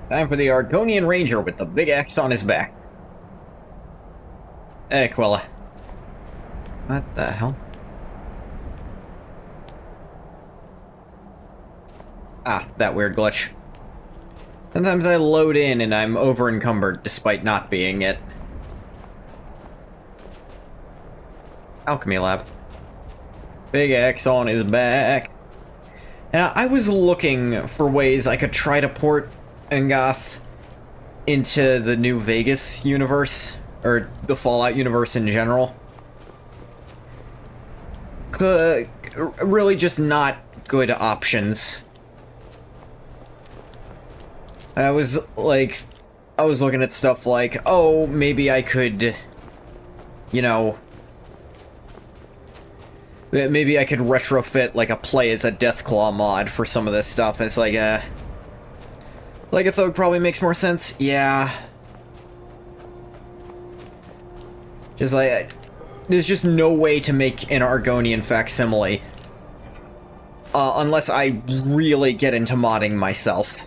Time for the Argonian Ranger with the big axe on his back. Quilla. What the hell? Ah, that weird glitch. Sometimes I load in and I'm over-encumbered, despite not being it. Alchemy Lab. Big axe on his back. And I was looking for ways I could try to port Angoth into the New Vegas universe, or the Fallout universe in general. Really just not good options. I was looking at stuff like, oh, maybe I could, you know, maybe I could retrofit, like, a Play as a Deathclaw mod for some of this stuff. It's like, a Thug probably makes more sense. Yeah. Just like, there's just no way to make an Argonian facsimile. Unless I really get into modding myself.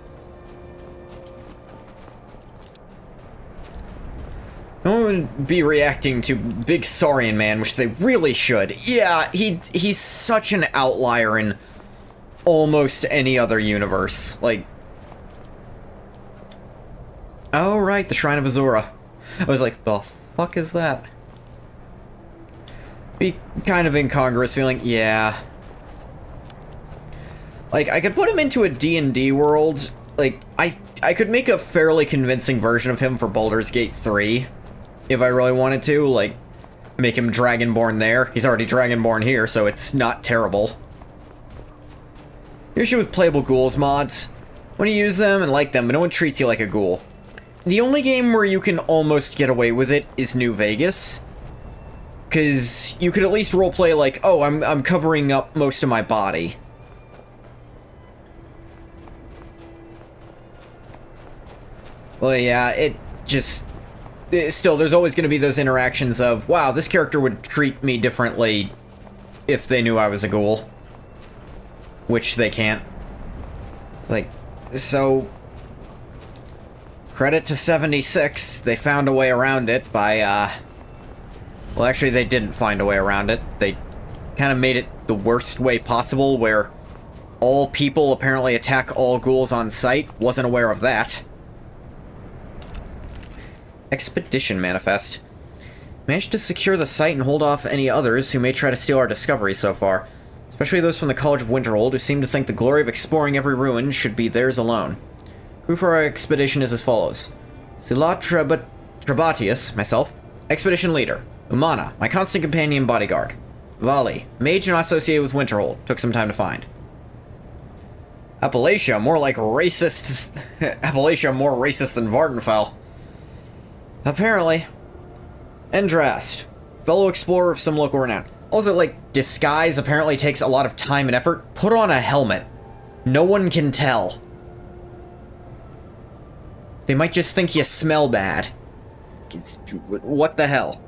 No one would be reacting to Big Saurian Man, which they really should. Yeah, he's such an outlier in almost any other universe. Like, oh right, the Shrine of Azura. I was like, the fuck is that? Be kind of incongruous feeling, yeah. Like, I could put him into a D&D world. Like, I could make a fairly convincing version of him for Baldur's Gate 3. If I really wanted to, like, make him Dragonborn there. He's already Dragonborn here, so it's not terrible. The issue with playable ghouls mods, when you use them and like them, but no one treats you like a ghoul. The only game where you can almost get away with it is New Vegas. Because you could at least roleplay like, oh, I'm covering up most of my body. Well, yeah, it just... Still, there's always going to be those interactions of, wow, this character would treat me differently if they knew I was a ghoul. Which they can't. Like, so... Credit to 76, they found a way around it by, well, actually, they didn't find a way around it. They kind of made it the worst way possible, where all people apparently attack all ghouls on sight. Wasn't aware of that. Expedition Manifest. Managed to secure the site and hold off any others who may try to steal our discovery so far. Especially those from the College of Winterhold, who seem to think the glory of exploring every ruin should be theirs alone. Crew for our expedition is as follows. Sulat Trebatius, myself, expedition leader. Umana, my constant companion bodyguard. Vali, mage not associated with Winterhold, took some time to find. Appalachia, more like racist... Appalachia, more racist than Vardenfell. Apparently. Endrast, fellow explorer of some local renown. Also, like, disguise apparently takes a lot of time and effort. Put on a helmet. No one can tell. They might just think you smell bad. What the hell?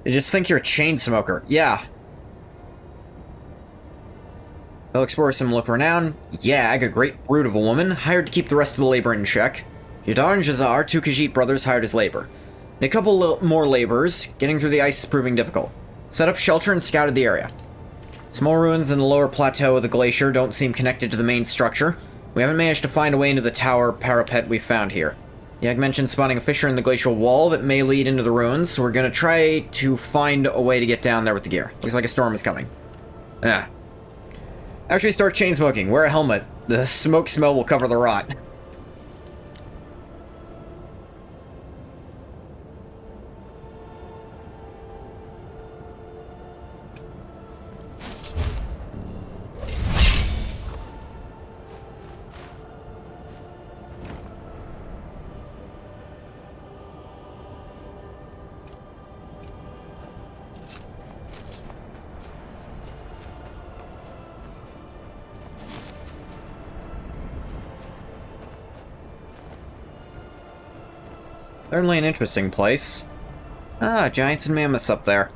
They just think you're a chain smoker. Yeah. They'll explore some local renown. Yag, a great brute of a woman, hired to keep the rest of the labor in check. Yadar and Jazar, two Khajiit brothers, hired as labor. And a couple more laborers. Getting through the ice is proving difficult. Set up shelter and scouted the area. Small ruins in the lower plateau of the glacier don't seem connected to the main structure. We haven't managed to find a way into the tower parapet we found here. Yag mentioned spotting a fissure in the glacial wall that may lead into the ruins, so we're gonna try to find a way to get down there with the gear. Looks like a storm is coming. Ah. Actually start chain smoking. Wear a helmet. The smoke smell will cover the rot. Certainly an interesting place. Ah, giants and mammoths up there.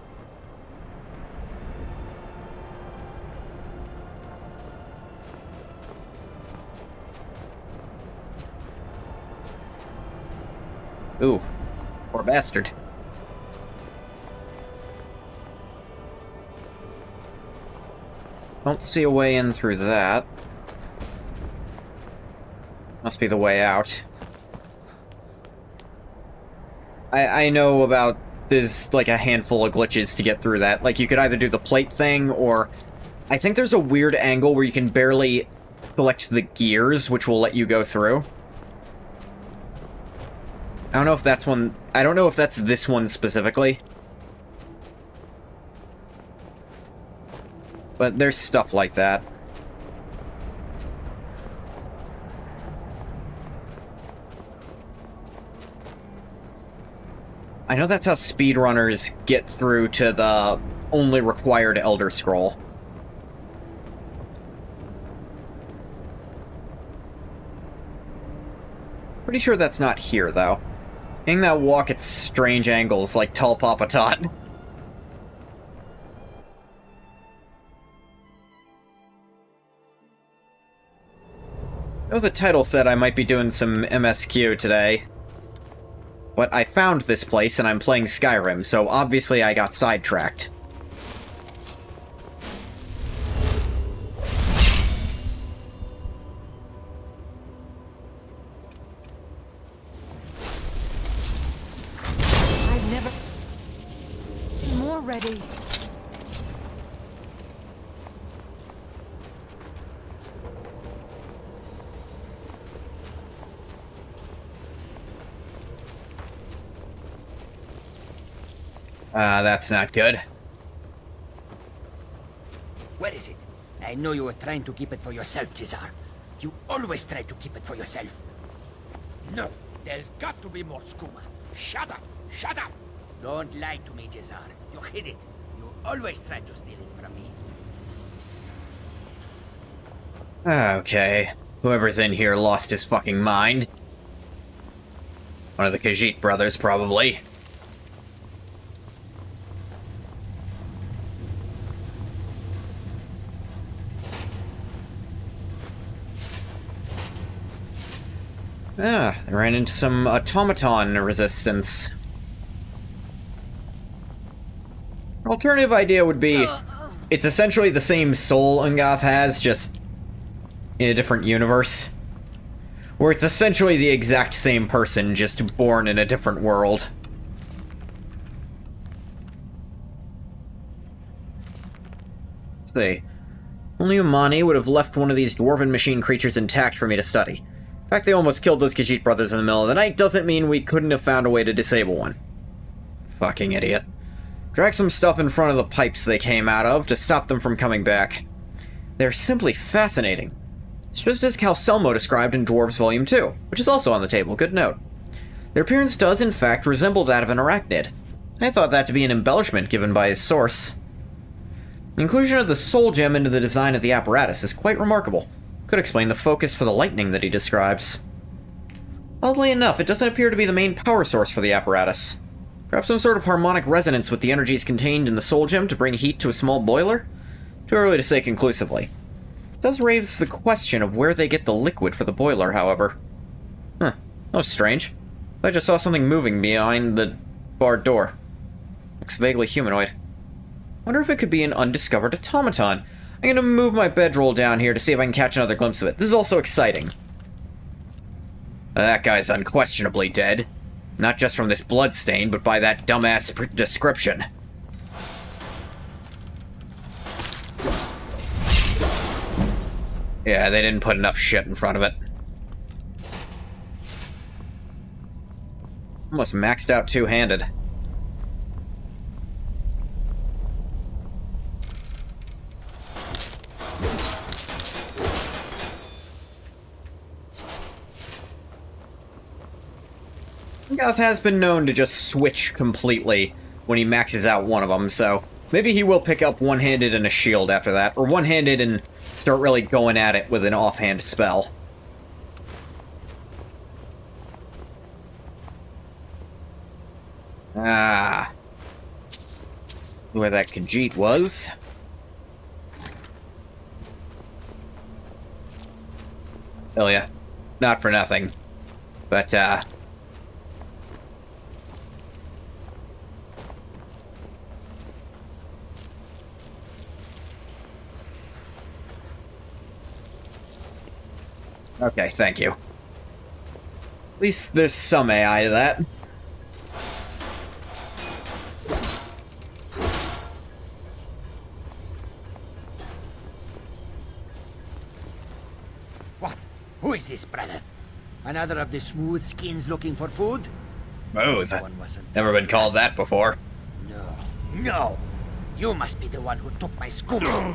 Ooh, poor bastard. Don't see a way in through that. Must be the way out. I know about... There's, like, a handful of glitches to get through that. Like, you could either do the plate thing, or... I think there's a weird angle where you can barely select the gears, which will let you go through. I don't know if that's one... I don't know if that's this one specifically. But there's stuff like that. I know that's how speedrunners get through to the only required Elder Scroll. Pretty sure that's not here, though. Getting that walk at strange angles like Tall Papa Tot. I know the title said I might be doing some MSQ today. But I found this place and I'm playing Skyrim, so obviously I got sidetracked. I've never been more ready. That's not good. Where is it? I know you were trying to keep it for yourself, Cesar. You always try to keep it for yourself. No, there's got to be more skooma. Shut up! Shut up! Don't lie to me, Cesar. You hid it. You always try to steal it from me. Okay. Whoever's in here lost his fucking mind. One of the Khajiit brothers, probably. I ran into some automaton resistance. An alternative idea would be, it's essentially the same soul Ungath has, just in a different universe. Where it's essentially the exact same person, just born in a different world. Let's see. Only Umani would have left one of these dwarven machine creatures intact for me to study. The fact they almost killed those Khajiit brothers in the middle of the night doesn't mean we couldn't have found a way to disable one. Fucking idiot. Drag some stuff in front of the pipes they came out of to stop them from coming back. They're simply fascinating. It's just as Calcelmo described in Dwarves Volume 2, which is also on the table, good note. Their appearance does in fact resemble that of an arachnid. I thought that to be an embellishment given by his source. The inclusion of the soul gem into the design of the apparatus is quite remarkable. Could explain the focus for the lightning that he describes. Oddly enough, it doesn't appear to be the main power source for the apparatus. Perhaps some sort of harmonic resonance with the energies contained in the soul gem to bring heat to a small boiler? Too early to say conclusively. It does raise the question of where they get the liquid for the boiler, however. Huh. That was strange. I just saw something moving behind the barred door. Looks vaguely humanoid. Wonder if it could be an undiscovered automaton. I'm gonna move my bedroll down here to see if I can catch another glimpse of it. This is also exciting. That guy's unquestionably dead. Not just from this blood stain, but by that dumbass description. Yeah, they didn't put enough shit in front of it. Almost maxed out two-handed. Ungath has been known to just switch completely when he maxes out one of them, so maybe he will pick up one-handed and a shield after that, or one-handed and start really going at it with an offhand spell. Ah. Where that Khajiit was. Hell yeah. Not for nothing. But, Okay, thank you. At least there's some AI to that. What? Who is this, brother? Another of the smooth skins looking for food? Smooth. This one wasn't. Never been called that before. No. No! You must be the one who took my skooma.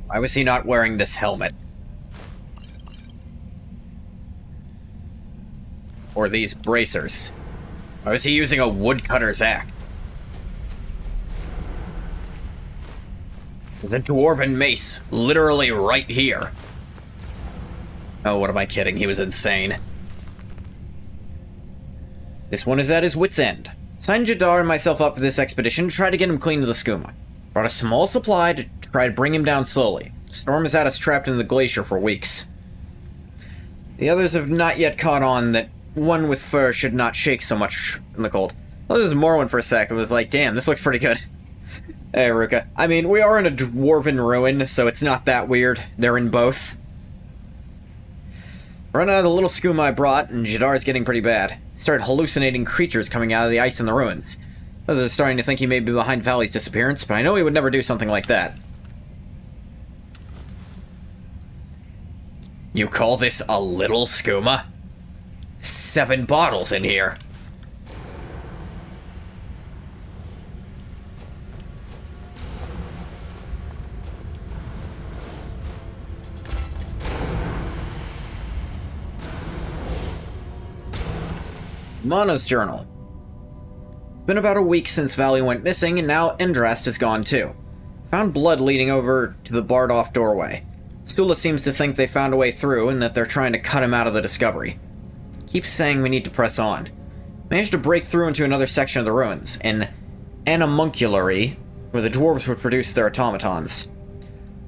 Why was he not wearing this helmet? Or these bracers? Why was he using a woodcutter's axe? There's a dwarven mace, literally right here. Oh, what am I kidding? He was insane. This one is at his wit's end. Signed Jadar and myself up for this expedition to try to get him clean to the skooma. Brought a small supply to try to bring him down slowly. Storm has had us trapped in the glacier for weeks. The others have not yet caught on that one with fur should not shake so much in the cold. I thought there was more one for a sec and was like, damn, this looks pretty good. Hey, Ruka. I mean, we are in a dwarven ruin, so it's not that weird. They're in both. Run out of the little skooma I brought, and Jadar's getting pretty bad. Started hallucinating creatures coming out of the ice in the ruins. Others are starting to think he may be behind Valley's disappearance, but I know he would never do something like that. You call this a little skooma? 7 bottles in here. Mana's journal. It's been about a week since Valley went missing, and now Endrast is gone too. Found blood leading over to the barred-off doorway. Stula seems to think they found a way through, and that they're trying to cut him out of the discovery. Keeps saying we need to press on. Managed to break through into another section of the ruins, an animunculary, where the dwarves would produce their automatons.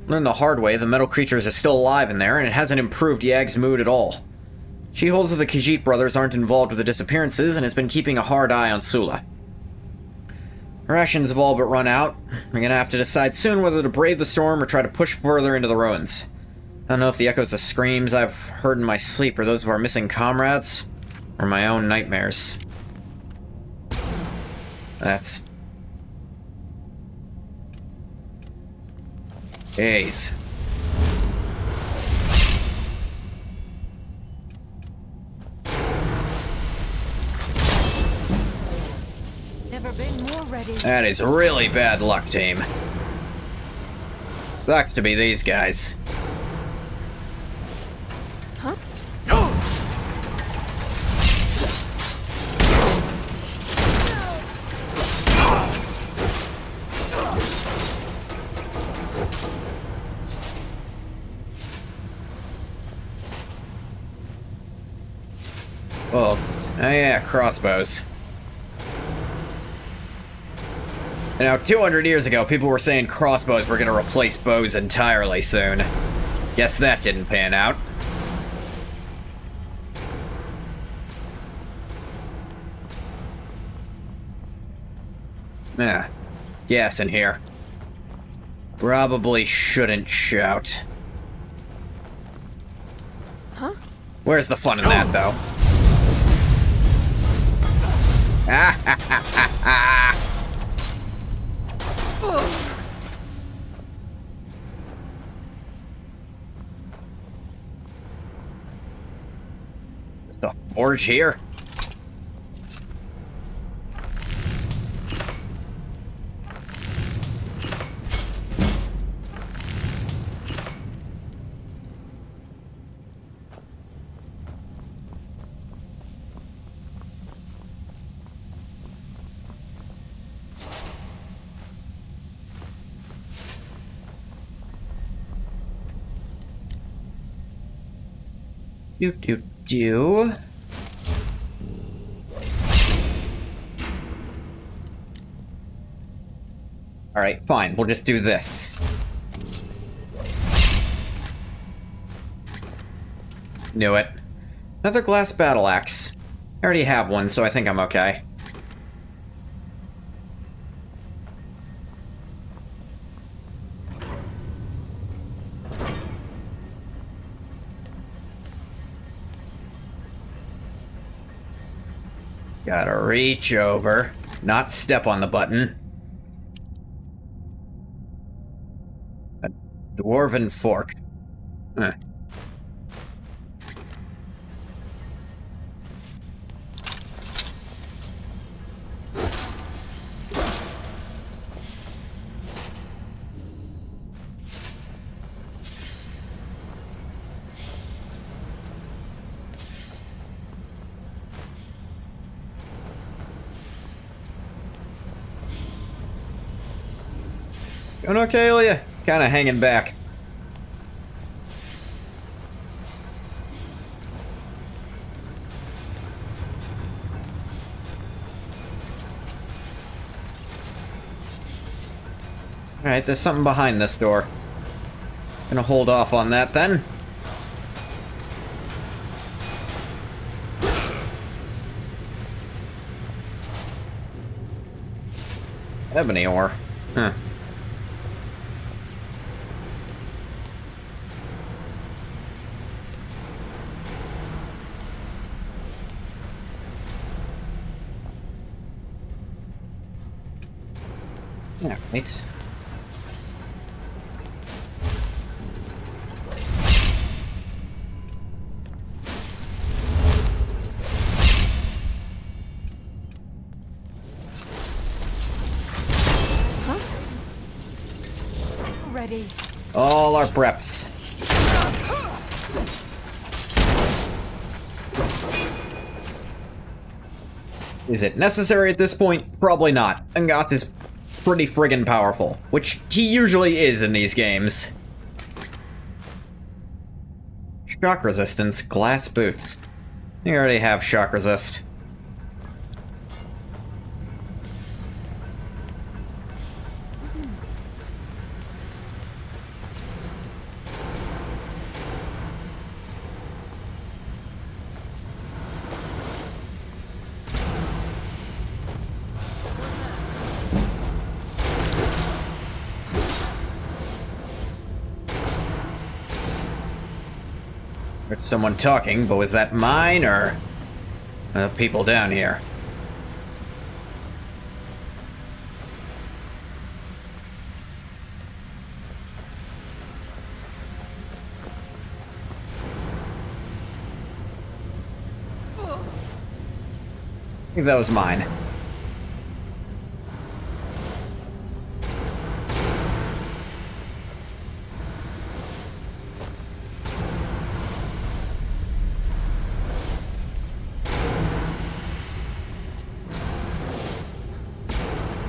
Learned the hard way the metal creatures are still alive in there, and it hasn't improved Yag's mood at all. She holds that the Khajiit brothers aren't involved with the disappearances and has been keeping a hard eye on Sula. Rations have all but run out. We're gonna have to decide soon whether to brave the storm or try to push further into the ruins. I don't know if the echoes of screams I've heard in my sleep are those of our missing comrades, or my own nightmares. That's... Jeez. Never been more ready. That is really bad luck, team. Sucks to be these guys. Huh? Oh yeah, crossbows. Now, 200 years ago, people were saying crossbows were gonna replace bows entirely soon. Guess that didn't pan out. Ah, gas in here. Probably shouldn't shout. Huh? Where's the fun in that, though? Ah ha ha ha ha! There's the forge here. Do. Alright, fine. We'll just do this. Knew it. Another glass battle axe. I already have one, so I think I'm okay. Gotta reach over, not step on the button. A dwarven fork. Huh. Going okay, Ilya? Kinda hanging back. Alright, there's something behind this door. Gonna hold off on that then. Ebony ore. Huh. Alright. Ready. All our preps. Is it necessary at this point? Probably not. Angoth is pretty friggin' powerful, which he usually is in these games. Shock resistance, glass boots. You already have shock resist. Heard someone talking, but was that mine or the people down here? I think that was mine.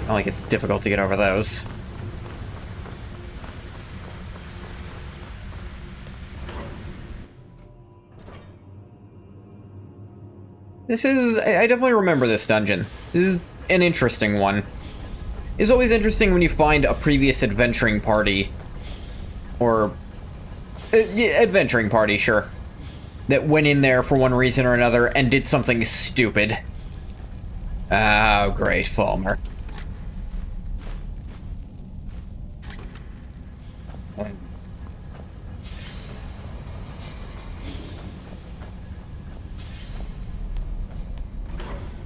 Not like it's difficult to get over those. This is... I definitely remember this dungeon. This is an interesting one. It's always interesting when you find a previous adventuring party. Or... yeah, adventuring party, sure. That went in there for one reason or another and did something stupid. Oh, great, Fulmer.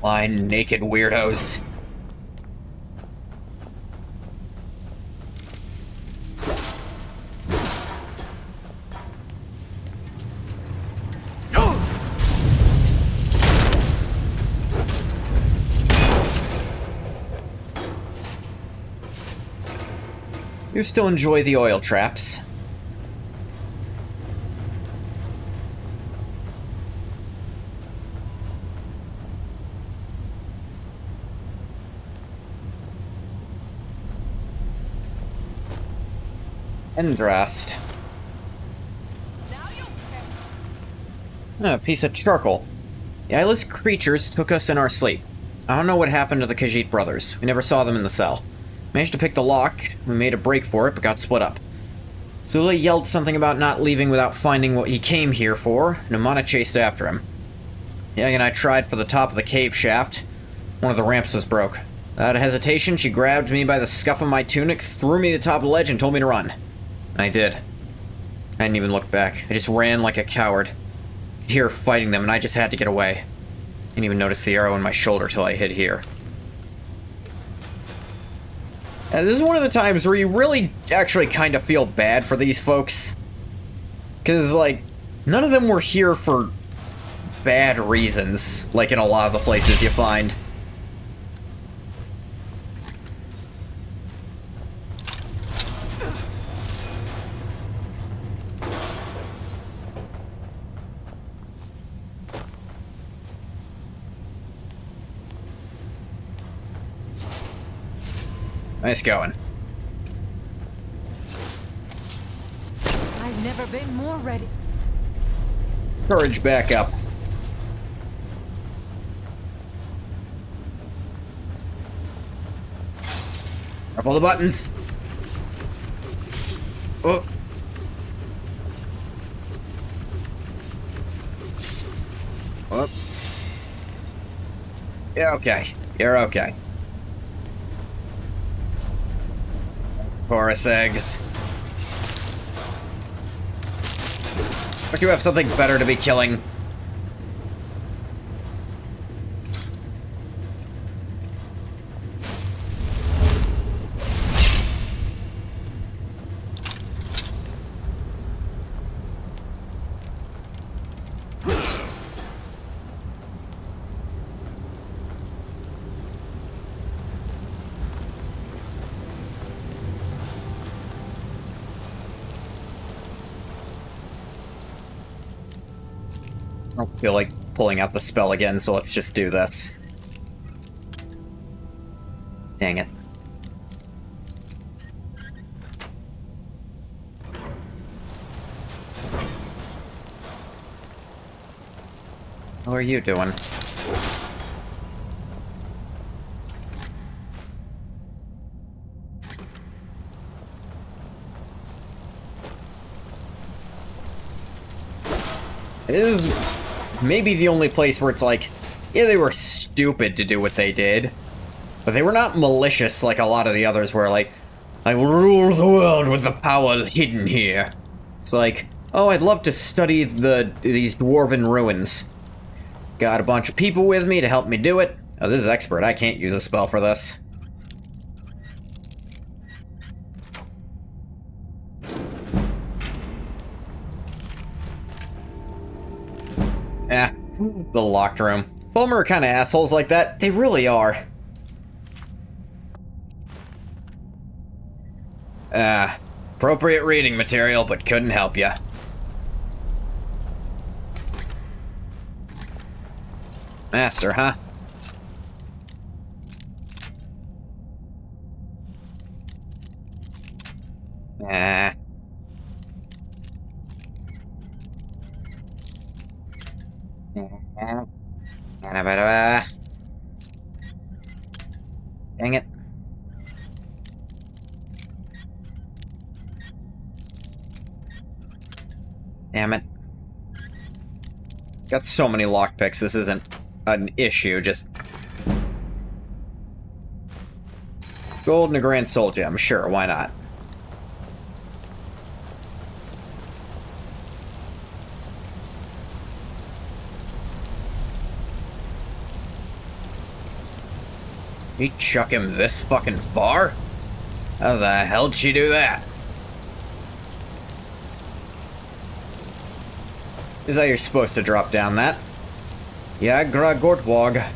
Blind, naked weirdos. You still enjoy the oil traps. Endrast. A piece of charcoal. The eyeless creatures took us in our sleep. I don't know what happened to the Khajiit brothers. We never saw them in the cell. Managed to pick the lock. We made a break for it, but got split up. Zula yelled something about not leaving without finding what he came here for, and Amana chased after him. Yang and I tried for the top of the cave shaft. One of the ramps was broke. Without hesitation, she grabbed me by the scuff of my tunic, threw me to the top of the ledge, and told me to run. I did. I didn't even look back. I just ran like a coward. I could hear her fighting them, and I just had to get away. Didn't even notice the arrow in my shoulder till I hit here. And this is one of the times where you really actually kind of feel bad for these folks. Because, like, none of them were here for bad reasons, like in a lot of the places you find. Nice going. I've never been more ready. Courage back up. Up all the buttons. Oh. Oh. Yeah, okay. You're okay. Chorus eggs. Like you have something better to be killing. I don't feel like pulling out the spell again, so let's just do this. Dang it. How are you doing? It is maybe the only place where it's like, yeah, they were stupid to do what they did, but they were not malicious like a lot of the others were like, I will rule the world with the power hidden here. It's like, oh, I'd love to study these dwarven ruins. Got a bunch of people with me to help me do it. Oh, this is expert. I can't use a spell for this. The locked room. Fulmer are kind of assholes like that. They really are. Appropriate reading material, but couldn't help ya. Master, huh? Dang it. Damn it. Got so many lockpicks, this isn't an issue, just... Gold and a grand soul gem, sure, why not? You chuck him this fucking far? How the hell'd she do that? Is that you're supposed to drop down that? Yagra Gortwog.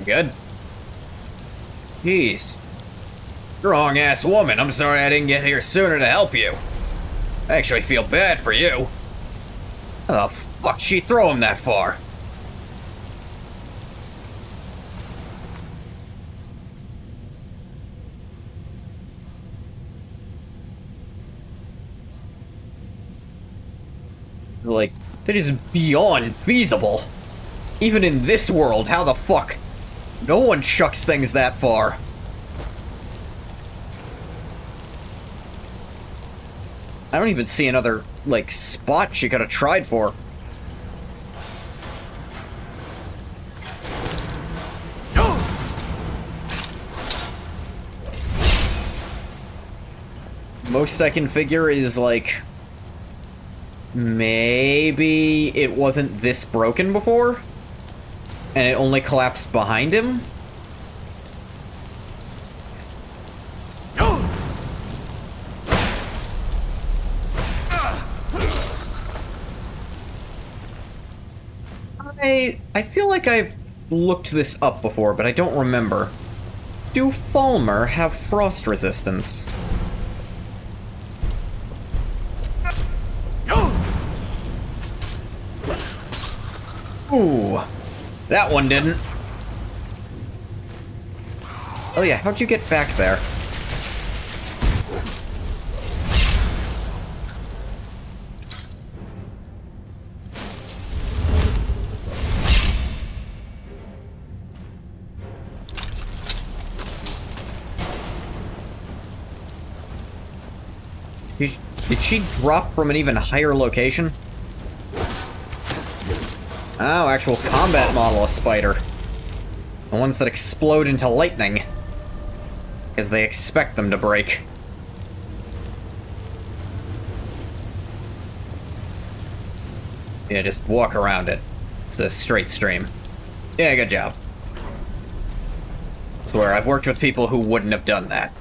Good? Jeez. Strong-ass woman, I'm sorry I didn't get here sooner to help you. I actually feel bad for you. How the fuck she throw him that far? Like, that is beyond feasible. Even in this world, how the fuck? No one chucks things that far. I don't even see another, like, spot she could have tried for. Most I can figure is, like, maybe it wasn't this broken before, and it only collapsed behind him? I feel like I've looked this up before, but I don't remember. Do Falmer have frost resistance? Ooh, that one didn't. Oh yeah, how'd you get back there? Did she drop from an even higher location? Oh, actual combat model of spider. The ones that explode into lightning. Because they expect them to break. Yeah, just walk around it. It's a straight stream. Yeah, good job. I swear, I've worked with people who wouldn't have done that.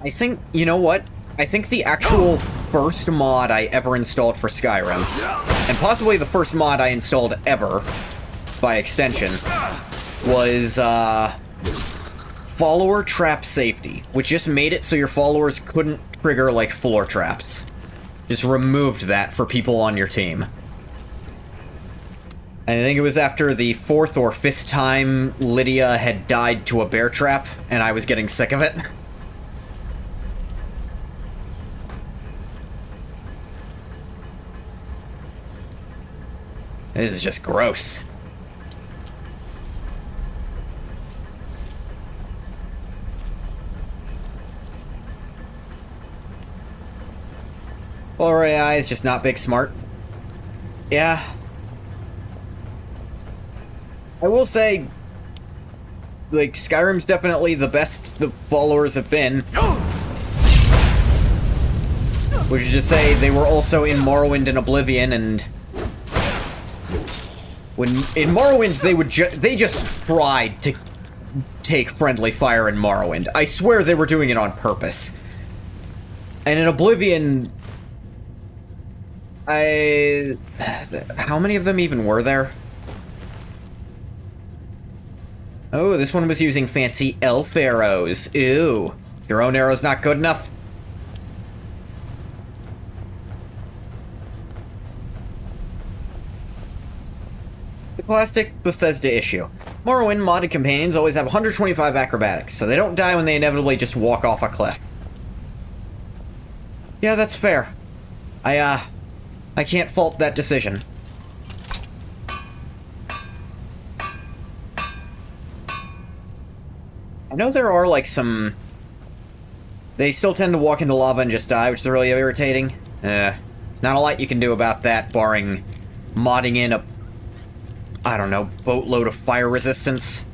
I think, you know what? I think the actual first mod I ever installed for Skyrim, and possibly the first mod I installed ever, by extension, was, Follower Trap Safety, which just made it so your followers couldn't trigger, like, floor traps. Just removed that for people on your team. I think it was after the 4th or 5th time Lydia had died to a bear trap, and I was getting sick of it. This is just gross. Or AI is just not big smart. Yeah. I will say, like, Skyrim's definitely the best the followers have been. Which is to say, they were also in Morrowind and Oblivion, and when in Morrowind they just tried to take friendly fire in Morrowind. I swear they were doing it on purpose. And in Oblivion, how many of them even were there? Oh, this one was using fancy elf arrows. Ew. Your own arrow's not good enough? The classic Bethesda issue. Morrowind modded companions always have 125 acrobatics, so they don't die when they inevitably just walk off a cliff. Yeah, that's fair. I can't fault that decision. I know there are, like, some... They still tend to walk into lava and just die, which is really irritating. Not a lot you can do about that, barring modding in a, I don't know, boatload of fire resistance.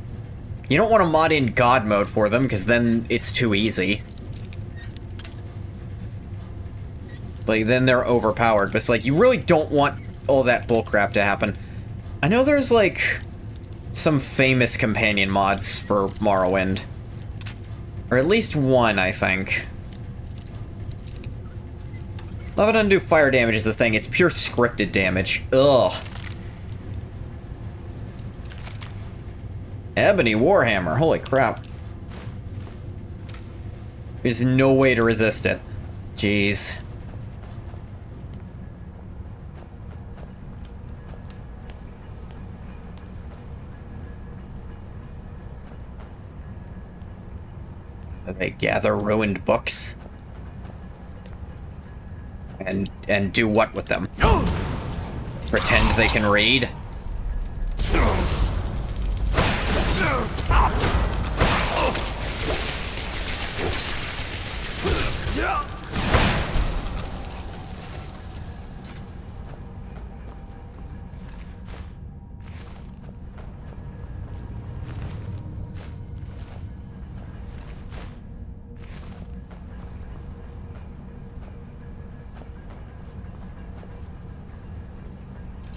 You don't want to mod in God mode for them, because then it's too easy. Like, then they're overpowered, but it's like, you really don't want all that bullcrap to happen. I know there's, like, some famous companion mods for Morrowind. Or at least one, I think. Love and undo fire damage is the thing, it's pure scripted damage. Ugh. Ebony Warhammer, holy crap. There's no way to resist it. Jeez. They gather ruined books? And do what with them? Pretend they can read?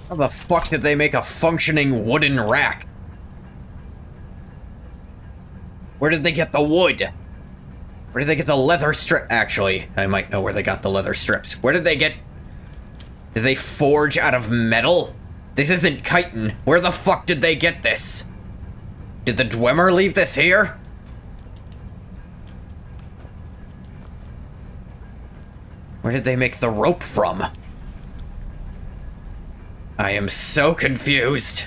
How the fuck did they make a functioning wooden rack? Where did they get the wood? Where did they get the leather strip? Actually, I might know where they got the leather strips. Where did they get... Did they forge out of metal? This isn't chitin. Where the fuck did they get this? Did the Dwemer leave this here? Where did they make the rope from? I am so confused.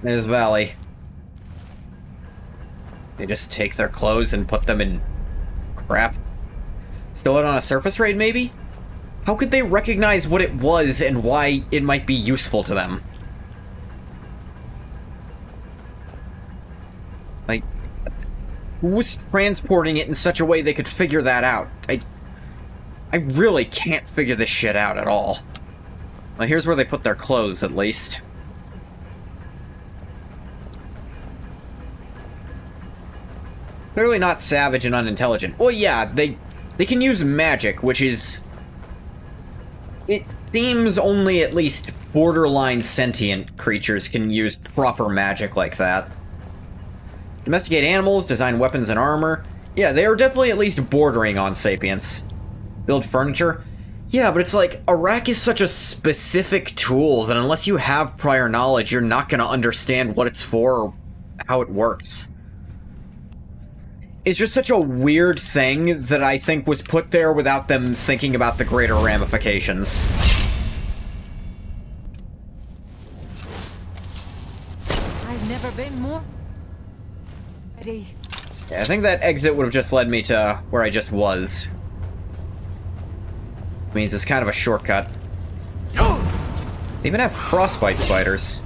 There's Valley. They just take their clothes and put them in crap. Stow it on a surface raid, maybe? How could they recognize what it was and why it might be useful to them? Like, who was transporting it in such a way they could figure that out? I really can't figure this shit out at all. Well, here's where they put their clothes, at least. Clearly not savage and unintelligent. Well, yeah, they can use magic, which is... It seems only at least borderline sentient creatures can use proper magic like that. Domesticate animals, design weapons and armor. Yeah, they are definitely at least bordering on sapience. Build furniture. Yeah, but it's like, a rack is such a specific tool that unless you have prior knowledge, you're not going to understand what it's for or how it works. It's just such a weird thing that I think was put there without them thinking about the greater ramifications. I've never been more ready. Yeah, I think that exit would have just led me to where I just was. Means it's kind of a shortcut. They even have frostbite spiders.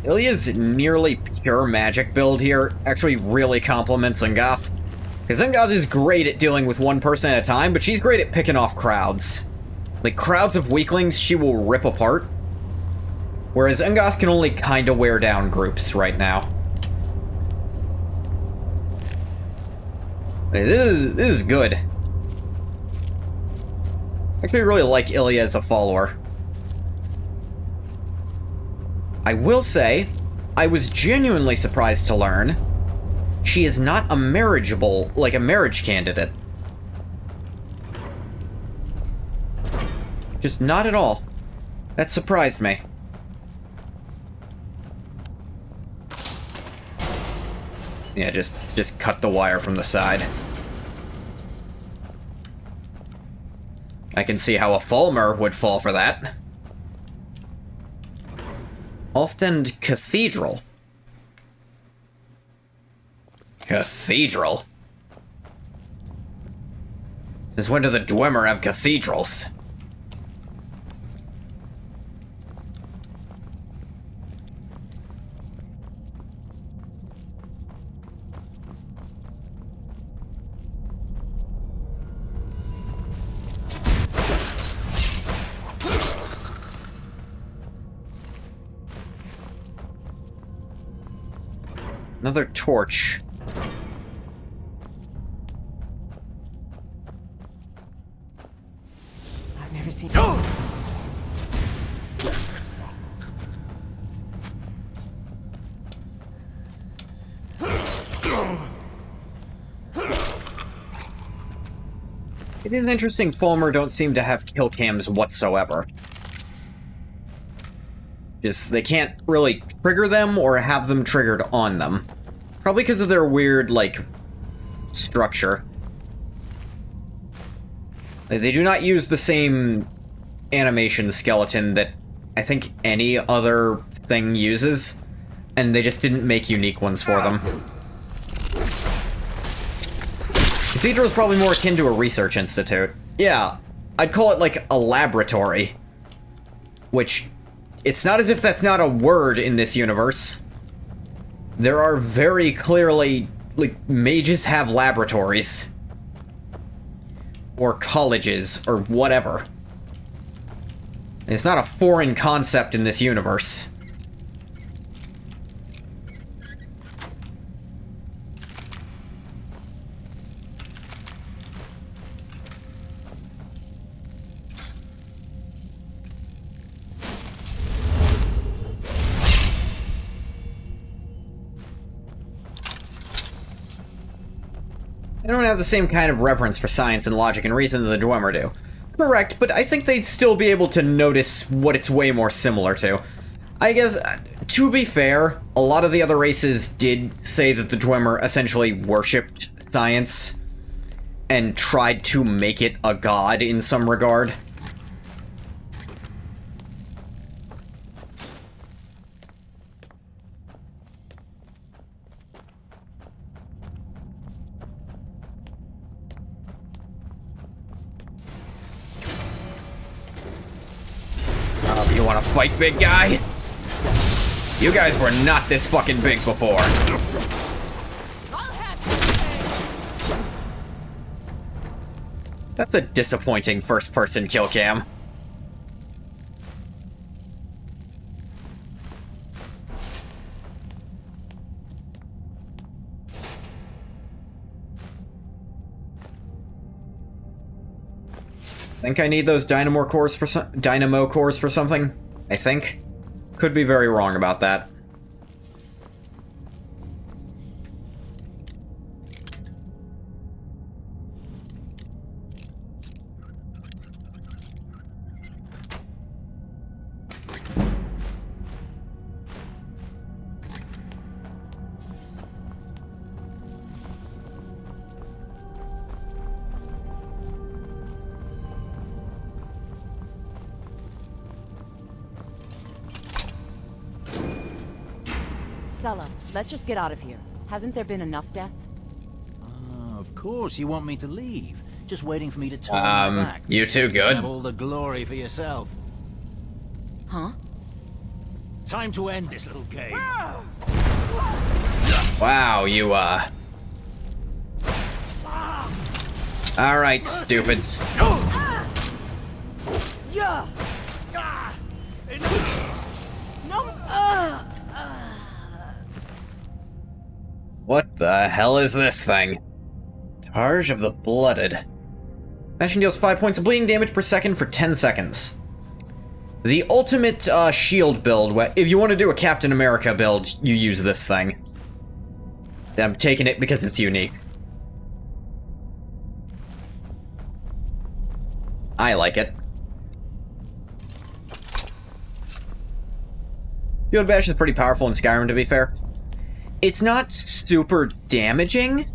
Ilya's nearly pure magic build here actually really complements Zungoth. Because Zungoth is great at dealing with one person at a time, but she's great at picking off crowds. Like, crowds of weaklings she will rip apart. Whereas Zungoth can only kinda wear down groups right now. This is good. Actually, I really like Ilya as a follower. I will say, I was genuinely surprised to learn she is not a marriageable, like a marriage candidate. Just not at all. That surprised me. Yeah, just cut the wire from the side. I can see how a Fulmer would fall for that. Alftend Cathedral. Cathedral? Since when do the Dwemer have cathedrals? Another torch. I've never seen. It is interesting Fulmer don't seem to have kill cams whatsoever. Just, they can't really trigger them or have them triggered on them. Probably because of their weird, like, structure. They do not use the same animation skeleton that I think any other thing uses, and they just didn't make unique ones for them. Cathedral is probably more akin to a research institute. Yeah, I'd call it like a laboratory. Which, it's not as if that's not a word in this universe. There are very clearly, like, mages have laboratories. Or colleges, or whatever. It's not a foreign concept in this universe. They don't have the same kind of reverence for science and logic and reason that the Dwemer do. Correct, but I think they'd still be able to notice what it's way more similar to. I guess, to be fair, a lot of the other races did say that the Dwemer essentially worshipped science and tried to make it a god in some regard. You wanna fight, big guy? You guys were not this fucking big before. That's a disappointing first-person kill cam. Think I need those dynamo cores for something? I think. Could be very wrong about that. Sulla, let's just get out of here. Hasn't there been enough death? Of course you want me to leave. Just waiting for me to turn my back. You too good. Have all the glory for yourself. Huh? Time to end this little game. Wow, you, Alright, stupids. Yeah. No. What the hell is this thing? Targe of the Blooded. Smashing deals 5 points of bleeding damage per second for 10 seconds. The ultimate shield build, if you want to do a Captain America build, you use this thing. I'm taking it because it's unique. I like it. Field Bash is pretty powerful in Skyrim, to be fair. It's not super damaging.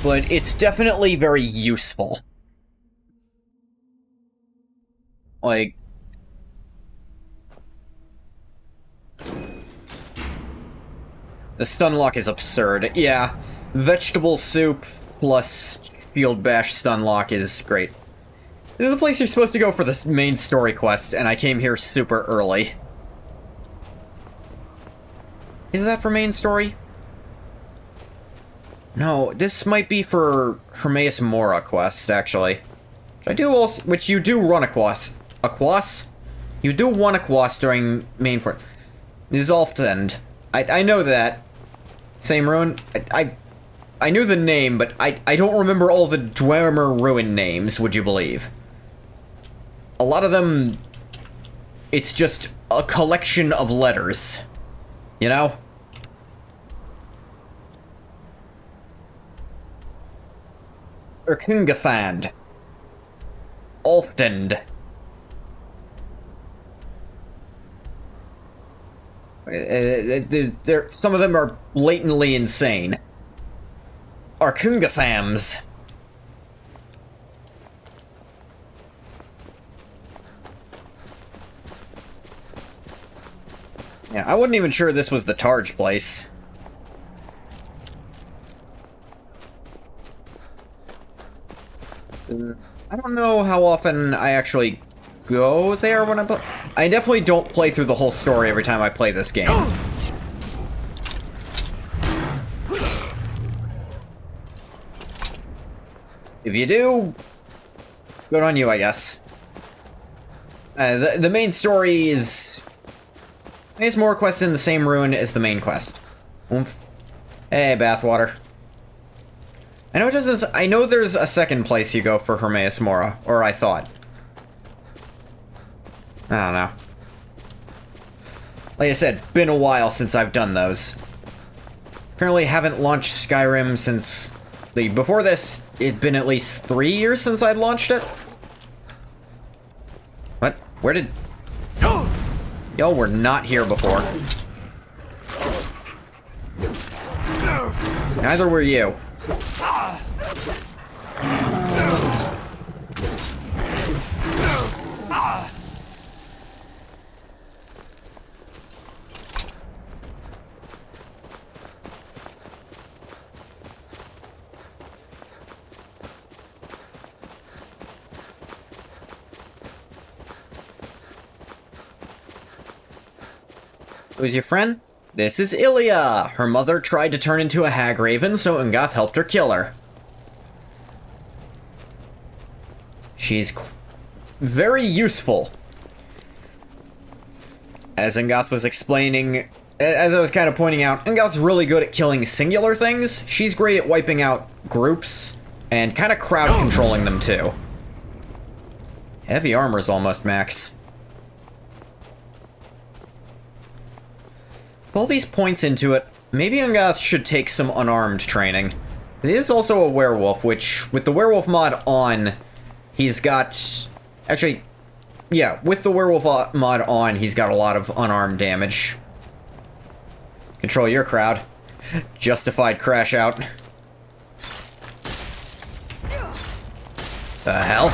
But it's definitely very useful. Like... the stun lock is absurd. Yeah, vegetable soup plus Field Bash stun lock is great. This is the place you're supposed to go for this main story quest, and I came here super early. Is that for main story? No, this might be for Hermaeus Mora quest, actually. Which you do run a quest. A quest? You do run a quest during main for Zolftend. I know that. Same ruin. I knew the name, but I don't remember all the Dwemer ruin names, would you believe? A lot of them, it's just a collection of letters. You know? Erkungathand. Ulftend. Some of them are blatantly insane. Arkungathams. Yeah, I wasn't even sure this was the Targe place. I don't know how often I actually go there when I play. I definitely don't play through the whole story every time I play this game. If you do, good on you, I guess. The main story is... There's more quests in the same ruin as the main quest. Oomph. Hey, bathwater. I know there's a second place you go for Hermaeus Mora, or I thought. I don't know. Like I said, been a while since I've done those. Apparently haven't launched Skyrim since... Before this, it'd been at least 3 years since I'd launched it. What? Where did... Y'all were not here before. Neither were you. Who's your friend? This is Ilya! Her mother tried to turn into a hag raven, so Ungath helped her kill her. She's very useful. As Ungath was explaining, as I was kind of pointing out, Ungath's really good at killing singular things. She's great at wiping out groups, and kind of crowd controlling them too. Heavy armor's almost max. All these points into it, maybe Ungath should take some unarmed training. He is also a werewolf, which, with the werewolf mod on, he's got... Actually, yeah, with the werewolf mod on, he's got a lot of unarmed damage. Control your crowd. Justified crash out. The hell?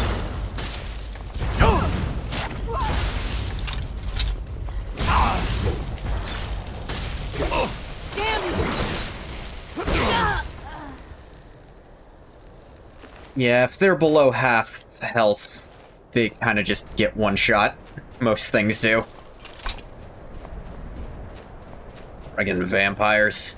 Yeah, if they're below half health, they kind of just get one shot. Most things do. Friggin' vampires.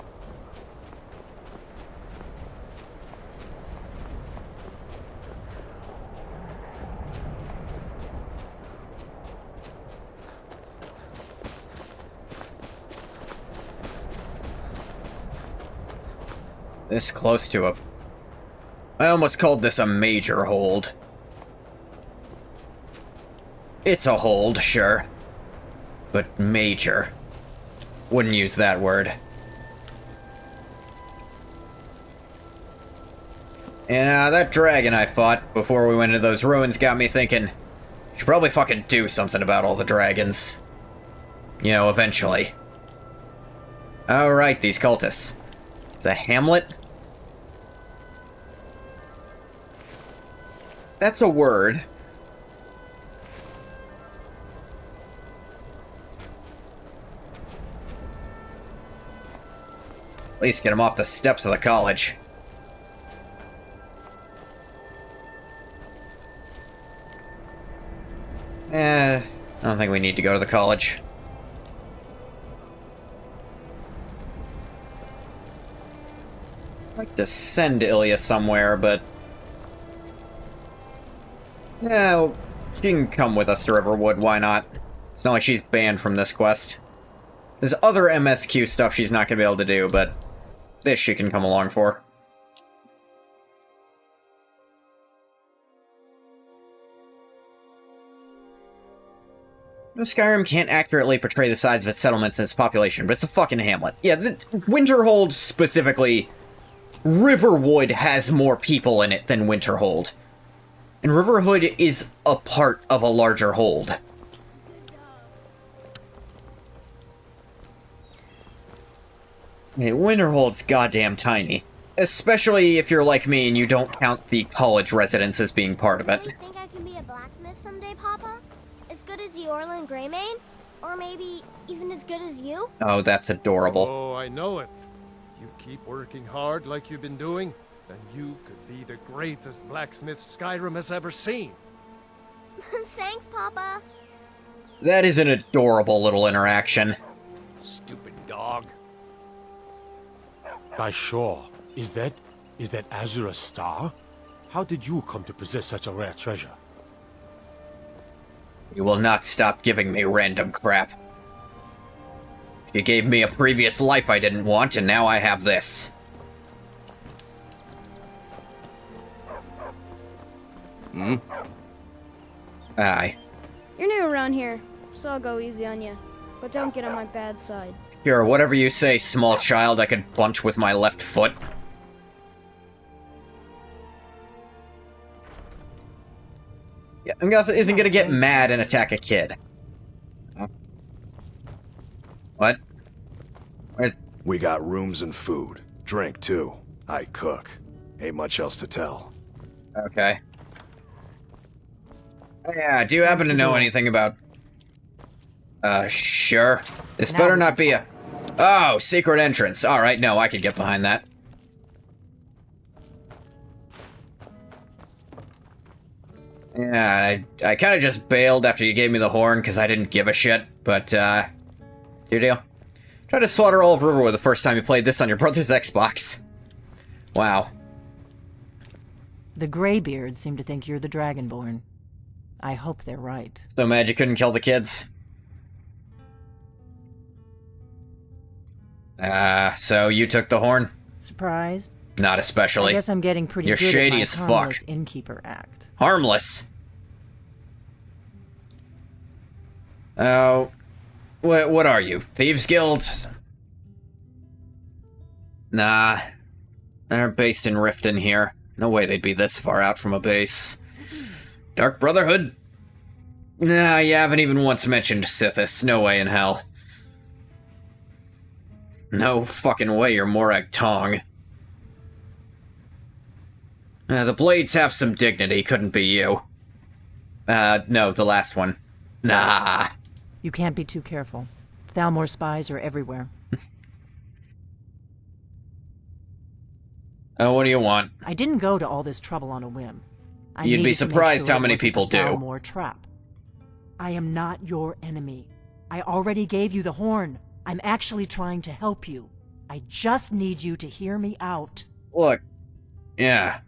This close to a... I almost called this a major hold. It's a hold, sure. But major. Wouldn't use that word. And that dragon I fought before we went into those ruins got me thinking, should probably fucking do something about all the dragons. You know, eventually. Alright, these cultists. It's a hamlet? That's a word. At least get him off the steps of the college. I don't think we need to go to the college. I'd like to send Ilya somewhere, but... Yeah, well, she can come with us to Riverwood, why not? It's not like she's banned from this quest. There's other MSQ stuff she's not gonna be able to do, but this she can come along for. Skyrim can't accurately portray the size of its settlements and its population, but it's a fucking hamlet. Yeah, Winterhold specifically, Riverwood has more people in it than Winterhold. And Riverwood is a part of a larger hold. Winterhold's goddamn tiny. Especially if you're like me and you don't count the college residence as being part of it. Do you think I can be a blacksmith someday, Papa? As good as the Orlin Greymane? Or maybe even as good as you? Oh, that's adorable. Oh, I know it. You keep working hard like you've been doing, then you could be the greatest blacksmith Skyrim has ever seen. Thanks, Papa. That is an adorable little interaction. Stupid dog. By Shaw, is that Azure a star? How did you come to possess such a rare treasure? You will not stop giving me random crap. You gave me a previous life I didn't want, and now I have this. Aye. You're new around here, so I'll go easy on you. But don't get on my bad side. Sure, whatever you say, small child. I could bunch with my left foot. Yeah, Angatha isn't gonna get mad and attack a kid. What? What? We got rooms and food. Drink, too. I cook. Ain't much else to tell. Okay. Yeah, do you happen to know anything about... sure. This better not be a... Oh, secret entrance. Alright, no, I could get behind that. Yeah, I kind of just bailed after you gave me the horn because I didn't give a shit, but, your deal. Tried to slaughter all of Riverwood the first time you played this on your brother's Xbox. Wow. The Greybeards seem to think you're the Dragonborn. I hope they're right. So mad you couldn't kill the kids? So you took the horn? Surprised? Not especially. I guess I'm getting pretty You're good shady at my as fuck. harmless innkeeper act. Harmless? Oh... What are you? Thieves Guild? Nah. They're based in Riften here. No way they'd be this far out from a base. Dark Brotherhood? Nah, you haven't even once mentioned Sithis. No way in hell. No fucking way you're Morag Tong. The Blades have some dignity, couldn't be you. No, the last one. Nah. You can't be too careful. Thalmor spies are everywhere. Oh, what do you want? I didn't go to all this trouble on a whim. You'd be surprised how many people do. Thalmor trap. I am not your enemy. I already gave you the horn. I'm actually trying to help you. I just need you to hear me out. Look. Yeah.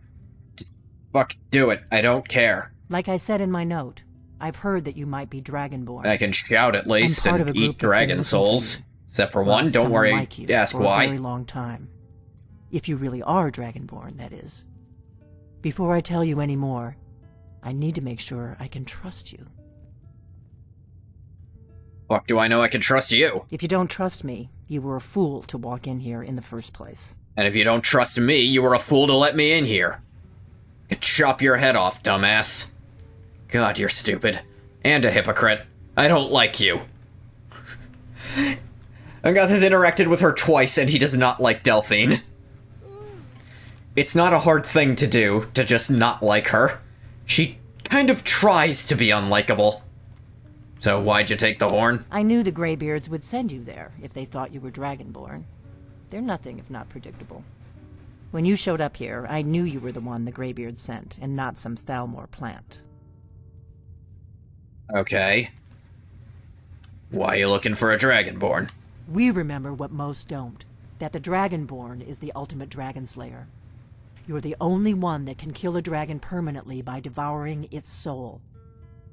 Just fuck do it. I don't care. Like I said in my note, I've heard that you might be Dragonborn. I can shout at least I'm part and of a group eat dragon that's been looking souls. for you. Except for Well, one, don't someone worry. like you Ask for why. a very long time. If you really are Dragonborn, that is. Before I tell you any more, I need to make sure I can trust you. Fuck do I know I can trust you? If you don't trust me, you were a fool to walk in here in the first place. And if you don't trust me, you were a fool to let me in here. I could chop your head off, dumbass. God, you're stupid. And a hypocrite. I don't like you. Angath has interacted with her twice, and he does not like Delphine. It's not a hard thing to do, to just not like her. She kind of tries to be unlikable. So why'd you take the horn? I knew the Greybeards would send you there if they thought you were Dragonborn. They're nothing if not predictable. When you showed up here, I knew you were the one the Greybeards sent, and not some Thalmor plant. Okay. Why are you looking for a Dragonborn? We remember what most don't, that the Dragonborn is the ultimate dragon slayer. You're the only one that can kill a dragon permanently by devouring its soul.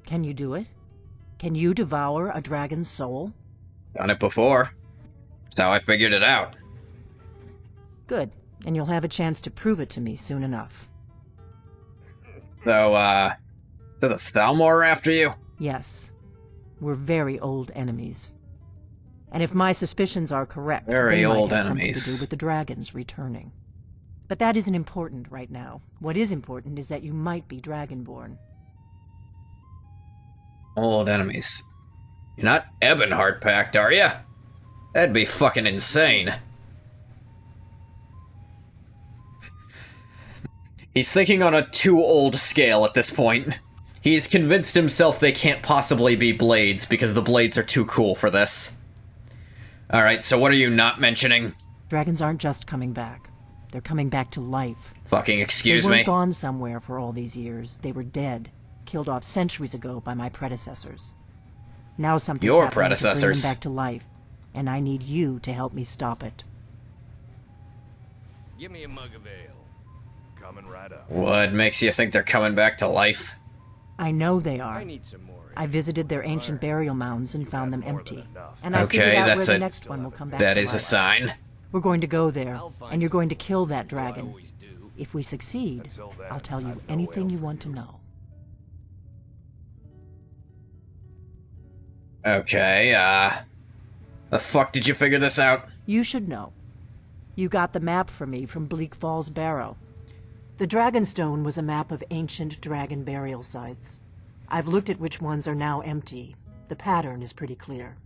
Can you do it? Can you devour a dragon's soul? Done it before. That's how I figured it out. Good, and you'll have a chance to prove it to me soon enough. So, are the Thalmor after you? Yes. We're very old enemies. And if my suspicions are correct, Very they old might have something enemies. to do with the dragons returning. But that isn't important right now. What is important is that you might be Dragonborn. Old enemies. You're not Ebonheart packed, are you? That'd be fucking insane. He's thinking on a too old scale at this point. He's convinced himself they can't possibly be Blades because the Blades are too cool for this. Alright, so what are you not mentioning? Dragons aren't just coming back. They're coming back to life. Fucking excuse They me. weren't gone somewhere for all these years. They were dead, killed off centuries ago by my predecessors. Now something's Your happening to bring predecessors. them back to life, and I need you to help me stop it. Give me a mug of ale. Coming right up. What makes you think they're coming back to life? I know they are. I need some more. I visited their ancient burial mounds and found them more empty. than enough. And I Okay, figured out that's where a- the next one will come back That to is a life. sign. We're going to go there, I'll find and you're some. going to kill that I dragon. always do. If we succeed, Until then, I'll tell you I've no anything ale you for want to you. know. Okay, the fuck did you figure this out? You should know. You got the map for me from Bleak Falls Barrow. The Dragonstone was a map of ancient dragon burial sites. I've looked at which ones are now empty. The pattern is pretty clear.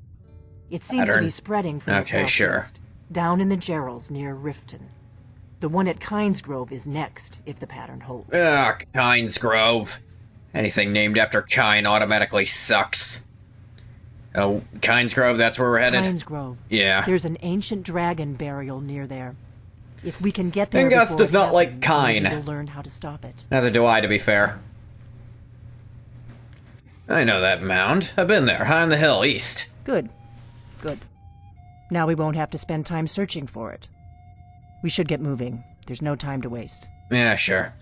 It seems to Pattern? be spreading from the Okay, sure. southeast, down in the Gerals near Riften. The one at Kynes Grove is next, if the pattern holds. Ugh, Kynes Grove. Anything named after Kyne automatically sucks. Oh, Kynes Grove, that's where we're headed? Kynes Grove. Yeah. There's an ancient dragon burial near there. If we can get there Ingoth before does it not like happens, Kyne. maybe we'll learn how to stop it. Neither do I, to be fair. I know that mound. I've been there, high on the hill, east. Good. Good. Now we won't have to spend time searching for it. We should get moving. There's no time to waste. Yeah, sure.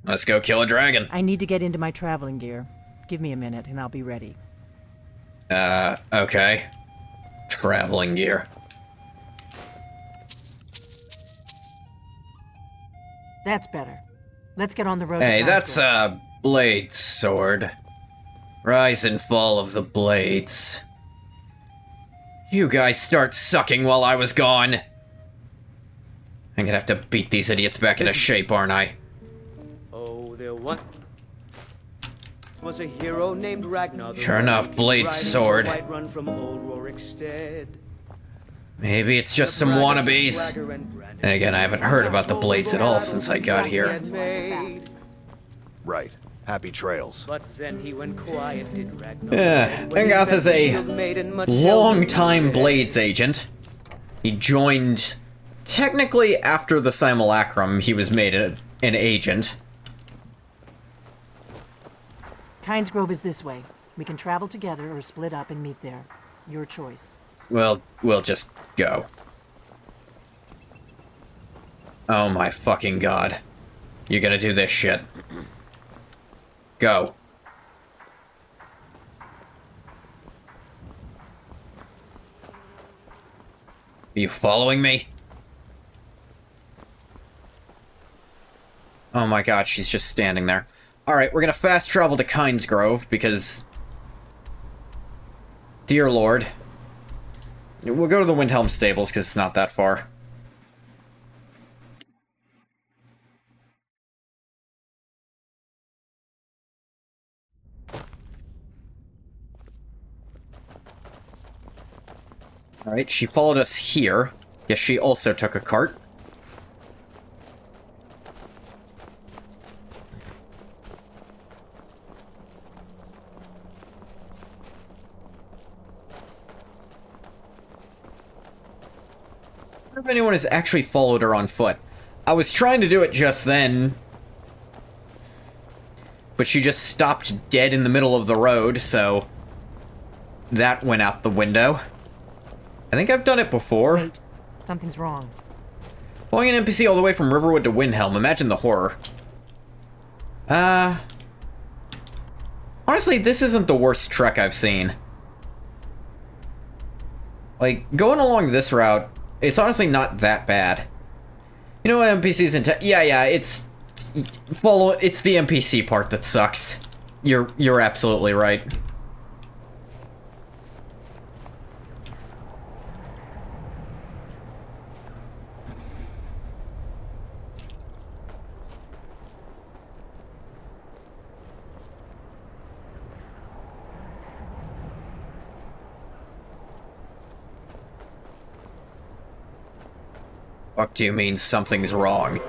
Let's go kill a dragon. I need to get into my traveling gear. Give me a minute and I'll be ready. Okay. Traveling gear. That's better. Let's get on the road. to Hey, Kynes that's Grove. a blade sword. Rise and fall of the blades. You guys start sucking while I was gone. I'm gonna have to beat these idiots back into shape, aren't I? Oh, there once was a hero named Ragnar. the Sure enough, Ronin, blade riding sword. to Whiterun from old Rorikstead. Maybe it's just some Braggarts, wannabes. swagger, and branding. And again, I haven't heard about the blades at all since I got here. Made. Right. Happy trails. But then he went quiet, did Ragnar. Yeah, When he Ingoth met is the a shield maiden, much long-time elder Blades agent. He joined... Technically, after the Simulacrum, he was made an agent. Kynes Grove is this way. We can travel together or split up and meet there. Your choice. Well, we'll just go. Oh my fucking god. You're gonna do this shit. Go. Are you following me? Oh my god, she's just standing there. Alright, we're gonna fast travel to Kynes Grove, because... Dear Lord. We'll go to the Windhelm Stables, because it's not that far. Alright, she followed us here. Yes, she also took a cart. I wonder if anyone has actually followed her on foot. I was trying to do it just then, but she just stopped dead in the middle of the road, so that went out the window. I think I've done it before. Wait, something's wrong. Following an NPC all the way from Riverwood to Windhelm, imagine the horror. Honestly, this isn't the worst trek I've seen. Like, going along this route, it's honestly not that bad. You know what NPCs in yeah, it's... It's the NPC part that sucks. You're absolutely right. What do you mean something's wrong?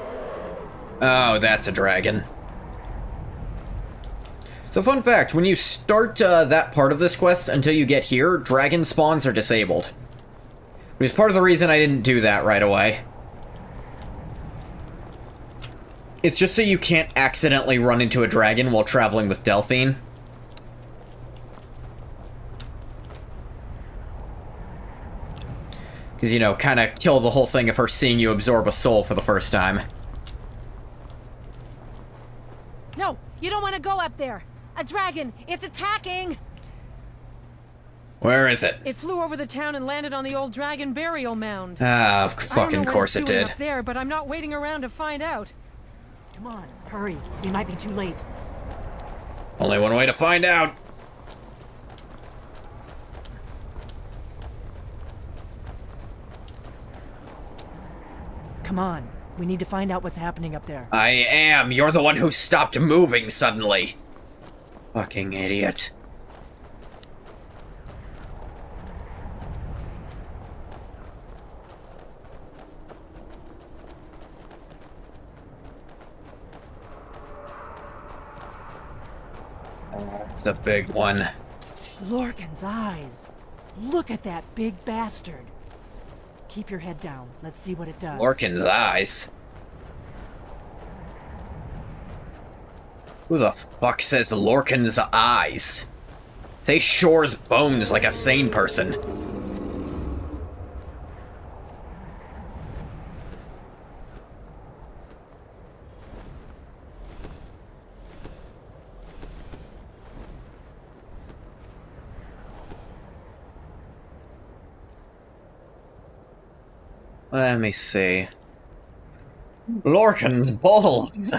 Oh, that's a dragon. So fun fact, when you start that part of this quest until you get here, dragon spawns are disabled. Which is part of the reason I didn't do that right away. It's just so you can't accidentally run into a dragon while traveling with Delphine. Because, you know, kind of kill the whole thing of her seeing you absorb a soul for the first time. No, you don't want to go up there. A dragon, it's attacking. Where is it? It flew over the town and landed on the old dragon burial mound. Ah, of fucking course it did. Up there, but I'm not waiting around to find out. Come on, hurry. We might be too late. Only one way to find out. Come on. We need to find out what's happening up there. I am. You're the one who stopped moving suddenly. Fucking idiot. It's a big one. Lorcan's eyes. Look at that big bastard. Keep your head down. Let's see what it does. Lorcan's eyes. Who the fuck says Lorcan's eyes? Say Shore's bones like a sane person. Let me see. Lorcan's balls!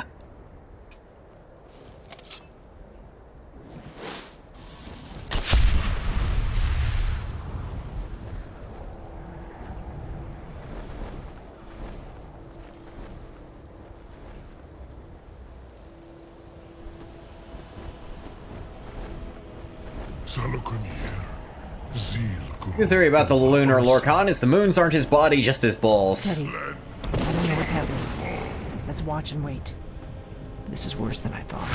Good theory about the lunar Lorcan is the moons aren't his body, just his balls. Teddy, I don't know what's happening. Let's watch and wait. This is worse than I thought.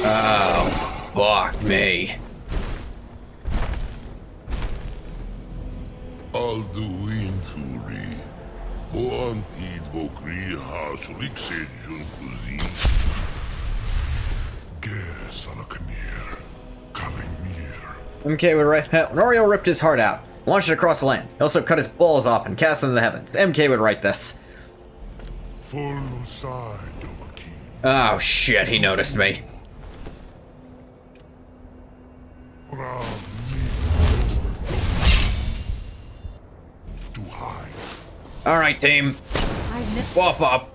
Oh, fuck me. Alduinturi, o antid vocri hasulik sejun kuzi. MK would write, Norio ripped his heart out, launched it across the land. He also cut his balls off and cast them in the heavens. MK would write this. Oh shit, he noticed me. Alright, team. Waff up.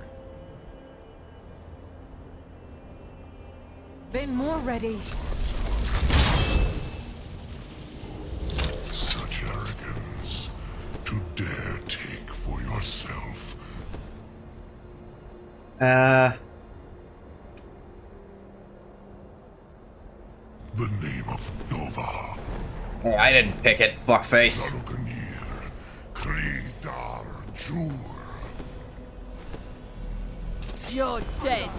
Been more ready. Such arrogance to dare take for yourself. The name of Nova. Hey, I didn't pick it, fuckface. You're dead.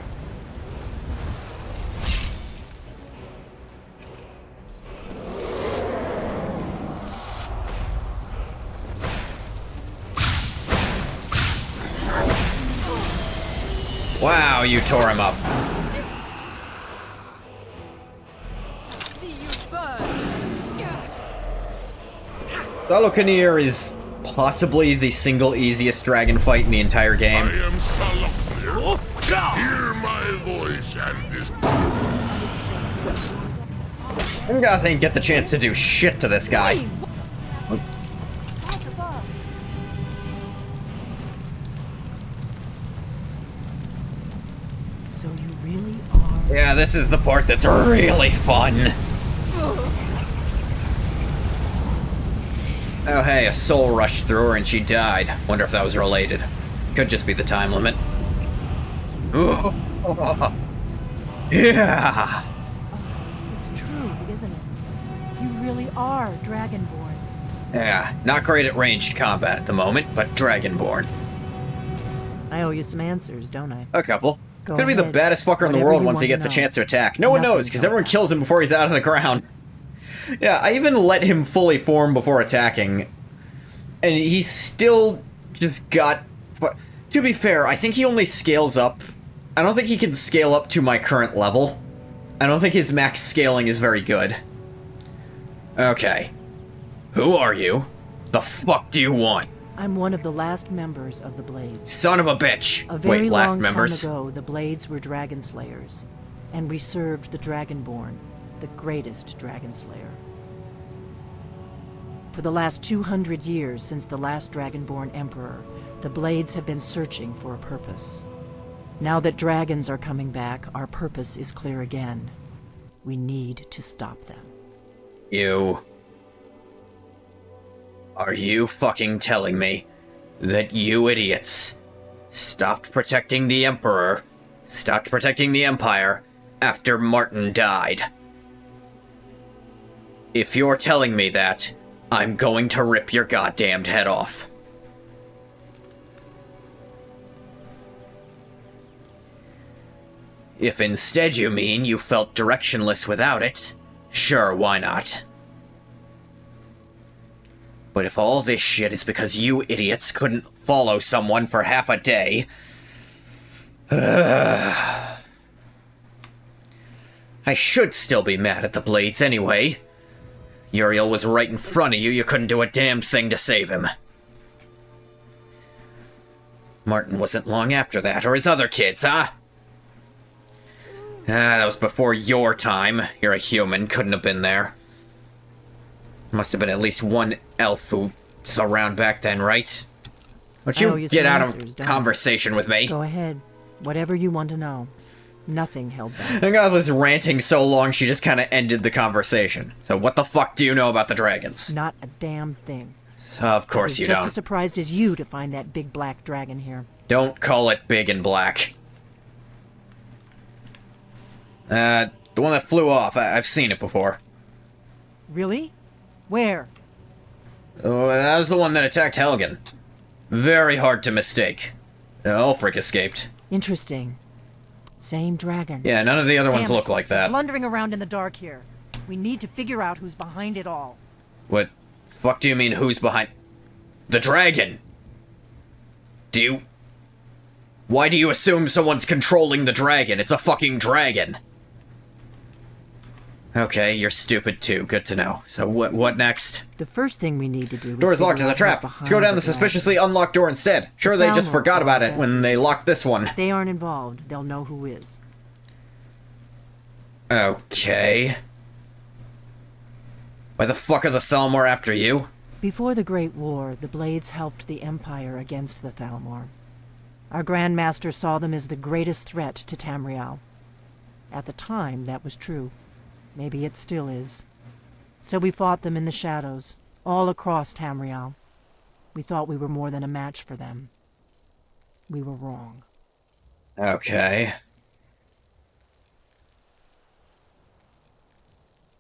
Wow, you tore him up. Salokanir is possibly the single easiest dragon fight in the entire game. I am Salaknir. Hear my voice and this. Ngoth ain't get the chance to do shit to this guy. So you really are... Yeah, this is the part that's really fun. Oh hey, a soul rushed through her and she died. Wonder if that was related. Could just be the time limit. Ooh. Yeah! It's true, isn't it? You really are Dragonborn. Yeah, not great at ranged combat at the moment, but Dragonborn. I owe you some answers, don't I? A couple. Go Could be the ahead. baddest fucker in the Whatever world you once he want to gets a know. chance to attack. No one knows, Nothing because but everyone that. kills him before he's out of the ground. Yeah, I even let him fully form before attacking. And he still just got... But to be fair, I think he only scales up. I don't think he can scale up to my current level. I don't think his max scaling is very good. Okay. Who are you? The fuck do you want? I'm one of the last members of the Blades. Son of a bitch! A very Wait, last long members? time ago, the Blades were Dragon Slayers, and we served the Dragonborn, the greatest Dragon Slayer. For the last 200 years since the last Dragonborn Emperor, the Blades have been searching for a purpose. Now that dragons are coming back, our purpose is clear again. We need to stop them. Are you fucking telling me that you idiots stopped protecting the Emperor, stopped protecting the Empire after Martin died? If you're telling me that, I'm going to rip your goddamned head off. If instead you mean you felt directionless without it, sure, why not? But if all this shit is because you idiots couldn't follow someone for half a day... I should still be mad at the Blades anyway. Uriel was right in front of you, you couldn't do a damn thing to save him. Martin wasn't long after that, or his other kids, huh? That was before your time. You're a human, couldn't have been there. Must have been at least one elf who was around back then, right? Why don't you get out of conversation with me? Go ahead. Whatever you want to know. Nothing held back. I was ranting so long she just kind of ended the conversation. So what the fuck do you know about the dragons? Not a damn thing. Of course you don't. Just as surprised as you to find that big black dragon here. Don't call it big and black. The one that flew off. I've seen it before. Really? Where? Oh, that was the one that attacked Helgen. Very hard to mistake. Ulfric escaped. Interesting. Same dragon. Yeah, none of the other ones look like that. Blundering around in the dark here. We need to figure out who's behind it all. What fuck do you mean who's behind... The dragon? Why do you assume someone's controlling the dragon? It's a fucking dragon. Okay, you're stupid too. Good to know. So what next? The first thing we need to do is... Door's locked as a trap. Let's go down the suspiciously unlocked door instead. Sure, they just forgot about it when they locked this one. If they aren't involved, they'll know who is. Okay. Why the fuck are the Thalmor after you? Before the Great War, the Blades helped the Empire against the Thalmor. Our Grand Master saw them as the greatest threat to Tamriel. At the time, that was true. Maybe it still is. So we fought them in the shadows, all across Tamriel. We thought we were more than a match for them. We were wrong. Okay.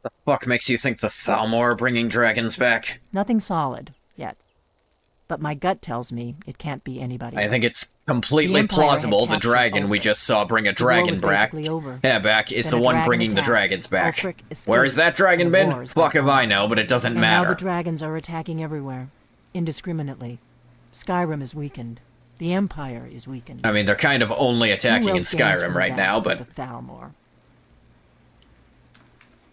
The fuck makes you think the Thalmor are bringing dragons back? Nothing solid, yet. But my gut tells me it can't be anybody else. I think it's completely plausible the dragon we just saw bring a dragon back. Back is the one bringing the dragons back. Where has that dragon been? Fuck if I know, but it doesn't matter. Now the dragons are attacking everywhere, indiscriminately. SKYRIM is weakened. The Empire is weakened. I mean, they're kind of only attacking in SKYRIM right now, but... The Thalmor.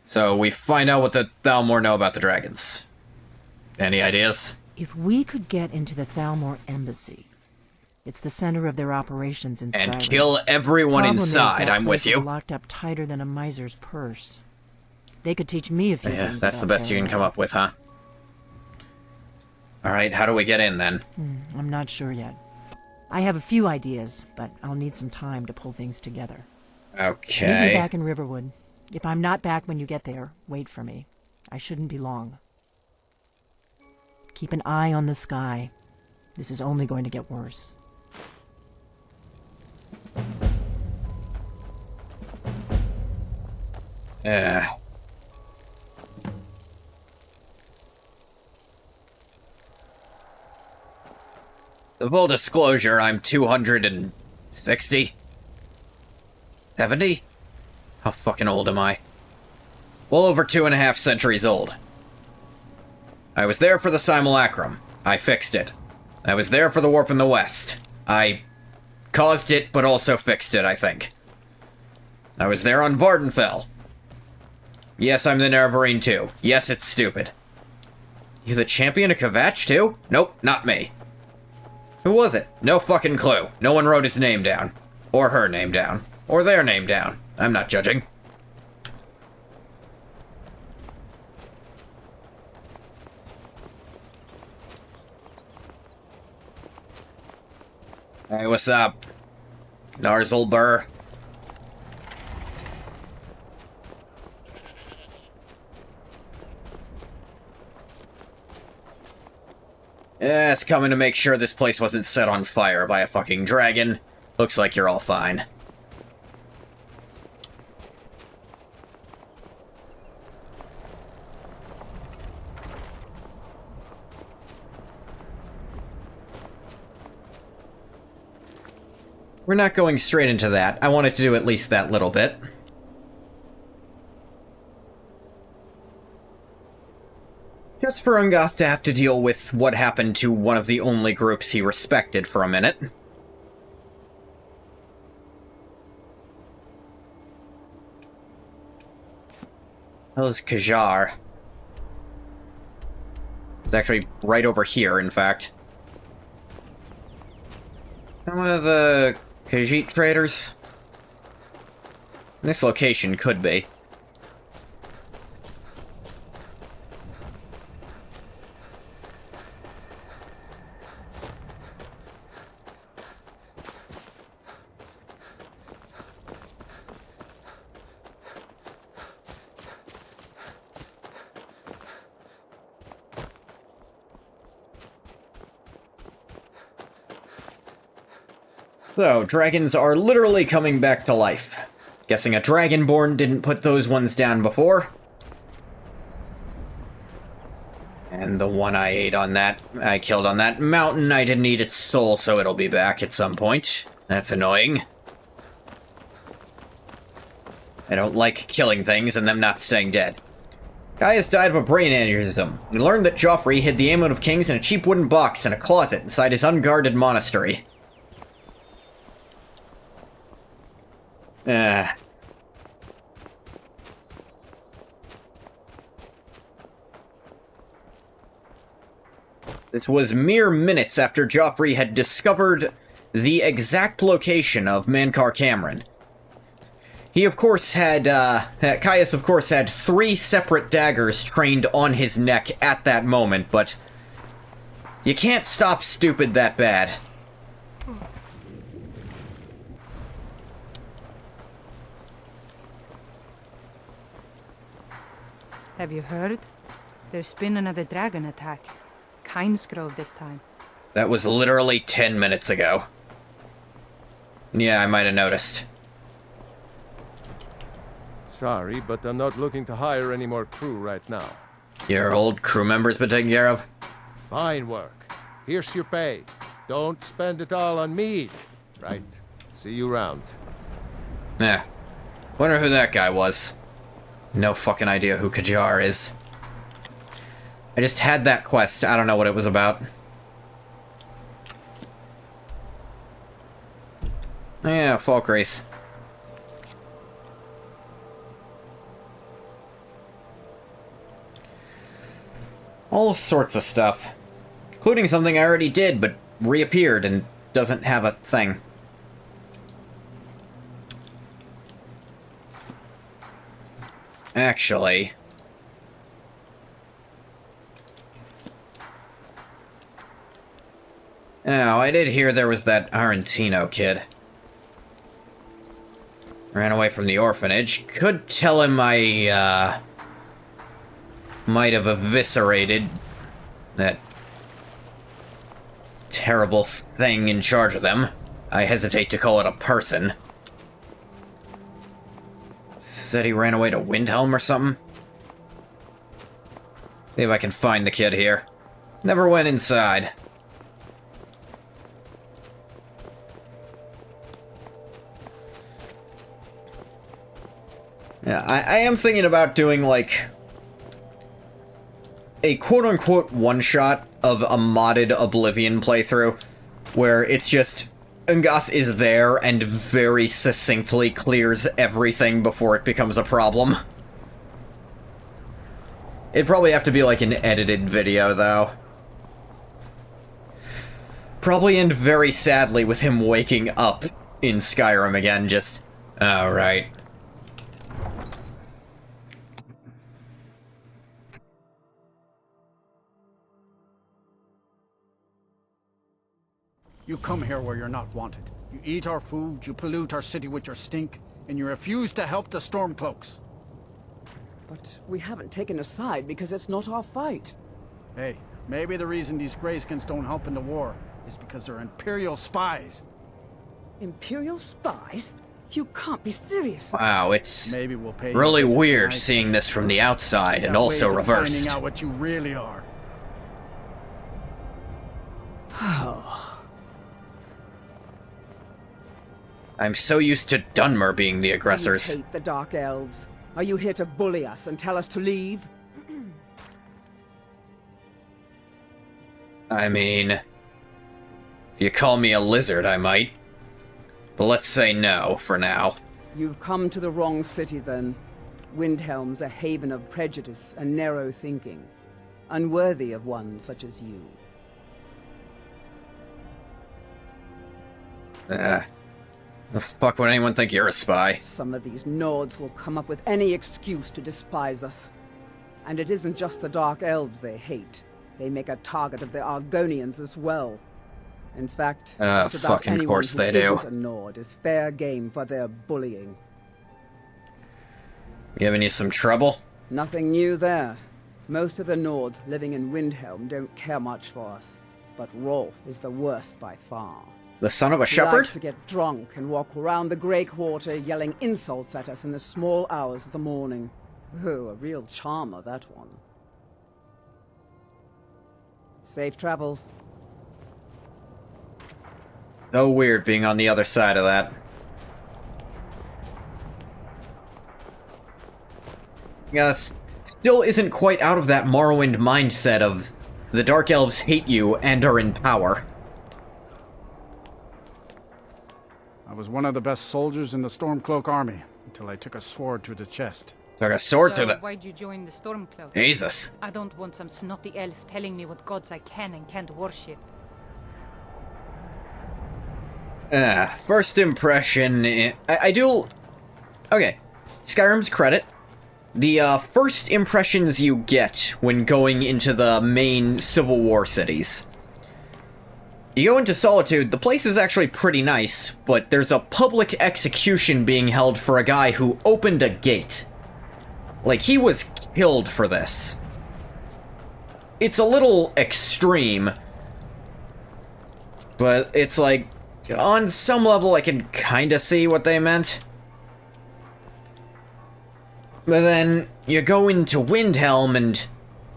So we find out what the Thalmor know about the dragons. Any ideas? If we could get into the Thalmor embassy, it's the center of their operations in Skyrim. And kill everyone inside, I'm with you. Locked up tighter than a miser's purse. They could teach me a few things. Yeah, that's the best you can come up with, huh? Alright, how do we get in then? I'm not sure yet. I have a few ideas, but I'll need some time to pull things together. Okay. Meet me back in Riverwood. If I'm not back when you get there, wait for me. I shouldn't be long. Keep an eye on the sky. This is only going to get worse. The full disclosure, I'm 260? 70? How fucking old am I? Well over 2.5 centuries old. I was there for the simulacrum. I fixed it. I was there for the warp in the west. I caused it, but also fixed it, I think. I was there on Vardenfell. Yes, I'm the Nerevarine too. Yes, it's stupid. You the champion of Kvatch too? Nope, not me. Who was it? No fucking clue. No one wrote his name down. Or her name down. Or their name down. I'm not judging. Hey, what's up? Narzulbur. Yeah, it's coming to make sure this place wasn't set on fire by a fucking dragon. Looks like you're all fine. We're not going straight into that. I wanted to do at least that little bit. Just for Ungoth to have to deal with what happened to one of the only groups he respected for a minute. Hell's Kajar. It's actually right over here, in fact. Some of the Khajiit traders? This location could be. So, dragons are literally coming back to life. Guessing a Dragonborn didn't put those ones down before. And the one I killed on that mountain, I didn't eat its soul, so it'll be back at some point. That's annoying. I don't like killing things and them not staying dead. Gaius died of a brain aneurysm. We learned that Joffrey hid the Amulet of Kings in a cheap wooden box in a closet inside his unguarded monastery. This was mere minutes after Joffrey had discovered the exact location of Mankar Cameron. He, of course, Caius, of course, had 3 separate daggers trained on his neck at that moment, but you can't stop stupid that bad. Have you heard? There's been another dragon attack. Kynesgrove this time. That was literally 10 minutes ago. Yeah, I might have noticed. Sorry, but I'm not looking to hire any more crew right now. Your old crew members been taken care of? Fine work. Here's your pay. Don't spend it all on me. Right. See you around. Yeah. Wonder who that guy was. No fucking idea who Kajar is. I just had that quest. I don't know what it was about. Yeah, Falkwraith. All sorts of stuff. Including something I already did, but reappeared and doesn't have a thing. Actually... Now, I did hear there was that Arantino kid. Ran away from the orphanage. Could tell him I, might have eviscerated that terrible thing in charge of them. I hesitate to call it a person. Said he ran away to Windhelm or something? See if I can find the kid here. Never went inside. Yeah, I am thinking about doing, like, a quote-unquote one-shot of a modded Oblivion playthrough, where it's just Ungoth is there and very succinctly clears everything before it becomes a problem. It'd probably have to be like an edited video, though. Probably end very sadly with him waking up in Skyrim again, just... Alright. You come here where you're not wanted. You eat our food, you pollute our city with your stink, and you refuse to help the Stormcloaks. But we haven't taken a side because it's not our fight. Hey, maybe the reason these Greyskins don't help in the war is because they're Imperial spies. Imperial spies? You can't be serious. Wow, it's Maybe we'll pay really you weird tonight. seeing this from the outside and Got also ways of reversed. finding out what you really are. I'm so used to Dunmer being the aggressors. Do you hate the Dark Elves? Are you here to bully us and tell us to leave? I mean... if you call me a lizard, I might. But let's say no, for now. You've come to the wrong city, then. Windhelm's a haven of prejudice and narrow thinking. Unworthy of one such as you. The fuck would anyone think you're a spy? Some of these Nords will come up with any excuse to despise us. And it isn't just the Dark Elves they hate. They make a target of the Argonians as well. In fact, just about fucking anyone course who they do. isn't a Nord is fair game for their bullying. Giving you some trouble? Nothing new there. Most of the Nords living in Windhelm don't care much for us. But Rolf is the worst by far. The son of a He shepherd? likes to get drunk and walk around the Grey Quarter yelling insults at us in the small hours of the morning. Oh, a real charmer, that one. Safe travels. So weird being on the other side of that. Yes, still isn't quite out of that Morrowind mindset of the Dark Elves hate you and are in power. I was one of the best soldiers in the Stormcloak army until I took a sword to the chest. Took a sword So to the... why'd you join the Stormcloak? Jesus. I don't want some snotty elf telling me what gods I can and can't worship. First impression... I do... Okay. Skyrim's credit. The first impressions you get when going into the main Civil War cities. You go into Solitude, the place is actually pretty nice, but there's a public execution being held for a guy who opened a gate. Like, he was killed for this. It's a little extreme, but it's like, on some level I can kinda see what they meant. But then, you go into Windhelm and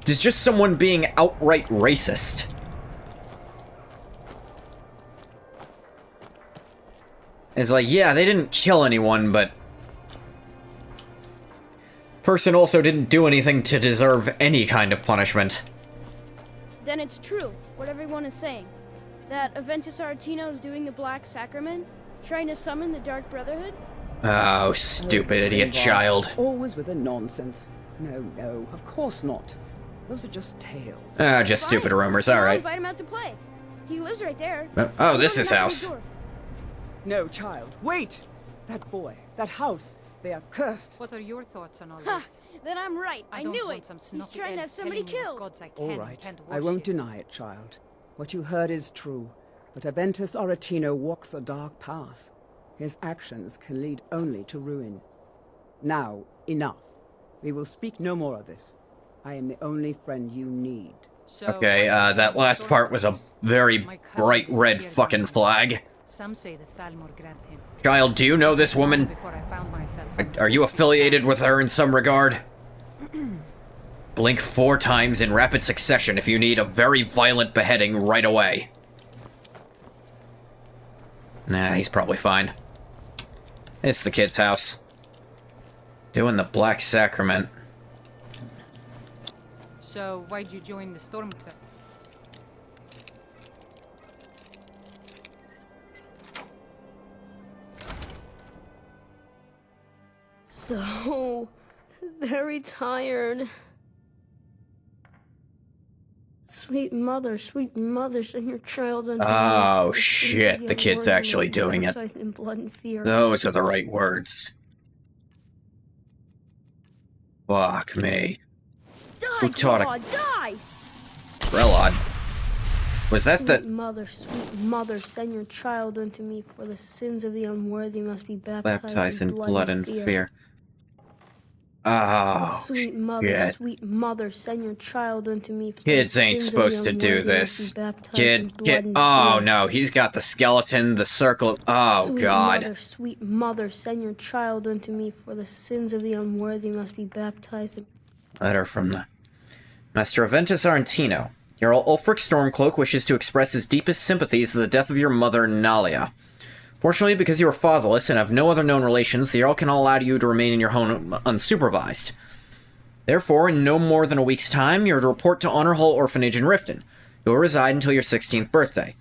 there's just someone being outright racist. It's like, yeah, they didn't kill anyone, but... person also didn't do anything to deserve any kind of punishment. Then it's true, what everyone is saying. That Aventus Aretino is doing the Black Sacrament, trying to summon the Dark Brotherhood? Oh, stupid idiot child. Always with the nonsense. No, no, of course not. Those are just tales. Just Fine. stupid rumors, I'll alright. invite him out to play. He lives right there. Oh, this He'll is knock on the house. door. No, child, wait! That boy, that house, they are cursed. What are your thoughts on all Ha! this? Then I'm right. I don't knew want it. some He's snotty trying to elf have somebody telling me what killed. gods I can All and right, can't I won't worship. deny it, child. What you heard is true, but Aventus Aretino walks a dark path. His actions can lead only to ruin. Now, enough. We will speak no more of this. I am the only friend you need. Okay, that last part was a very bright red fucking flag. Some say the Thalmor grabbed him. Child, do you know this woman? Before I found myself Are you affiliated with her in some regard? Blink 4 times in rapid succession if you need a very violent beheading right away. Nah, he's probably fine. It's the kid's house. Doing the Black Sacrament. So why'd you join the Stormcloak? so very tired. Sweet mother, send your child unto me. Oh shit, the kid's actually doing it. In blood and fear. Those are the right words. Fuck me. Die, God, die! Grelod. Was that sweet mother, send your child unto me, for the sins of the unworthy must be baptized in blood and fear. Oh, sweet mother, send your child unto me. For kids ain't supposed to do this. Kid. Oh no, he's got the skeleton, the circle. Oh god. Sweet mother, send your child unto me, for the sins of the unworthy must be baptized in... Letter from the Master Aventus Arantino. Jarl Ulfric Stormcloak wishes to express his deepest sympathies for the death of your mother, Nalia. Fortunately, because you are fatherless and have no other known relations, the Jarl cannot allow you to remain in your home unsupervised. Therefore, in no more than a week's time, you are to report to Honor Hall Orphanage in Riften. You will reside until your 16th birthday.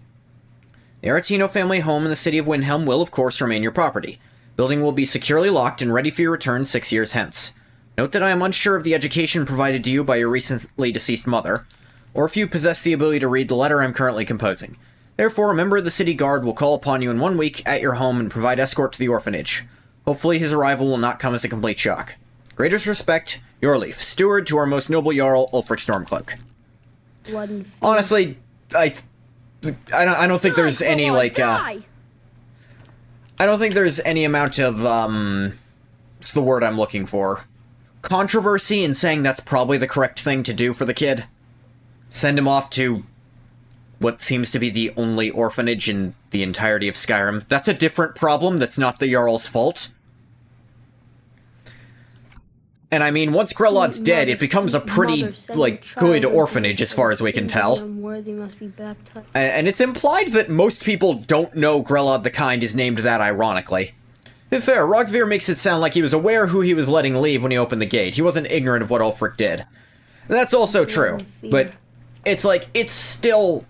The Aretino family home in the city of Windhelm will, of course, remain your property. Building will be securely locked and ready for your return 6 years hence. Note that I am unsure of the education provided to you by your recently deceased mother, or if you possess the ability to read the letter I'm currently composing. Therefore, a member of the city guard will call upon you in 1 week at your home and provide escort to the orphanage. Hopefully his arrival will not come as a complete shock. Greatest respect, your Leaf, steward to our most noble Jarl, Ulfric Stormcloak. Blood and fear. Honestly, I don't think there's any, like, I don't think there's any amount of, what's the word I'm looking for? Controversy in saying that's probably the correct thing to do for the kid. Send him off to what seems to be the only orphanage in the entirety of Skyrim. That's a different problem, that's not the Jarl's fault. And I mean, once Grelod's dead, it becomes a pretty, like, good orphanage as far as we can tell. And it's implied that most people don't know Grelod the Kind is named that ironically. To be fair, Rogvir makes it sound like he was aware who he was letting leave when he opened the gate. He wasn't ignorant of what Ulfric did. And that's also true, but it's like, it's still,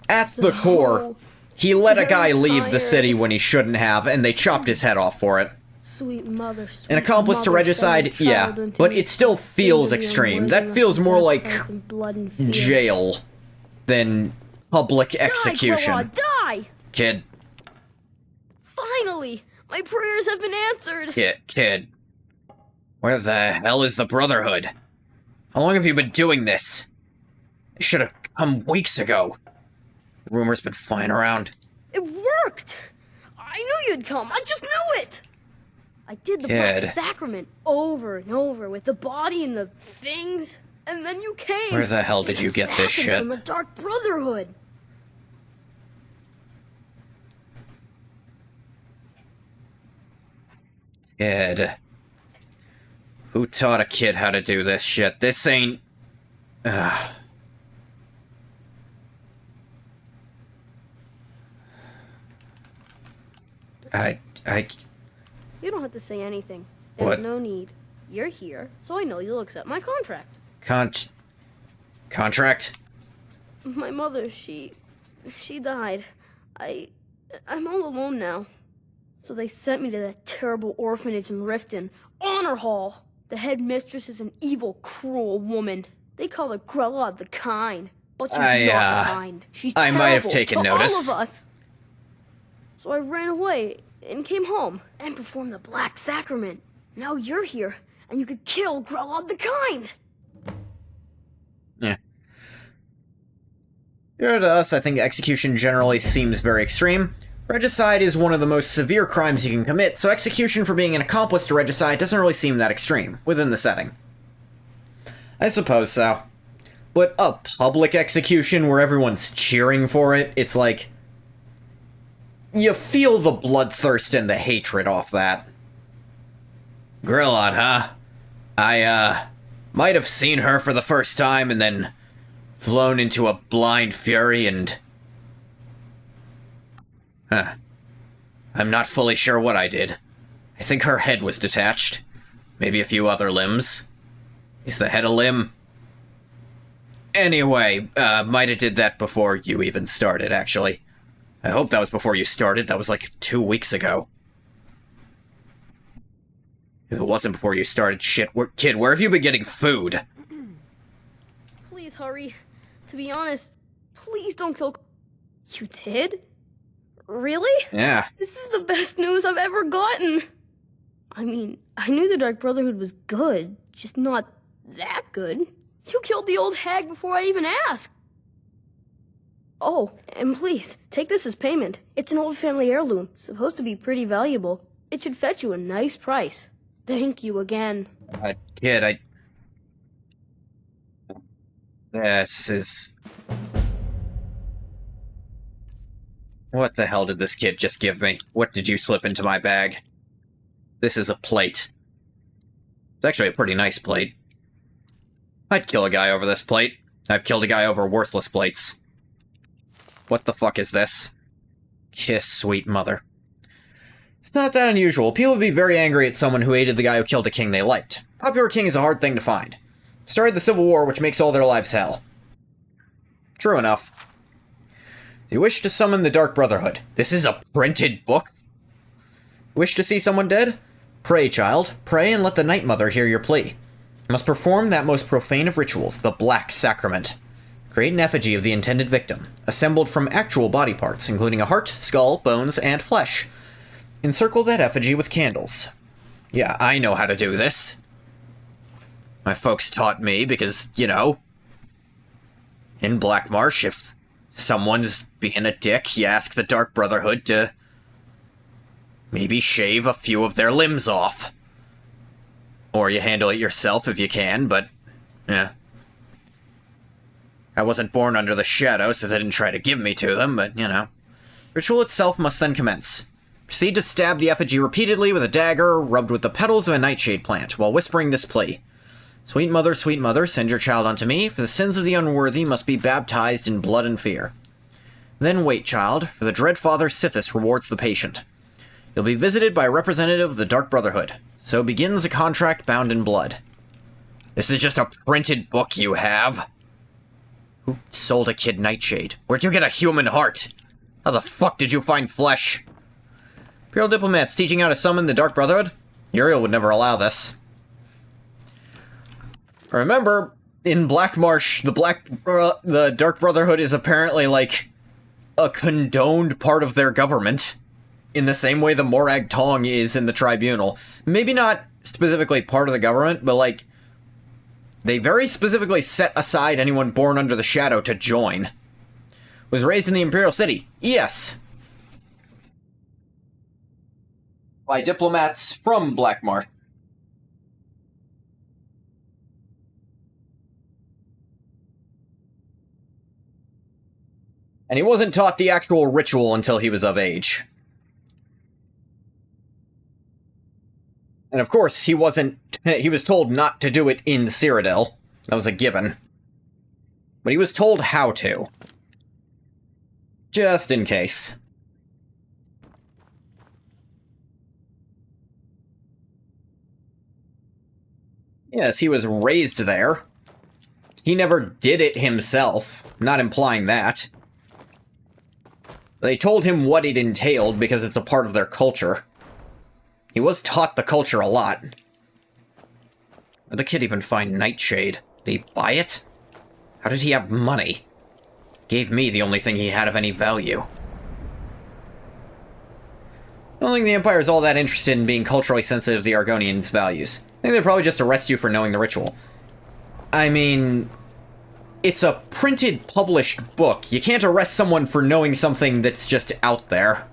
at the core, he let a guy leave the city when he shouldn't have, and they chopped his head off for it. Sweet mother, An accomplice to regicide, yeah, but it still feels extreme. That feels more like jail than public execution. Die! Kid. Finally! My prayers have been answered! Kid. Where the hell is the Brotherhood? How long have you been doing this? They should have come weeks ago. The rumor's been flying around. It worked! I knew you'd come, I just knew it! I did the Black Sacrament over and over with the body and the things, and then you came. Where the hell did you get this shit? From the Dark Brotherhood. Kid. Who taught a kid how to do this shit? This ain't... You don't have to say anything. There's no need. You're here, so I know you'll accept my contract. Contract? My mother, she died. I'm all alone now. So they sent me to that terrible orphanage in Riften, Honor Hall. The headmistress is an evil, cruel woman. They call her Grelod the Kind, but she's not kind. She's terrible might have taken notice. All of us. So I ran away and came home and performed the Black Sacrament. Now you're here, and you could kill Grelod the Kind. Yeah. Here to us, I think execution generally seems very extreme. Regicide is one of the most severe crimes you can commit, so execution for being an accomplice to regicide doesn't really seem that extreme, within the setting. I suppose so. But a public execution where everyone's cheering for it, it's like... you feel the bloodthirst and the hatred off that. Grelod, huh? I, might have seen her for the first time and then flown into a blind fury and... I'm not fully sure what I did. I think her head was detached. Maybe a few other limbs. Is the head a limb? Anyway, might have did that before you even started, actually. I hope that was before you started. That was like 2 weeks ago. It wasn't before you started shit. Kid, where have you been getting food? Please hurry. To be honest, please don't kill... You did? Really? Yeah. This is the best news I've ever gotten. I mean, I knew the Dark Brotherhood was good, just not that good. You killed the old hag before I even asked. Oh, and please, take this as payment. It's an old family heirloom, supposed to be pretty valuable. It should fetch you a nice price. Thank you again. Kid, This is... What the hell did this kid just give me? What did you slip into my bag? This is a plate. It's actually a pretty nice plate. I'd kill a guy over this plate. I've killed a guy over worthless plates. What the fuck is this? Kiss, sweet mother. It's not that unusual. People would be very angry at someone who hated the guy who killed a king they liked. Popular king is a hard thing to find. Started the Civil War, which makes all their lives hell. True enough. You wish to summon the Dark Brotherhood. This is a printed book? Wish to see someone dead? Pray, child. Pray and let the Night Mother hear your plea. You must perform that most profane of rituals, the Black Sacrament. Create an effigy of the intended victim, assembled from actual body parts, including a heart, skull, bones, and flesh. Encircle that effigy with candles. Yeah, I know how to do this. My folks taught me because, you know, in Black Marsh, if someone's being a dick, you ask the Dark Brotherhood to maybe shave a few of their limbs off. Or you handle it yourself if you can, but, yeah. I wasn't born under the shadow, so they didn't try to give me to them, but, you know. Ritual itself must then commence. Proceed to stab the effigy repeatedly with a dagger rubbed with the petals of a nightshade plant, while whispering this plea. Sweet mother, send your child unto me, for the sins of the unworthy must be baptized in blood and fear. Then wait, child, for the dread Father Sithis rewards the patient. You'll be visited by a representative of the Dark Brotherhood. So begins a contract bound in blood. This is just a printed book you have? Who sold a kid Nightshade? Where'd you get a human heart? How the fuck did you find flesh? Imperial diplomats teaching how to summon the Dark Brotherhood? Uriel would never allow this. Remember, in Black Marsh, the Dark Brotherhood is apparently, like, a condoned part of their government. In the same way the Morag Tong is in the Tribunal. Maybe not specifically part of the government, but, like, they very specifically set aside anyone born under the shadow to join. Was raised in the Imperial City. Yes. By diplomats from Black Marsh. And he wasn't taught the actual ritual until he was of age. And of course, he was told not to do it in Cyrodiil. That was a given. But he was told how to. Just in case. Yes, he was raised there. He never did it himself, not implying that. They told him what it entailed because it's a part of their culture. He was taught the culture a lot. Where'd the kid even find Nightshade? Did he buy it? How did he have money? Gave me the only thing he had of any value. I don't think the Empire is all that interested in being culturally sensitive to the Argonians' values. I think they'd probably just arrest you for knowing the ritual. I mean, it's a printed, published book. You can't arrest someone for knowing something that's just out there.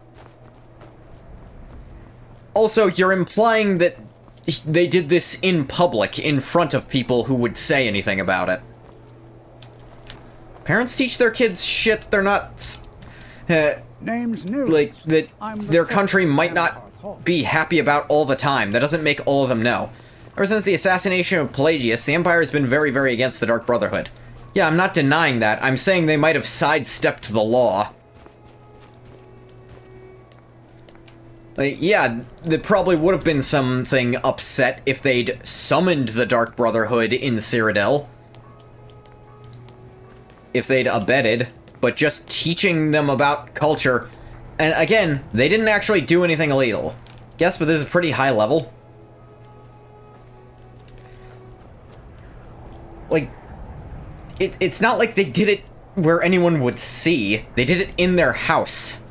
Also, you're implying that they did this in public, in front of people who would say anything about it. Parents teach their kids shit they're not... Name's new. Like, that their country might not be happy about all the time. That doesn't make all of them know. Ever since the assassination of Pelagius, the Empire has been very, very against the Dark Brotherhood. Yeah, I'm not denying that. I'm saying they might have sidestepped the law. Like, yeah, there probably would have been something upset if they'd summoned the Dark Brotherhood in Cyrodiil. If they'd abetted, but just teaching them about culture. And again, they didn't actually do anything illegal. Guess, but this is pretty high level. like, it's not like they did it where anyone would see. They did it in their house.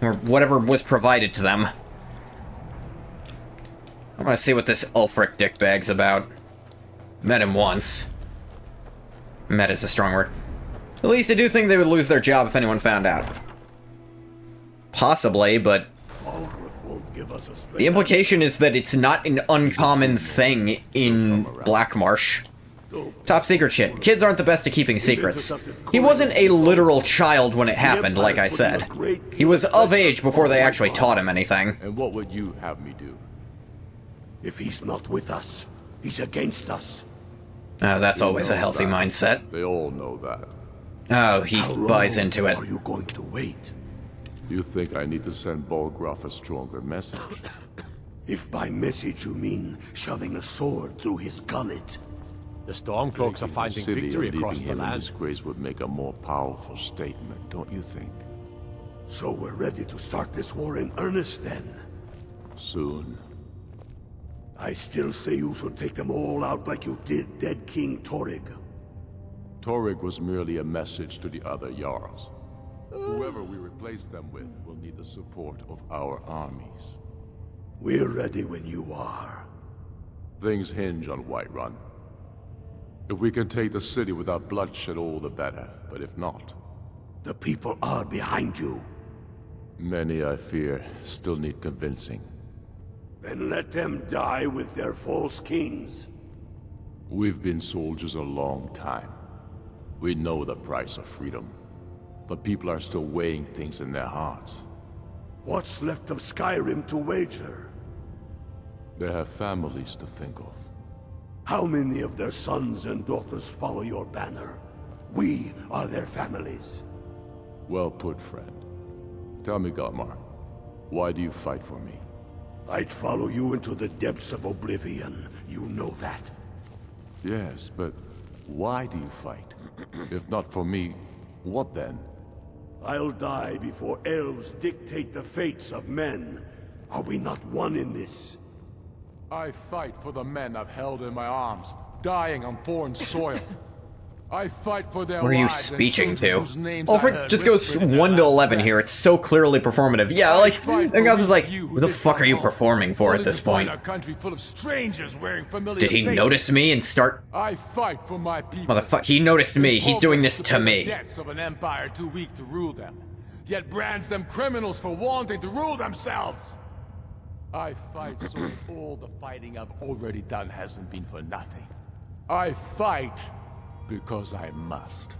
Or whatever was provided to them. I want to see what this Ulfric dickbag's about. Met him once. Met is a strong word. At least I do think they would lose their job if anyone found out. Possibly, but the implication is that it's not an uncommon thing in Blackmarsh. Top secret shit. Kids aren't the best at keeping secrets. He wasn't a literal child when it happened, like I said. He was of age before they actually taught him anything. And what would you have me do? If he's not with us, he's against us. Oh, that's always a healthy mindset. They all know that. Oh, he buys into it. Are you going to wait? You think I need to send Bolgraf a stronger message? If by message you mean shoving a sword through his gullet. The Stormcloaks are finding victory across the land. Disgrace would make a more powerful statement, don't you think? So we're ready to start this war in earnest then? Soon. I still say you should take them all out like you did dead King Torrig. Torrig was merely a message to the other Jarls. Whoever we replace them with will need the support of our armies. We're ready when you are. Things hinge on Whiterun. If we can take the city without bloodshed, all the better. But if not... The people are behind you. Many, I fear, still need convincing. Then let them die with their false kings. We've been soldiers a long time. We know the price of freedom. But people are still weighing things in their hearts. What's left of Skyrim to wager? They have families to think of. How many of their sons and daughters follow your banner? We are their families. Well put, friend. Tell me, Galmar, why do you fight for me? I'd follow you into the depths of oblivion. You know that. Yes, but why do you fight? If not for me, what then? I'll die before elves dictate the fates of men. Are we not one in this? I fight for the men I've held in my arms, dying on foreign soil. I fight for their What are you wives speaking and to? children whose names I Ulfric heard just goes whispered in their 1 to last 11 breath. here. It's so clearly performative. Yeah, like, fight and for Goth was like, you who the fuck are you performing for at Only this to find point? a country full of strangers wearing familiar Did he faces. notice me and start... I fight for my people. Motherfucker, he noticed me. He's doing this to The me. debts of an empire too weak to rule them, yet brands them criminals for wanting to rule themselves. I fight so that all the fighting I've already done hasn't been for nothing. I fight because I must.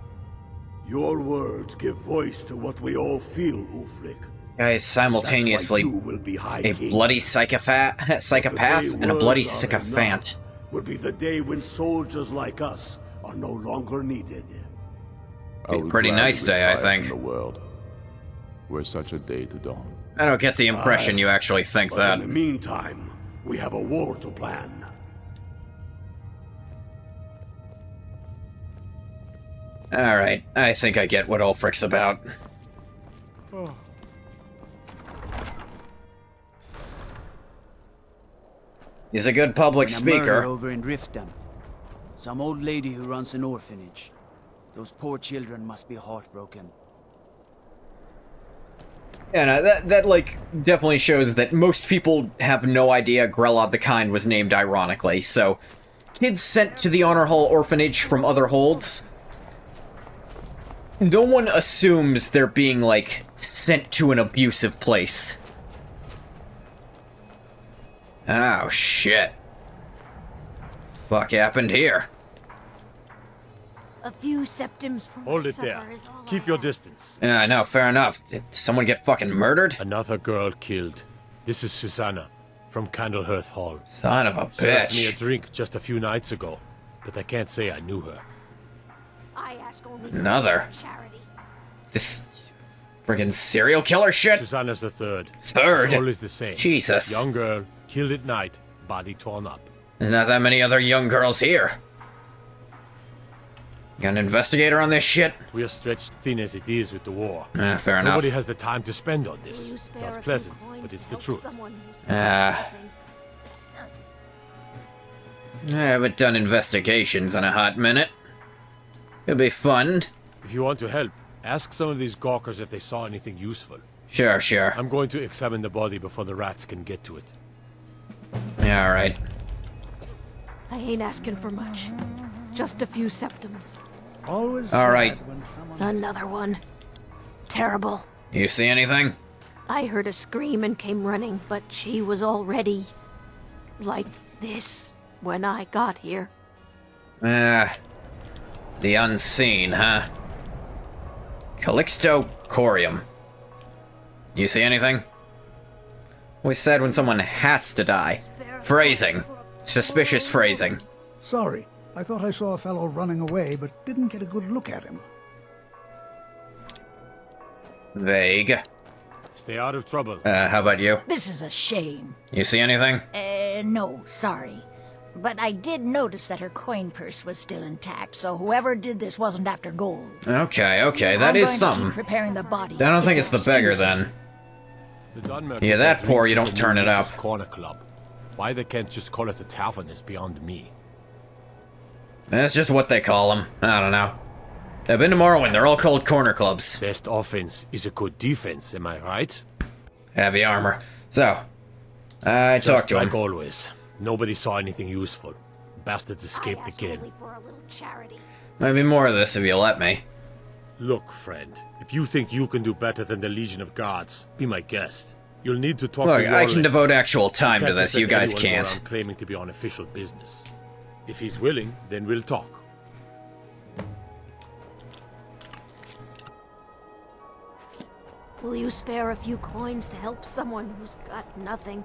Your words give voice to what we all feel, Ulfric. Guy is simultaneously That's why you will be High a King. bloody psychopath and a bloody sycophant. Will be the day when soldiers like us are no longer needed. Be a pretty nice day, I think. In the world, were such a day to dawn. I don't get the impression you actually think But that. in the meantime, we have a war to plan. Alright, I think I get what Ulfric's about. He's a good public And a speaker. murder over in Riften. Some old lady who runs an orphanage. Those poor children must be heartbroken. Yeah, no, that like, definitely shows that most people have no idea Grelod the Kind was named ironically, so... Kids sent to the Honor Hall orphanage from other holds... No one assumes they're being, like, sent to an abusive place. Oh, shit. Fuck happened here? A few septims from Hold it there. Keep your distance. Yeah, no, fair enough. Did someone get fucking murdered? Another girl killed. This is Susanna from Candlehearth Hall. Son of a Served me a bitch. drink just a few nights ago, but I can't say I knew her. I ask only Another. charity. This friggin' serial killer shit? Susanna's the third. Third? It's always the same. Jesus. Young girl, killed at night, body torn up. There's not that many other young girls here. Got an investigator on this shit? We are stretched thin as it is with the war. Fair enough. Nobody has the time to spend on this. Not pleasant, but it's the truth. I haven't done investigations in a hot minute. It'll be fun. If you want to help, ask some of these gawkers if they saw anything useful. Sure, sure. I'm going to examine the body before the rats can get to it. Yeah, alright. I ain't asking for much. Just a few septums. Always. Alright. Another one. Terrible. You see anything? I heard a scream and came running, but she was already like this when I got here. The unseen, huh? Calixto Corium. You see anything? Always said when someone has to die. Phrasing. Suspicious phrasing. Sorry. I thought I saw a fellow running away, but didn't get a good look at him. Vague. Stay out of trouble. How about you? This is a shame. You see anything? No, sorry. But I did notice that her coin purse was still intact, so whoever did this wasn't after gold. Okay, that is something. Keep preparing the body. I don't think it's the beggar then. Yeah, that poor you don't turn it up. Corner club. Why they can't just call it a tavern is beyond me. That's just what they call them. I don't know. I've been to Morrowind, they're all called corner clubs. Best offense is a good defense, am I right? Heavy armor. So, I talked to him. Like always. Nobody saw anything useful. Bastards escaped again. Maybe more of this if you let me. Look, friend. If you think you can do better than the Legion of Gods, be my guest. You'll need to talk Look, to I can devote actual time to this, you guys can't. I'm claiming to be on official business. If he's willing, then we'll talk. Will you spare a few coins to help someone who's got nothing?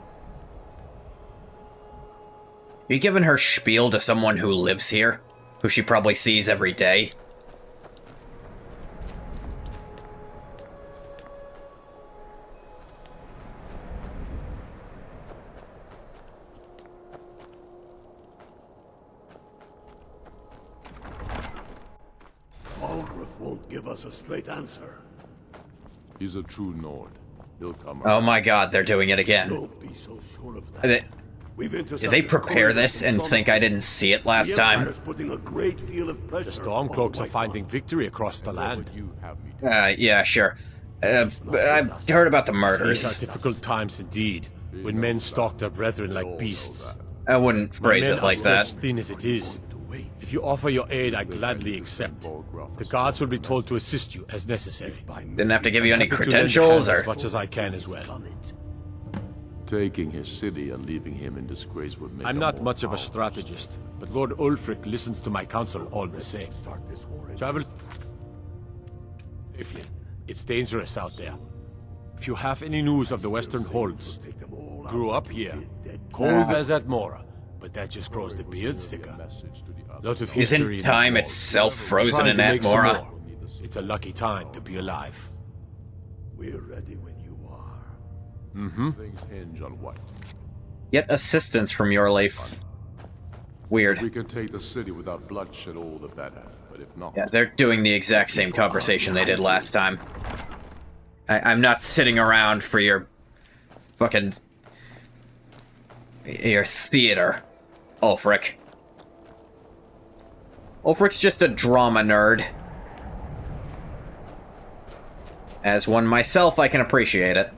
You giving her spiel to someone who lives here? Who she probably sees every day? Algrif won't give us a straight answer. He's a true Nord. He'll come Oh my god, they're doing it again. Don't be so sure of that. Did they prepare this and think I didn't see it last time? Putting a great deal of pressure. The Stormcloaks are finding victory across the land. Yeah, sure. I've heard about the murders. These are difficult times indeed, when men stalk their brethren like beasts. I wouldn't phrase it like that. As thin as it is. If you offer your aid, I gladly accept. The guards will be told to assist you as necessary. Didn't have to give you any credentials, or... As much as I can as well. Taking his city and leaving him in disgrace would make I'm not much of a strategist, but Lord Ulfric listens to my counsel all the same. Travel safely. It's dangerous out there. If you have any news of the Western Holds, grew up here, cold as at Mora, but that just grows the beard sticker. Lot of history. Isn't time itself frozen in Atmora? It's a lucky time to be alive. We're ready when you are. Things hinge on what? Get assistance from your life. Weird. We can take the city without bloodshed, all the better. But if not... Yeah, they're doing the exact same conversation they did last time. I'm not sitting around for your... fucking... your theater, Ulfric. Ulfric's just a drama nerd. As one myself, I can appreciate it.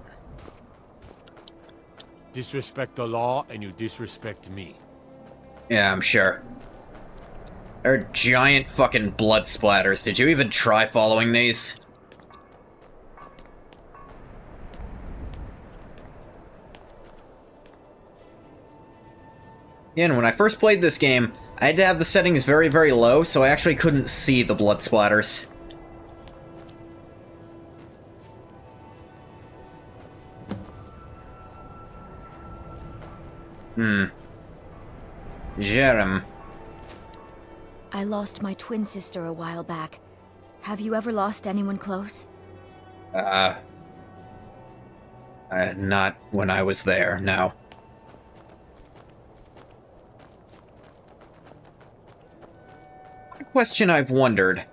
Disrespect the law, and you disrespect me. Yeah, I'm sure. There are giant fucking blood splatters. Did you even try following these? Again, when I first played this game, I had to have the settings very, very low, so I actually couldn't see the blood splatters. SKYRIM. I lost my twin sister a while back. Have you ever lost anyone close? Not when I was there, no. A question I've wondered.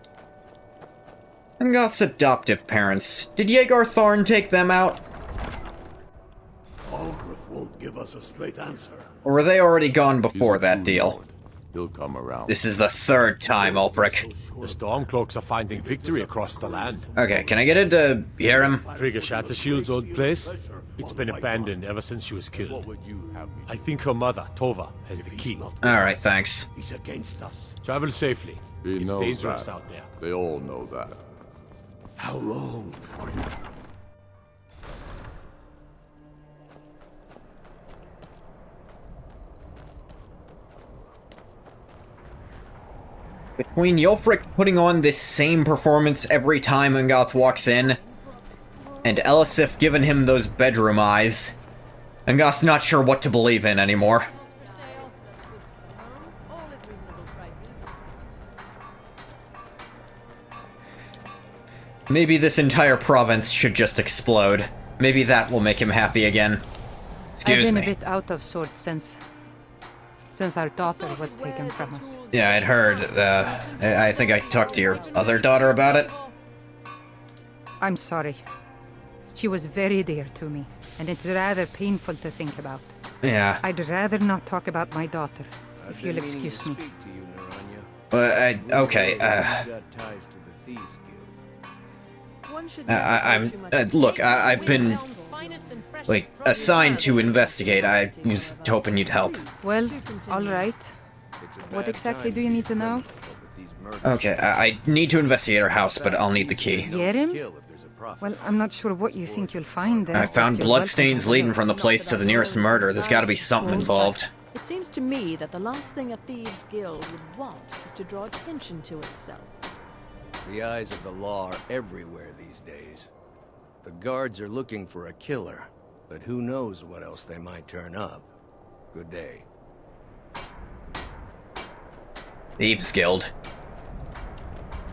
Ngoth's adoptive parents, did Yeagar Tharn take them out? Algrif won't give us a straight answer. Or were they already gone before that deal? He'll come around. This is the third time, Ulfric. The Stormcloaks are finding victory across the land. Okay, can I get into SKYRIM? Frigga Shattershield's old place? It's been abandoned ever since she was killed. I think her mother, Tova, has the key. Alright, thanks. He's against us. Travel safely. He It's knows dangerous that. out there. They all know that. How long are you... Between Ulfric putting on this same performance every time Ungoth walks in, and Elisif giving him those bedroom eyes, Ungoth's not sure what to believe in anymore. Maybe this entire province should just explode. Maybe that will make him happy again. Excuse I've me. been a bit out of sorts since our daughter was taken from us. Yeah, I'd heard. I think I talked to your other daughter about it. I'm sorry. She was very dear to me, and it's rather painful to think about. Yeah. I'd rather not talk about my daughter, if you'll excuse me. Okay, look, I've been, like, assigned to investigate. I was hoping you'd help. Well, all right. What exactly do you need to know? Okay, I need to investigate her house, but I'll need the key. SKYRIM? Well, I'm not sure what you think you'll find there. I found bloodstains leading from the place to the nearest murder. There's gotta be something involved. It seems to me that the last thing a thieves' guild would want is to draw attention to itself. The eyes of the law are everywhere these days. The guards are looking for a killer, but who knows what else they might turn up. Good day. Thieves Guild.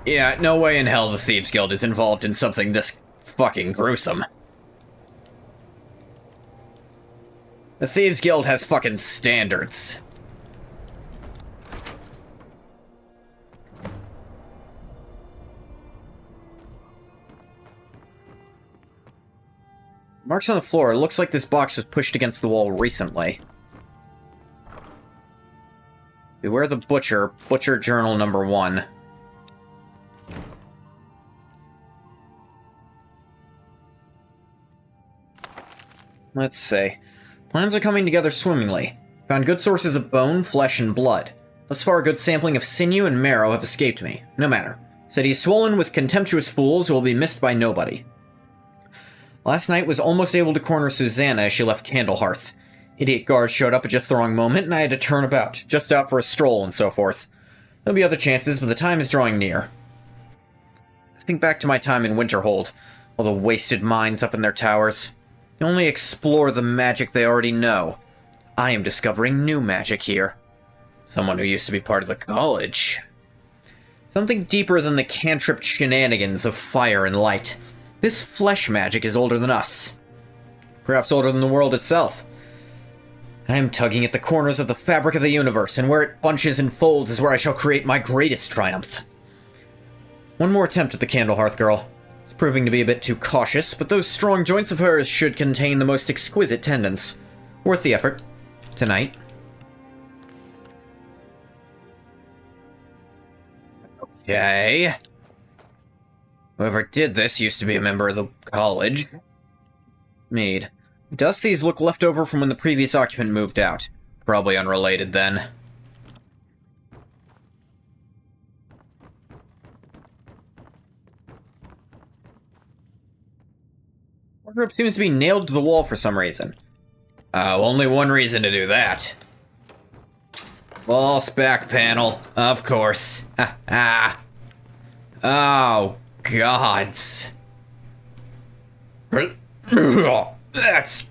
Yeah, no way in hell the Thieves Guild is involved in something this fucking gruesome. The Thieves Guild has fucking standards. Marks on the floor. It looks like this box was pushed against the wall recently. Beware the Butcher. Butcher Journal number 1. Let's see. Plans are coming together swimmingly. Found good sources of bone, flesh, and blood. Thus far, a good sampling of sinew and marrow have escaped me. No matter. Said he's swollen with contemptuous fools who will be missed by nobody. Last night was almost able to corner Susanna as she left Candlehearth. Idiot guards showed up at just the wrong moment, and I had to turn about, just out for a stroll and so forth. There'll be other chances, but the time is drawing near. Think back to my time in Winterhold, all the wasted minds up in their towers. They only explore the magic they already know. I am discovering new magic here. Someone who used to be part of the college. Something deeper than the cantrip shenanigans of fire and light. This flesh magic is older than us. Perhaps older than the world itself. I am tugging at the corners of the fabric of the universe, and where it bunches and folds is where I shall create my greatest triumph. One more attempt at the Candlehearth girl. It's proving to be a bit too cautious, but those strong joints of hers should contain the most exquisite tendons. Worth the effort. Tonight. Okay. Whoever did this used to be a member of the college. Mead. Dust these look left over from when the previous occupant moved out. Probably unrelated then. Wardrobe seems to be nailed to the wall for some reason. Only one reason to do that. False back panel, of course. Oh, gods. That's...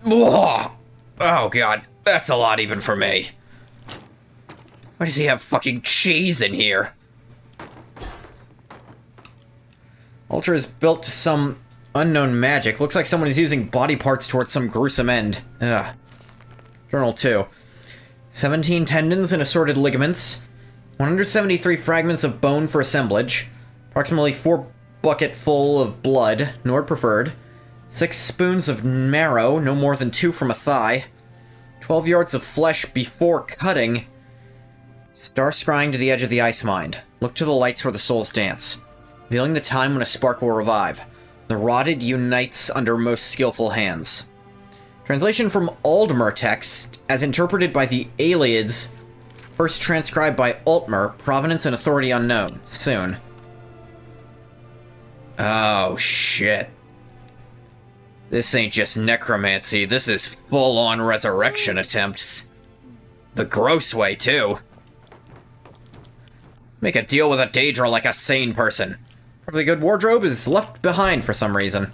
Oh, God. That's a lot even for me. Why does he have fucking cheese in here? Altar is built to some unknown magic. Looks like someone is using body parts towards some gruesome end. Ugh. Journal 2. 17 tendons and assorted ligaments. 173 fragments of bone for assemblage. Approximately 4 bucket full of blood, Nord preferred. 6 spoons of marrow, no more than 2 from a thigh. 12 yards of flesh before cutting. Star scrying to the edge of the ice mind. Look to the lights where the souls dance, revealing the time when a spark will revive. The rotted unites under most skillful hands. Translation from Aldmer text, as interpreted by the Aelids, first transcribed by Altmer, provenance and authority unknown. Soon. Oh, shit. This ain't just necromancy, this is full-on resurrection attempts. The gross way, too. Make a deal with a Daedra like a sane person. Probably good wardrobe is left behind for some reason.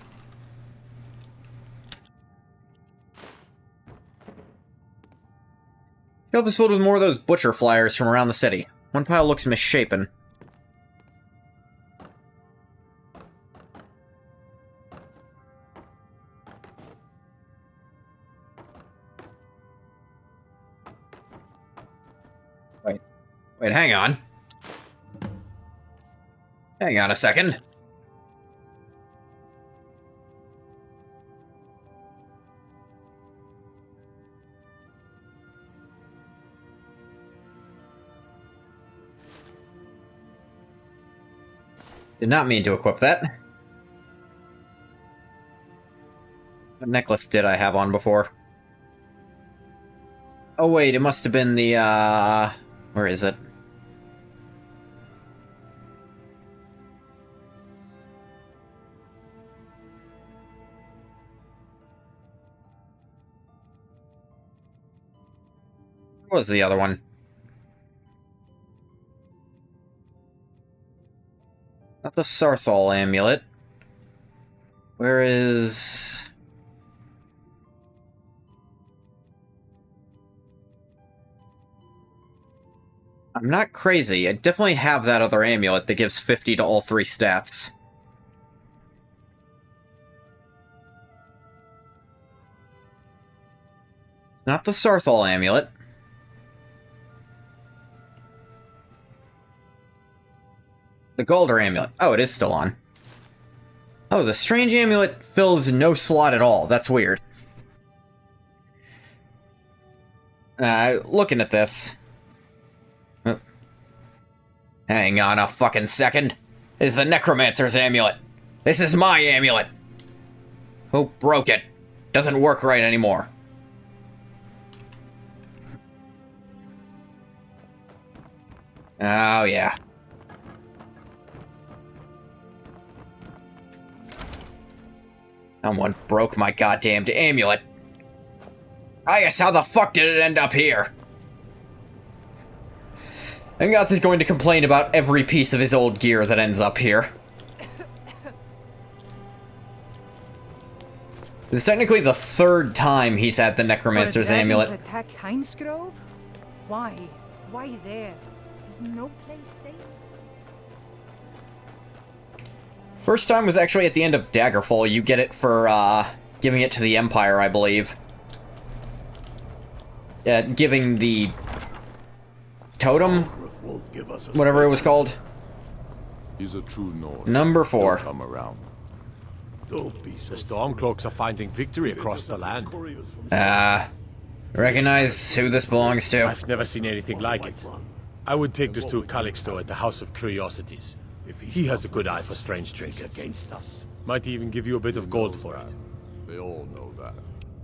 Shelf is filled with more of those butcher flyers from around the city. One pile looks misshapen. Wait, hang on. Hang on a second. Did not mean to equip that. What necklace did I have on before? Oh wait, it must have been the, where is it? What was the other one? Not the Sarthal amulet. Where is... I'm not crazy. I definitely have that other amulet that gives 50 to all 3 stats. Not the Sarthal amulet. The Galder amulet. Oh, it is still on. Oh, the strange amulet fills no slot at all. That's weird. Looking at this. Hang on a fucking second. This is the Necromancer's amulet. This is my amulet. Who broke it? Doesn't work right anymore. Oh, yeah. Someone broke my goddamned amulet. Ah, yes, how the fuck did it end up here? Angath is going to complain about every piece of his old gear that ends up here. This is technically the 3rd time he's had the Necromancer's amulet. To attack Heinsgrove? Why? Why there? Is no place safe? First time was actually at the end of Daggerfall. You get it for, giving it to the Empire, I believe. Giving the totem? Whatever it was called. He's a true Nord. Number 4. He'll come around. The Stormcloaks are finding victory across the land. Recognize who this belongs to? I've never seen anything like it. I would take this to Calixto at the House of Curiosities. He has a good eye for strange trinkets. Might even give you a bit of gold for it. They all know that.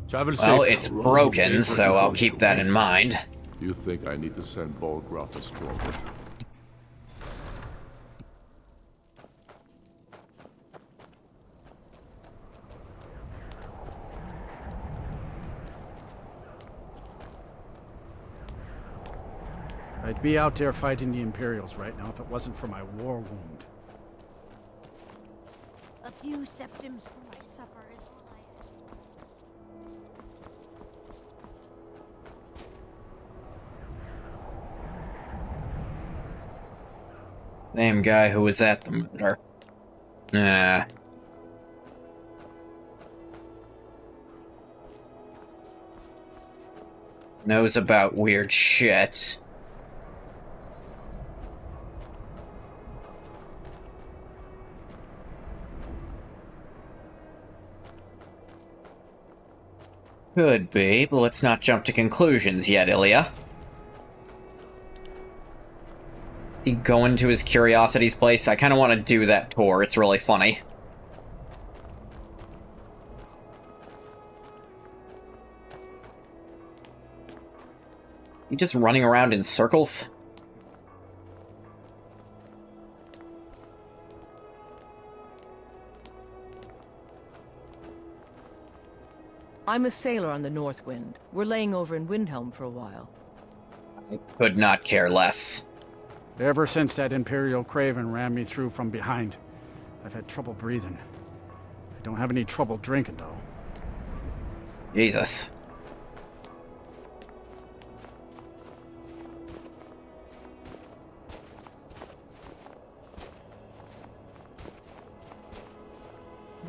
Travel safe. Well, it's broken, so I'll keep that in mind. You think I need to send Bolgraf a stronger? I'd be out there fighting the Imperials right now if it wasn't for my war wound. A few septims for my supper is all I have. Same guy who was at the murder. Knows about weird shit. Could be, but let's not jump to conclusions yet, Ilya. go into his Curiosities place? I kind of want to do that tour. It's really funny. You just running around in circles? I'm a sailor on the North Wind. We're laying over in Windhelm for a while. I could not care less. Ever since that Imperial Craven ran me through from behind, I've had trouble breathing. I don't have any trouble drinking, though. Jesus.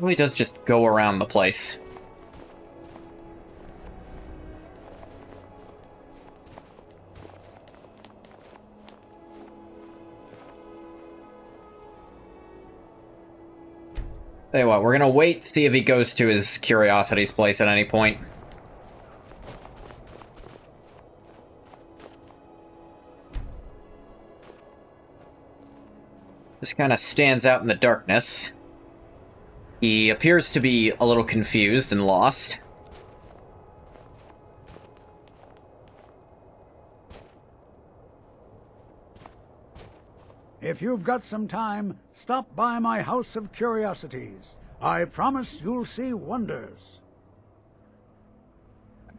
Really does just go around the place. Tell you what, we're gonna wait, see if he goes to his Curiosities place at any point. Just kind of stands out in the darkness. He appears to be a little confused and lost. If you've got some time, stop by my House of Curiosities. I promise you'll see wonders.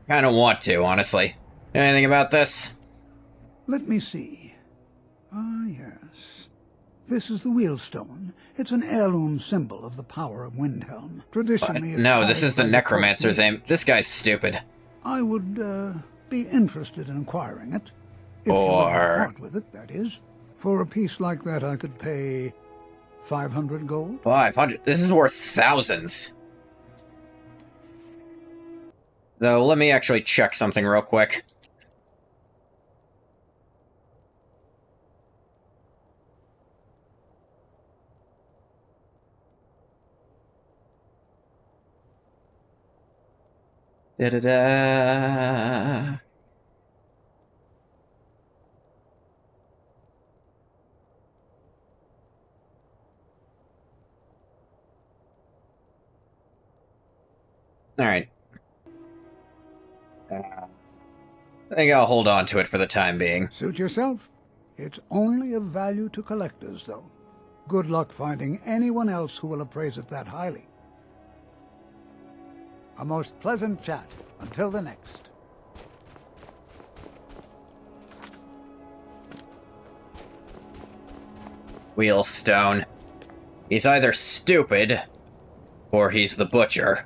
Kind of want to, honestly. Anything about this? Let me see. Ah, yes. This is the Wheelstone. It's an heirloom symbol of the power of Windhelm. Traditionally, it's No, this carried is the by Necromancer's court aim. This guy's stupid. I would, be interested in acquiring it. If you Or... ever part with it, that is. For a piece like that, I could pay 500 gold. 500? This is worth thousands. Though, let me actually check something real quick. Da-da-da. Alright. I think I'll hold on to it for the time being. Suit yourself. It's only of value to collectors, though. Good luck finding anyone else who will appraise it that highly. A most pleasant chat. Until the next. Wheelstone. He's either stupid, or he's the butcher.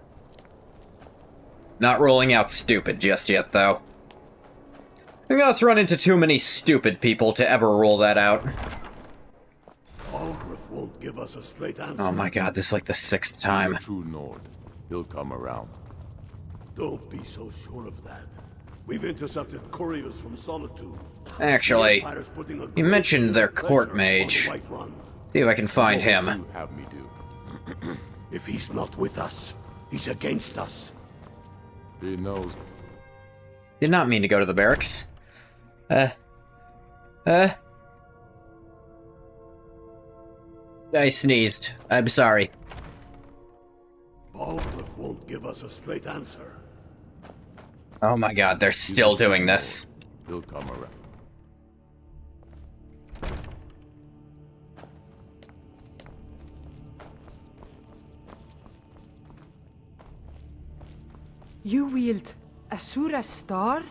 Not ruling out stupid just yet, though. I think let's run into too many stupid people to ever rule that out. Algrif won't give us a straight answer. Oh my god, this is like the 6th time. True Nord. He'll come around. Don't be so sure of that. We've intercepted couriers from Solitude. Actually, you mentioned their court mage. See if I can find him. Have me do. If he's not with us, he's against us. He knows. Did not mean to go to the barracks. I sneezed. I'm sorry. Algrif won't give us a straight answer. Oh my god, they're still doing this. He'll come around. You wield Asura's star?